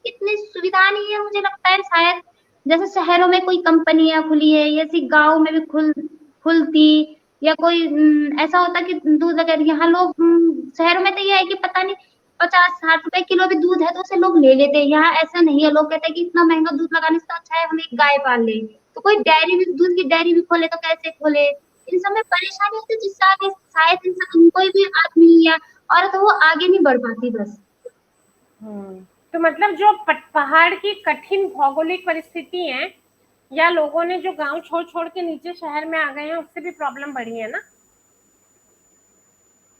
इतनी सुविधा नहीं है, मुझे लगता है शायद जैसे शहरों में कोई कंपनियां खुली है, ऐसी गांव में भी खुलती, या कोई ऐसा होता कि दूध वगैरह, यहाँ लोग शहरों में तो ये है कि पता नहीं 50-60 रुपए किलो भी दूध है तो उसे लोग ले लेते हैं, यहाँ ऐसा नहीं है, लोग कहते हैं कि इतना महंगा दूध लगाने से तो अच्छा है हम एक गाय पाल ले, तो कोई डेयरी भी, दूध की डेयरी भी खोले तो कैसे खोले, इन सब में परेशानी होती है, जिससे आगे शायद इंसान, कोई भी आदमी या औरत वो आगे नहीं बढ़ पाती, बस। तो मतलब जो पहाड़ की कठिन भौगोलिक परिस्थिति है, या लोगों ने जो गांव छोड़ छोड़ के नीचे शहर में आ गए हैं, उससे भी प्रॉब्लम बढ़ी है ना?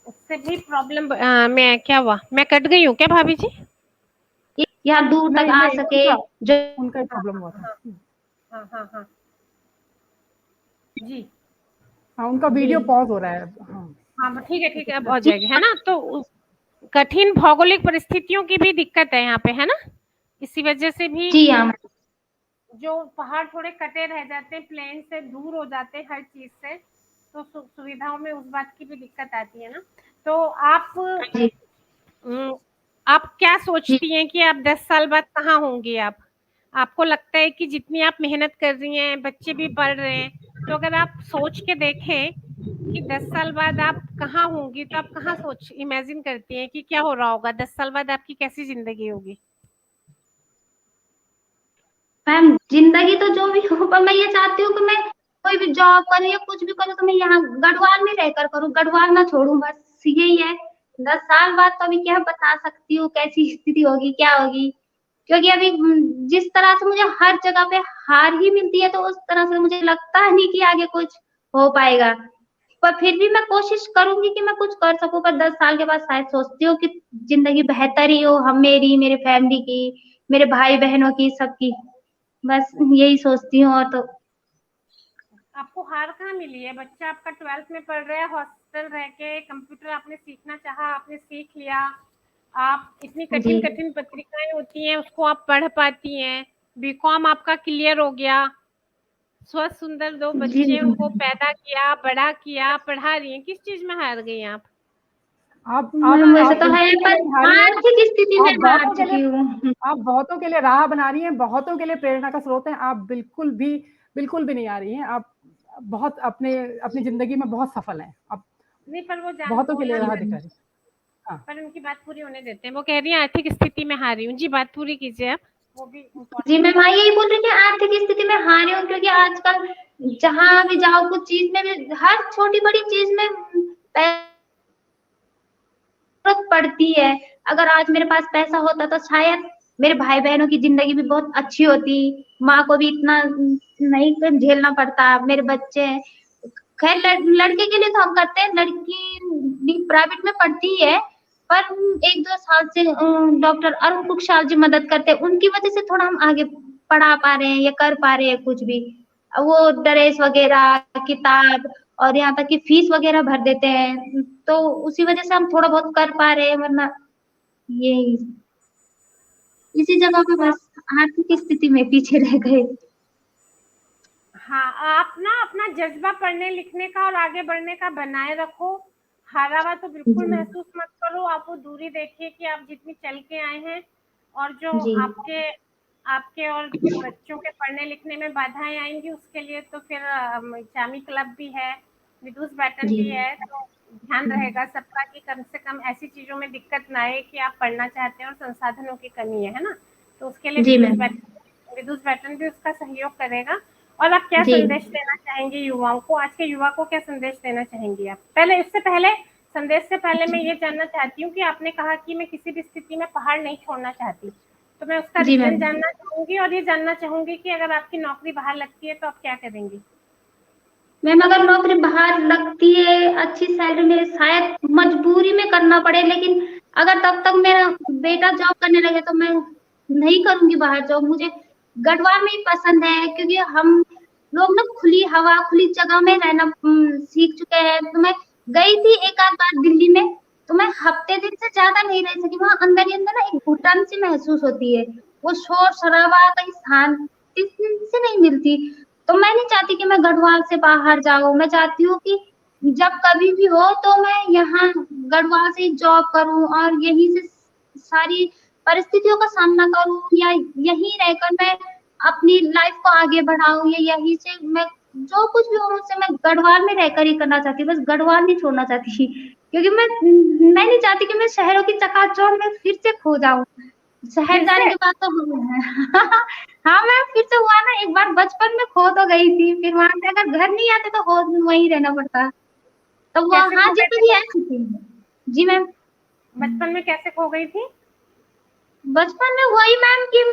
उससे भी प्रॉब्लम मैं क्या हुआ, मैं कट गई हूँ क्या भाभी जी? यहाँ दूर तक नहीं आ नहीं, सके जो। उनका ही प्रॉब्लम हुआ था। हाँ हाँ हाँ जी। हाँ, उनका वीडियो पॉज हो रहा है। हाँ हाँ ठीक है, अब हो जाएगी, है ना? तो कठिन भौगोलिक परिस्थितियों की भी दिक्कत है यहाँ पे, है ना? इसी वजह से भी जी हाँ जो पहाड़ थोड़े कटे रह जाते हैं, प्लेन से दूर हो जाते हैं हर चीज से, तो सुविधाओं में उस बात की भी दिक्कत आती है ना। तो जी आप क्या जी सोचती हैं कि आप 10 साल बाद कहाँ होंगी आप? आपको लगता है कि जितनी आप मेहनत कर रही हैं, बच्चे भी पढ़ रहे हैं, तो अगर आप सोच के देखें कि 10 साल बाद आप कहाँ होंगी, तो आप कहाँ सोच इमेजिन करती हैं कि क्या हो रहा होगा 10 साल बाद, आपकी कैसी जिंदगी होगी? मैम, जिंदगी तो जो भी हो, पर मैं ये चाहती हूँ कि मैं कोई भी जॉब करूँ या कुछ भी करूँ तो मैं यहाँ गढ़वाल में रहकर करूँ, गढ़वाल ना छोड़ूं, बस यही है। 10 साल बाद तो अभी क्या बता सकती हूँ कैसी स्थिति होगी, क्या होगी, क्योंकि अभी जिस तरह से मुझे हर जगह पे हार ही मिलती है, तो उस तरह से मुझे लगता नहीं कि आगे कुछ हो पाएगा, पर फिर भी मैं कोशिश करूंगी कि मैं कुछ कर सकूं, पर 10 साल के बाद शायद सोचती हूँ कि जिंदगी बेहतर ही हो, हम मेरी, मेरे फैमिली की, मेरे भाई बहनों की, सबकी, बस यही सोचती हूँ, और तो। आपको हार कहाँ मिली है? बच्चा आपका 12th में पढ़ रहा है, हॉस्टल रह के कंप्यूटर आपने सीखना चाहा, आपने सीख लिया। आप इतनी जी कठिन कठिन पत्रिकाएं होती हैं, उसको आप पढ़ पाती हैं। बीकॉम आपका क्लियर हो गया, स्वस्थ सुंदर 2 जी बच्चे, उनको पैदा किया, बड़ा किया, पढ़ा रही हैं। किस चीज में हार गई आप? मैम, वैसे आप तो है, बिल्कुल भी पर नहीं हारी हैं। आर्थिक स्थिति में आप हार बहुतों के लिए चुकी हूँ। आप बहुतों के लिए राह बना रही हैं, बहुतों के लिए प्रेरणा का स्रोत हैं। आप बिल्कुल भी नहीं आ रही हैं। आप बहुत अपने अपनी जिंदगी में बहुत सफल हैं। आप नहीं, पर वो बहुतों के लिए बोलना राह चाहती, दिखा रही हैं। हाँ, पर उनकी बात पूरी होने देते हैं। वो कह रही है आर्थिक स्थिति में हारी हूँ। जी, बात पूरी कीजिए आप, वो भी जी, इम्पोर्टेंट मैं है। वहाँ यही बोल रही थी, आर्थिक स्थिति में हारी हूँ, क्योंकि आजकल जहाँ भी जाओ, कुछ चीज में भी, हर छोटी बड़ी चीज में जरूरत पड़ती है। अगर आज मेरे पास पैसा होता तो शायद मेरे भाई बहनों की जिंदगी भी बहुत अच्छी होती, माँ को भी इतना नहीं झेलना पड़ता, मेरे बच्चे। खैर, लड़के के लिए तो हम करते हैं, लड़की भी प्राइवेट में पढ़ती है, पर 1-2 साल से डॉक्टर अरुण कुक्षाल जी मदद करते हैं, उनकी वजह से थोड़ा हम आगे पढ़ा पा रहे हैं या कर पा रहे हैं कुछ भी। वो ड्रेस वगैरह, किताब और यहाँ तक कि फीस वगैरह भर देते हैं, तो उसी वजह से हम थोड़ा बहुत कर पा रहे हैं, वरना ये इसी जगह पे बस आर्थिक स्थिति में पीछे रह गए। हाँ, आप ना अपना जज्बा पढ़ने लिखने का और आगे बढ़ने का बनाए रखो। हारा हुआ तो बिल्कुल जी महसूस मत करो। आप वो दूरी देखिए कि आप जितनी चल के आए हैं, और जो जी आपके आपके और बच्चों के पढ़ने लिखने में बाधाएं आएंगी, उसके लिए तो फिर चामी क्लब भी है, विदुष बैटन जी भी है, तो ध्यान रहेगा सबका कि कम से कम ऐसी चीजों में दिक्कत ना आए कि आप पढ़ना चाहते हैं और संसाधनों की कमी है ना। तो उसके लिए जी मैम। विदुष बैटन भी उसका सहयोग करेगा। और आप क्या जी संदेश देना चाहेंगे युवाओं को? आज के युवा को क्या संदेश देना चाहेंगी आप? पहले इससे पहले संदेश से पहले मैं ये जानना चाहती हूँ कि आपने कहा कि मैं किसी भी स्थिति में पहाड़ नहीं छोड़ना चाहती, तो मैं उसका जी रीजन मैम। जानना चाहूंगी और ये जानना चाहूंगी कि अगर आपकी नौकरी बाहर लगती है तो आप क्या करेंगी? मैम अगर नौकरी बाहर लगती है अच्छी सैलरी में, शायद मजबूरी में करना पड़े, लेकिन अगर तब तक मेरा बेटा जॉब करने लगे तो मैं नहीं करूंगी बाहर जॉब। मुझे गढ़वाल में ही पसंद है, क्योंकि हम लोग ना खुली हवा खुली जगह में रहना सीख चुके हैं। तो मैं गई थी एक आध बार दिल्ली में, तो मैं हफ्ते दिन से ज्यादा नहीं रह सकी। वहां अंदर ही अंदर ना एक घुटन सी महसूस होती है, वो शोर शराबा कहीं शांति से नहीं मिलती। तो मैं नहीं चाहती कि मैं गढ़वाल से बाहर जाऊं। मैं चाहती हूँ कि जब कभी भी हो तो मैं यहाँ गढ़वाल से जॉब करूं और यहीं से सारी परिस्थितियों का सामना करूं, या यहीं रहकर मैं अपनी लाइफ को आगे बढ़ाऊं, या यहीं से मैं जो कुछ भी हो मुझसे मैं गढ़वाल में रहकर ही करना चाहती हूँ। बस गढ़वाल नहीं छोड़ना चाहती, क्योंकि मैं नहीं चाहती कि मैं शहरों की चकाचौंध में फिर से खो जाऊं। शहर फिर जाने से? के बाद तो हाँ मैं फिर से हुआ ना, एक बार बचपन में खो तो गई थी, फिर वहां से अगर घर नहीं आते तो हो वहीं रहना पड़ता। तो कैसे वहाँ खो गए थे? जिंदगी ऐसी थी। जी मैम। बचपन में कैसे खो गई थी? बचपन में वही मैम कि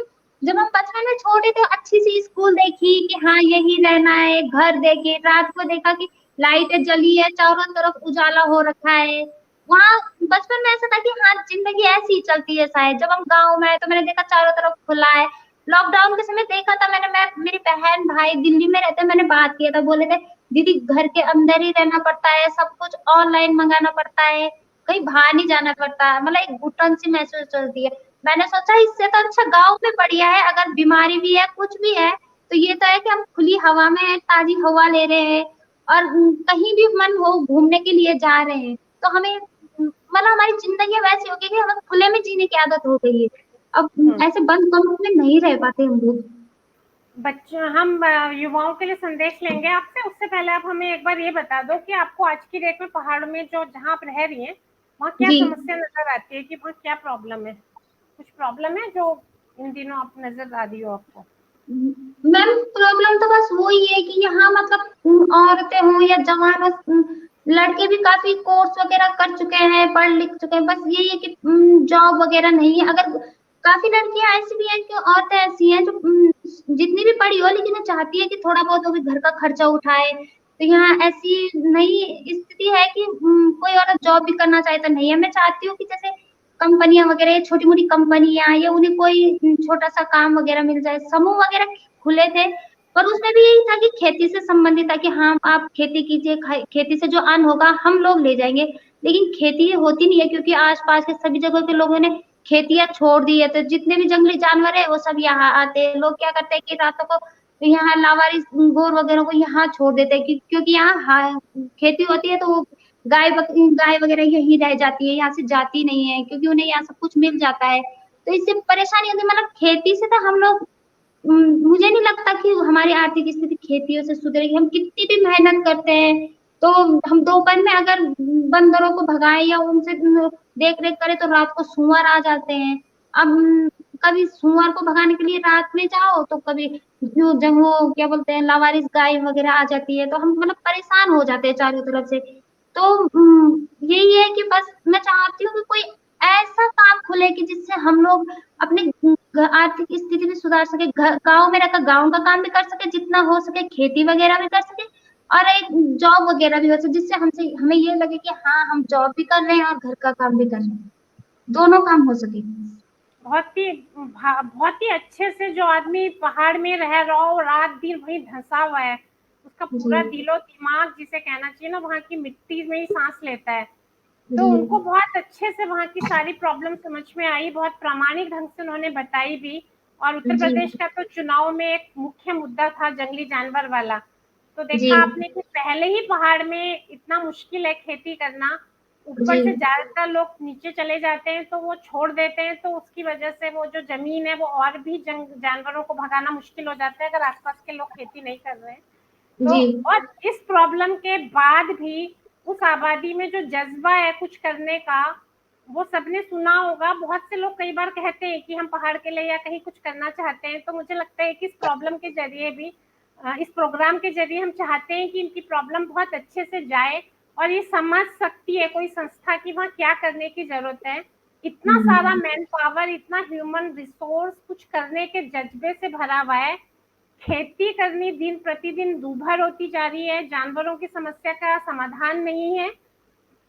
जब हम बचपन में छोटे थे अच्छी सी स्कूल देखी कि हाँ यही रहना है, घर देखे, रात को देखा कि लाइटें जली है, चारों तरफ उजाला हो रखा है। वहाँ बचपन में ऐसा था कि हाँ जिंदगी ऐसी ही चलती है शायद। जब हम गाँव में आए तो मैंने देखा चारों तरफ खुला है। लॉकडाउन के समय देखा था मैंने, मैं मेरी बहन भाई दिल्ली में रहते, मैंने बात किया था, बोले थे दीदी घर के अंदर ही रहना पड़ता है, सब कुछ ऑनलाइन मंगाना पड़ता है, कहीं बाहर नहीं जाना पड़ता, मतलब एक घुटन सी महसूस चलती है। मैंने सोचा इससे तो अच्छा गांव में बढ़िया है, अगर बीमारी भी है कुछ भी है तो ये तो है कि हम खुली हवा में है, ताजी हवा ले रहे हैं, और कहीं भी मन हो घूमने के लिए जा रहे हैं। तो हमें मतलब हमारी जिंदगी वैसी हो गई कि हमें खुले में जीने की आदत हो गई है। अब ऐसे बंद कमरों में नहीं रह पाते हम लोग। बच्चों, हम युवाओं के लिए संदेश लेंगे आपसे। उससे पहले आप हमें एक बार ये बता दो कि आपको आज की डेट में पहाड़ में जो जहाँ आप रह रही हैं, वहाँ क्या जी समस्या नजर आती है, कि वहाँ क्या प्रॉब्लम है? कुछ प्रॉब्लम है जो इन दिनों आप नजर आ रही हो आपको? मैम प्रॉब्लम तो बस वही है कि यहाँ मतलब औरतें हों या जवान हो, लड़के भी काफी कोर्स वगैरह कर चुके हैं, पढ़ लिख चुके हैं, बस यही है कि जॉब वगैरह नहीं है। अगर काफी लड़कियां ऐसी भी हैं कि औरतें ऐसी हैं जो जितनी भी पढ़ी हो लेकिन वो चाहती है कि थोड़ा बहुत वो भी घर का खर्चा उठाए। तो यहाँ ऐसी नई स्थिति है कि कोई औरत जॉब भी करना चाहे तो नहीं है। मैं चाहती हूँ कि जैसे कंपनियां वगैरह, छोटी मोटी कंपनियां, या उन्हें कोई छोटा सा काम वगैरह मिल जाए। समूह वगैरह खुले थे, पर उसमें भी यही था कि खेती से संबंधित था कि हाँ आप खेती कीजिए, खेती से जो अन्न होगा हम लोग ले जाएंगे। लेकिन खेती होती नहीं है, क्योंकि आसपास के सभी जगह के लोगों ने खेतियां छोड़ दी है, तो जितने भी जंगली जानवर है वो सब यहाँ आते हैं। लोग क्या करते हैं कि रातों को यहाँ लावारिस गोर वगैरह को यहाँ छोड़ देते हैं, क्योंकि यहाँ खेती होती है तो वो गाय वगैरह यही रह जाती है, यहाँ से जाती नहीं है, क्योंकि उन्हें यहाँ सब कुछ मिल जाता है। तो इससे परेशानी होती है। मतलब खेती से तो हम लोग मुझे नहीं लगता कि हमारी आर्थिक स्थिति खेतियों से सुधरेगी। हम कितनी भी मेहनत करते हैं, तो हम दोपहर में अगर बंदरों को भगाएं या उनसे देख रेख करें तो रात को सुअर आ जाते हैं। अब कभी सुअर को भगाने के लिए रात में जाओ तो कभी जब वो क्या बोलते हैं लावारिस गाय वगैरह आ जाती है, तो हम मतलब परेशान हो जाते हैं चारों तरफ से। तो यही है कि बस मैं चाहती हूँ कि कोई ऐसा काम खुले कि जिससे हम लोग अपने आर्थिक स्थिति भी सुधार सके, गांव में रहकर गांव का काम भी कर सके, जितना हो सके खेती वगैरह भी कर सके, और एक जॉब वगैरह भी हो सके, जिससे हमसे हमें ये लगे कि हाँ हम जॉब भी कर रहे हैं और घर का काम भी कर रहे हैं, दोनों काम हो सके। बहुत ही अच्छे से जो आदमी पहाड़ में रह रहा हो, रात दिन वहीं धंसा हुआ है, उसका पूरा दिलो दिमाग जिसे कहना चाहिए ना, वहाँ की मिट्टी में ही सांस लेता है। तो उनको बहुत अच्छे से वहाँ की सारी प्रॉब्लम समझ में आई, बहुत प्रामाणिक ढंग से उन्होंने बताई भी। और उत्तर प्रदेश का तो चुनाव में एक मुख्य मुद्दा था जंगली जानवर वाला। तो देखा आपने कि पहले ही पहाड़ में इतना मुश्किल है खेती करना, ऊपर से ज्यादातर लोग नीचे चले जाते हैं तो वो छोड़ देते हैं, तो उसकी वजह से वो जो जमीन है वो और भी जानवरों को भगाना मुश्किल हो जाता है अगर आसपास के लोग खेती नहीं कर रहे हैं तो। और इस प्रॉब्लम के बाद भी उस आबादी में जो जज्बा है कुछ करने का, वो सबने सुना होगा। बहुत से लोग कई बार कहते हैं कि हम पहाड़ के लिए या कहीं कुछ करना चाहते हैं, तो मुझे लगता है कि इस प्रॉब्लम के जरिए भी, इस प्रोग्राम के जरिए हम चाहते हैं कि इनकी प्रॉब्लम बहुत अच्छे से जाए और ये समझ सकती है कोई संस्था की वहाँ क्या करने की जरूरत है। इतना सारा मैन पावर, इतना ह्यूमन रिसोर्स कुछ करने के जज्बे से भरा हुआ है। खेती करनी दिन प्रतिदिन दूभर होती जा रही है, जानवरों की समस्या का समाधान नहीं है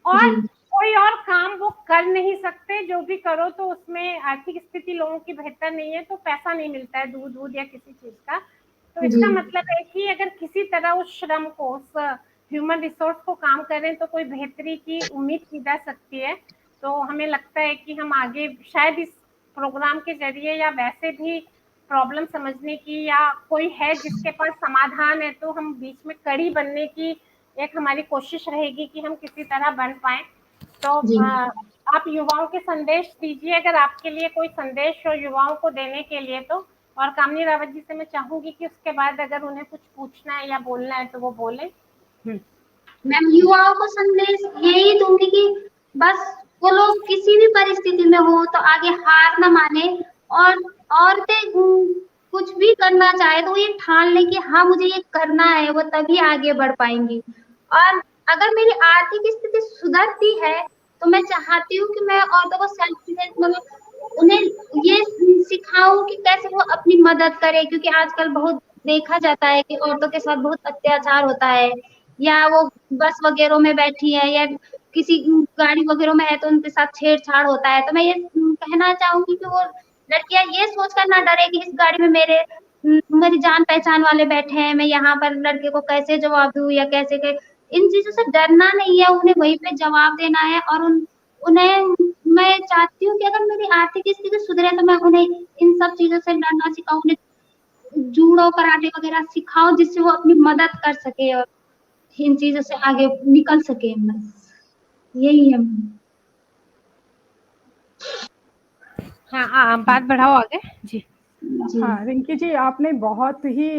और कोई और काम वो कर नहीं सकते। जो भी करो तो उसमें आर्थिक स्थिति लोगों की बेहतर नहीं है, तो पैसा नहीं मिलता है दूध या किसी चीज का। तो इसका मतलब है कि अगर किसी तरह उस श्रम को, उस ह्यूमन रिसोर्स को काम करें तो कोई बेहतरी की उम्मीद की जा सकती है। तो हमें लगता है कि हम आगे शायद इस प्रोग्राम के जरिए या वैसे भी प्रॉब्लम समझने की, या कोई है जिसके पास समाधान है तो हम बीच में कड़ी बनने की एक हमारी कोशिश रहेगी कि हम किसी तरह बन पाए। तो आप युवाओं के संदेश दीजिए, अगर आपके लिए कोई संदेश हो युवाओं को देने के लिए तो। और कामनी रावत जी से मैं चाहूंगी कि उसके बाद अगर उन्हें कुछ पूछना है या बोलना है तो वो बोले। मैम, युवाओं को संदेश यही दूंगी कि बस वो लोग किसी भी परिस्थिति में हो तो आगे हार ना माने, और औरतें कुछ भी करना चाहे तो ये ठान ले कि हाँ मुझे ये करना है, वो तभी आगे बढ़ पाएंगी। और अगर मेरी आर्थिक स्थिति सुधरती है तो मैं चाहती हूँ कि मैं औरतों को सेल्फ, मतलब उन्हें ये सिखाऊं कि कैसे वो अपनी मदद करे, क्योंकि आजकल बहुत देखा जाता है कि औरतों के साथ बहुत अत्याचार होता है, या वो बस वगैरह में बैठी है या किसी गाड़ी वगैरह में है तो उनके साथ छेड़छाड़ होता है। तो मैं ये कहना चाहूंगी कि वो लड़कियां ये सोचकर ना डरे कि इस गाड़ी में मेरी जान पहचान वाले बैठे हैं, मैं यहाँ पर लड़के को कैसे जवाब दूं या कैसे इन चीजों से डरना नहीं है, उन्हें वहीं पे जवाब देना है। और उन्हें मैं चाहती हूँ कि अगर मेरी आर्थिक स्थिति सुधरे तो मैं उन्हें इन सब चीजों से लड़ना सिखाऊं, उन्हें जूडो कराटे वगैरह सिखाओ जिससे वो अपनी मदद कर सके और इन चीजों से आगे निकल सके। बस यही है। हाँ, बात बढ़ाओ आगे जी। हाँ रिंकी जी, आपने बहुत ही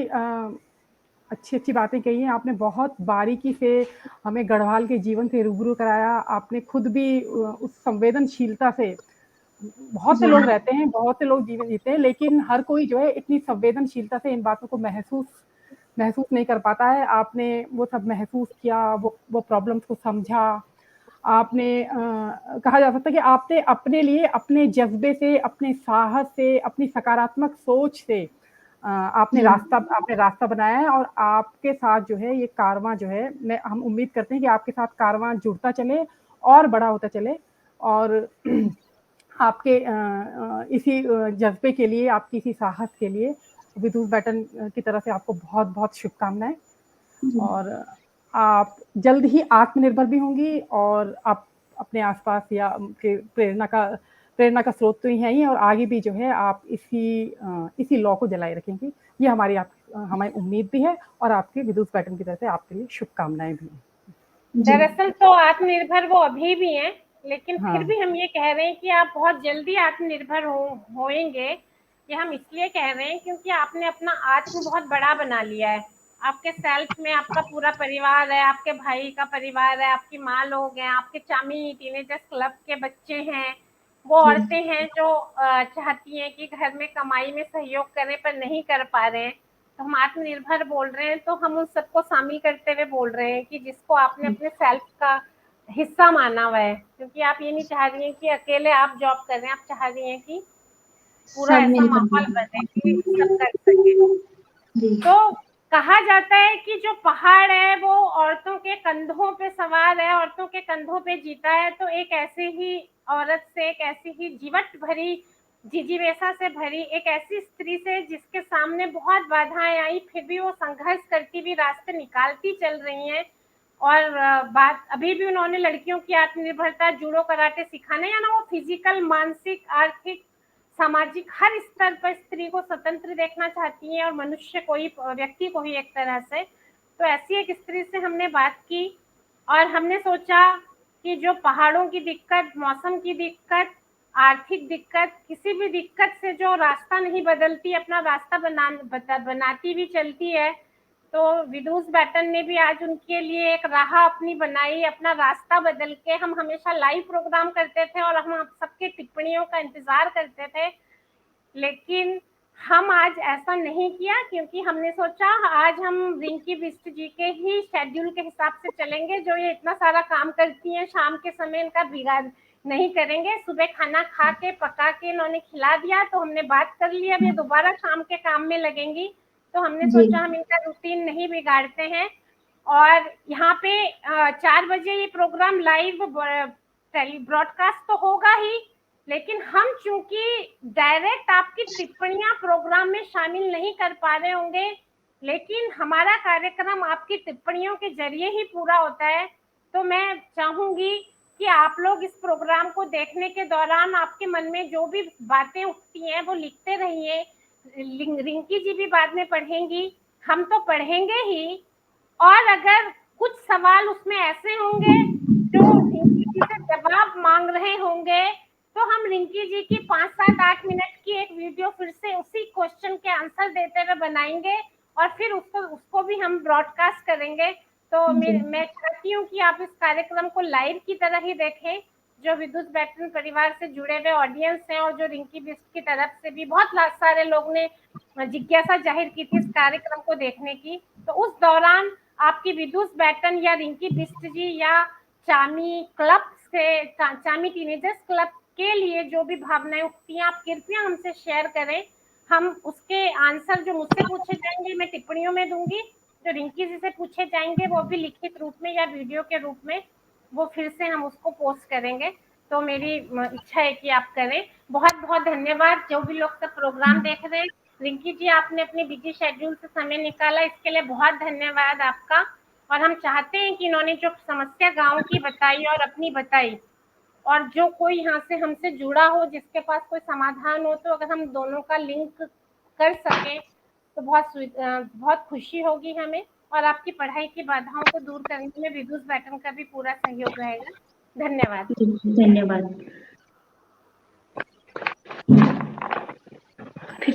अच्छी अच्छी बातें कही हैं। आपने बहुत बारीकी से हमें गढ़वाल के जीवन से रूबरू कराया। आपने खुद भी उस संवेदनशीलता से, बहुत से लोग रहते हैं, बहुत से लोग जीवन जीते हैं, लेकिन हर कोई जो है इतनी संवेदनशीलता से इन बातों को महसूस नहीं कर पाता है। आपने वो सब महसूस किया, वो प्रॉब्लम्स को समझा। आपने कहा जा सकता है कि आपने अपने लिए, अपने जज्बे से, अपने साहस से, अपनी सकारात्मक सोच से आपने रास्ता बनाया है। और आपके साथ जो है ये कारवां जो है, हम उम्मीद करते हैं कि आपके साथ कारवां जुड़ता चले और बड़ा होता चले। और आपके इसी जज्बे के लिए, आपकी इसी साहस के लिए विदुष बैटन की तरफ से आपको बहुत बहुत शुभकामनाएं। और आप जल्द ही आत्मनिर्भर भी होंगी और आप अपने आसपास या के प्रेरणा का स्रोत तो ही है ही, और आगे भी जो है आप इसी लॉ को जलाए रखेंगी। ये हमारी उम्मीद भी है और आपके विदुष बैटन की तरफ से आपके लिए शुभकामनाएं भी हैं। दरअसल तो आत्मनिर्भर वो अभी भी हैं, लेकिन फिर भी हम ये कह रहे हैं कि आप बहुत जल्दी आत्मनिर्भर होएंगे। ये हम इसलिए कह रहे हैं क्योंकि आपने अपना आत्म बहुत बड़ा बना लिया है। आपके सेल्फ में आपका पूरा परिवार है, आपके भाई का परिवार है, आपकी माँ लोग हैं, आपके चामी टीनेजर्स क्लब के बच्चे हैं, वो औरतें हैं जो चाहती हैं कि घर में कमाई में सहयोग करें पर नहीं कर पा रहे हैं। तो हम आत्मनिर्भर बोल रहे हैं, तो हम उन सबको शामिल करते हुए बोल रहे हैं कि जिसको आपने अपने सेल्फ का हिस्सा माना हुआ है। क्योंकि आप ये नहीं चाह रही हैं कि अकेले आप जॉब कर रहे हैं, आप चाह रही हैं कि पूरा ऐसा माहौल बने कि सब कर सके। तो कहा जाता है कि जो पहाड़ है वो औरतों के कंधों पे सवार है, औरतों के कंधों पे जीता है। तो एक ऐसे ही औरत से, एक ऐसी ही जीवट भरी जिजीवेशा से भरी एक ऐसी स्त्री से जिसके सामने बहुत बाधाएं आई, फिर भी वो संघर्ष करती भी रास्ते निकालती चल रही हैं। और बात अभी भी उन्होंने लड़कियों की आत्मनिर्भरता, जूडो कराटे सिखाने, या ना वो फिजिकल, मानसिक, आर्थिक, सामाजिक हर स्तर पर स्त्री को स्वतंत्र देखना चाहती हैं, और मनुष्य को ही, व्यक्ति को ही एक तरह से। तो ऐसी एक स्त्री से हमने बात की और हमने सोचा कि जो पहाड़ों की दिक्कत, मौसम की दिक्कत, आर्थिक दिक्कत, किसी भी दिक्कत से जो रास्ता नहीं बदलती, अपना रास्ता बनाती भी चलती है, तो विदुष बैटन ने भी आज उनके लिए एक राह अपनी बनाई, अपना रास्ता बदल के। हम हमेशा लाइव प्रोग्राम करते थे और हम आप सबके टिप्पणियों का इंतजार करते थे, लेकिन हम आज ऐसा नहीं किया, क्योंकि हमने सोचा आज हम रिंकी बिष्ट जी के ही शेड्यूल के हिसाब से चलेंगे। जो ये इतना सारा काम करती हैं, शाम के समय इनका बिगाड़ नहीं करेंगे। सुबह खाना खा के, पका के इन्होंने खिला दिया, तो हमने बात कर ली, अब ये दोबारा शाम के काम में लगेंगी, तो हमने सोचा हम इनका रूटीन नहीं बिगाड़ते हैं। और यहाँ पे 4 बजे ये प्रोग्राम लाइव ब्रॉडकास्ट तो होगा ही, लेकिन हम चूंकि डायरेक्ट आपकी टिप्पणियां प्रोग्राम में शामिल नहीं कर पा रहे होंगे, लेकिन हमारा कार्यक्रम आपकी टिप्पणियों के जरिए ही पूरा होता है। तो मैं चाहूंगी कि आप लोग इस प्रोग्राम को देखने के दौरान आपके मन में जो भी बातें उठती हैं वो लिखते रहिए। रिंकी जी भी बाद में पढ़ेंगी, हम तो पढ़ेंगे ही, और अगर कुछ सवाल उसमें ऐसे होंगे जो रिंकी जी से जवाब मांग रहे होंगे, तो हम रिंकी जी की 5, 7, 8 मिनट की एक वीडियो फिर से उसी क्वेश्चन के आंसर देते हुए बनाएंगे, और फिर उसको भी हम ब्रॉडकास्ट करेंगे। तो मैं चाहती हूँ कि आप इस कार्यक्रम को लाइव की तरह ही देखें। जो विदुष बैटन परिवार से जुड़े हुए ऑडियंस हैं, और जो रिंकी बिष्ट की तरफ से भी बहुत सारे लोग ने जिज्ञासा जाहिर की थी इस कार्यक्रम को देखने की, तो उस दौरान आपकी विदुष बैटन या रिंकी बिष्ट जी या चामी क्लब से, चामी टीनेजर्स क्लब के लिए जो भी भावनाएं उठती हैं, आप कृपया हमसे शेयर करें। हम उसके आंसर जो मुझसे पूछे जाएंगे मैं टिप्पणियों में दूंगी, जो रिंकी जी से पूछे जाएंगे वो भी लिखित रूप में या वीडियो के रूप में, वो फिर से हम उसको पोस्ट करेंगे। तो मेरी इच्छा है कि आप करें। बहुत बहुत धन्यवाद जो भी लोग सब प्रोग्राम देख रहे हैं। रिंकी जी, आपने अपने बिजी शेड्यूल से समय निकाला, इसके लिए बहुत धन्यवाद आपका। और हम चाहते हैं कि इन्होंने जो समस्या गांव की बताई और अपनी बताई, और जो कोई यहाँ से हमसे जुड़ा हो जिसके पास कोई समाधान हो, तो अगर हम दोनों का लिंक कर सकें तो बहुत खुशी होगी हमें, और आपकी पढ़ाई की बाधाओं को दूर करने में विदुष बैटन का भी पूरा सहयोग रहेगा। धन्यवाद। धन्यवाद। फिर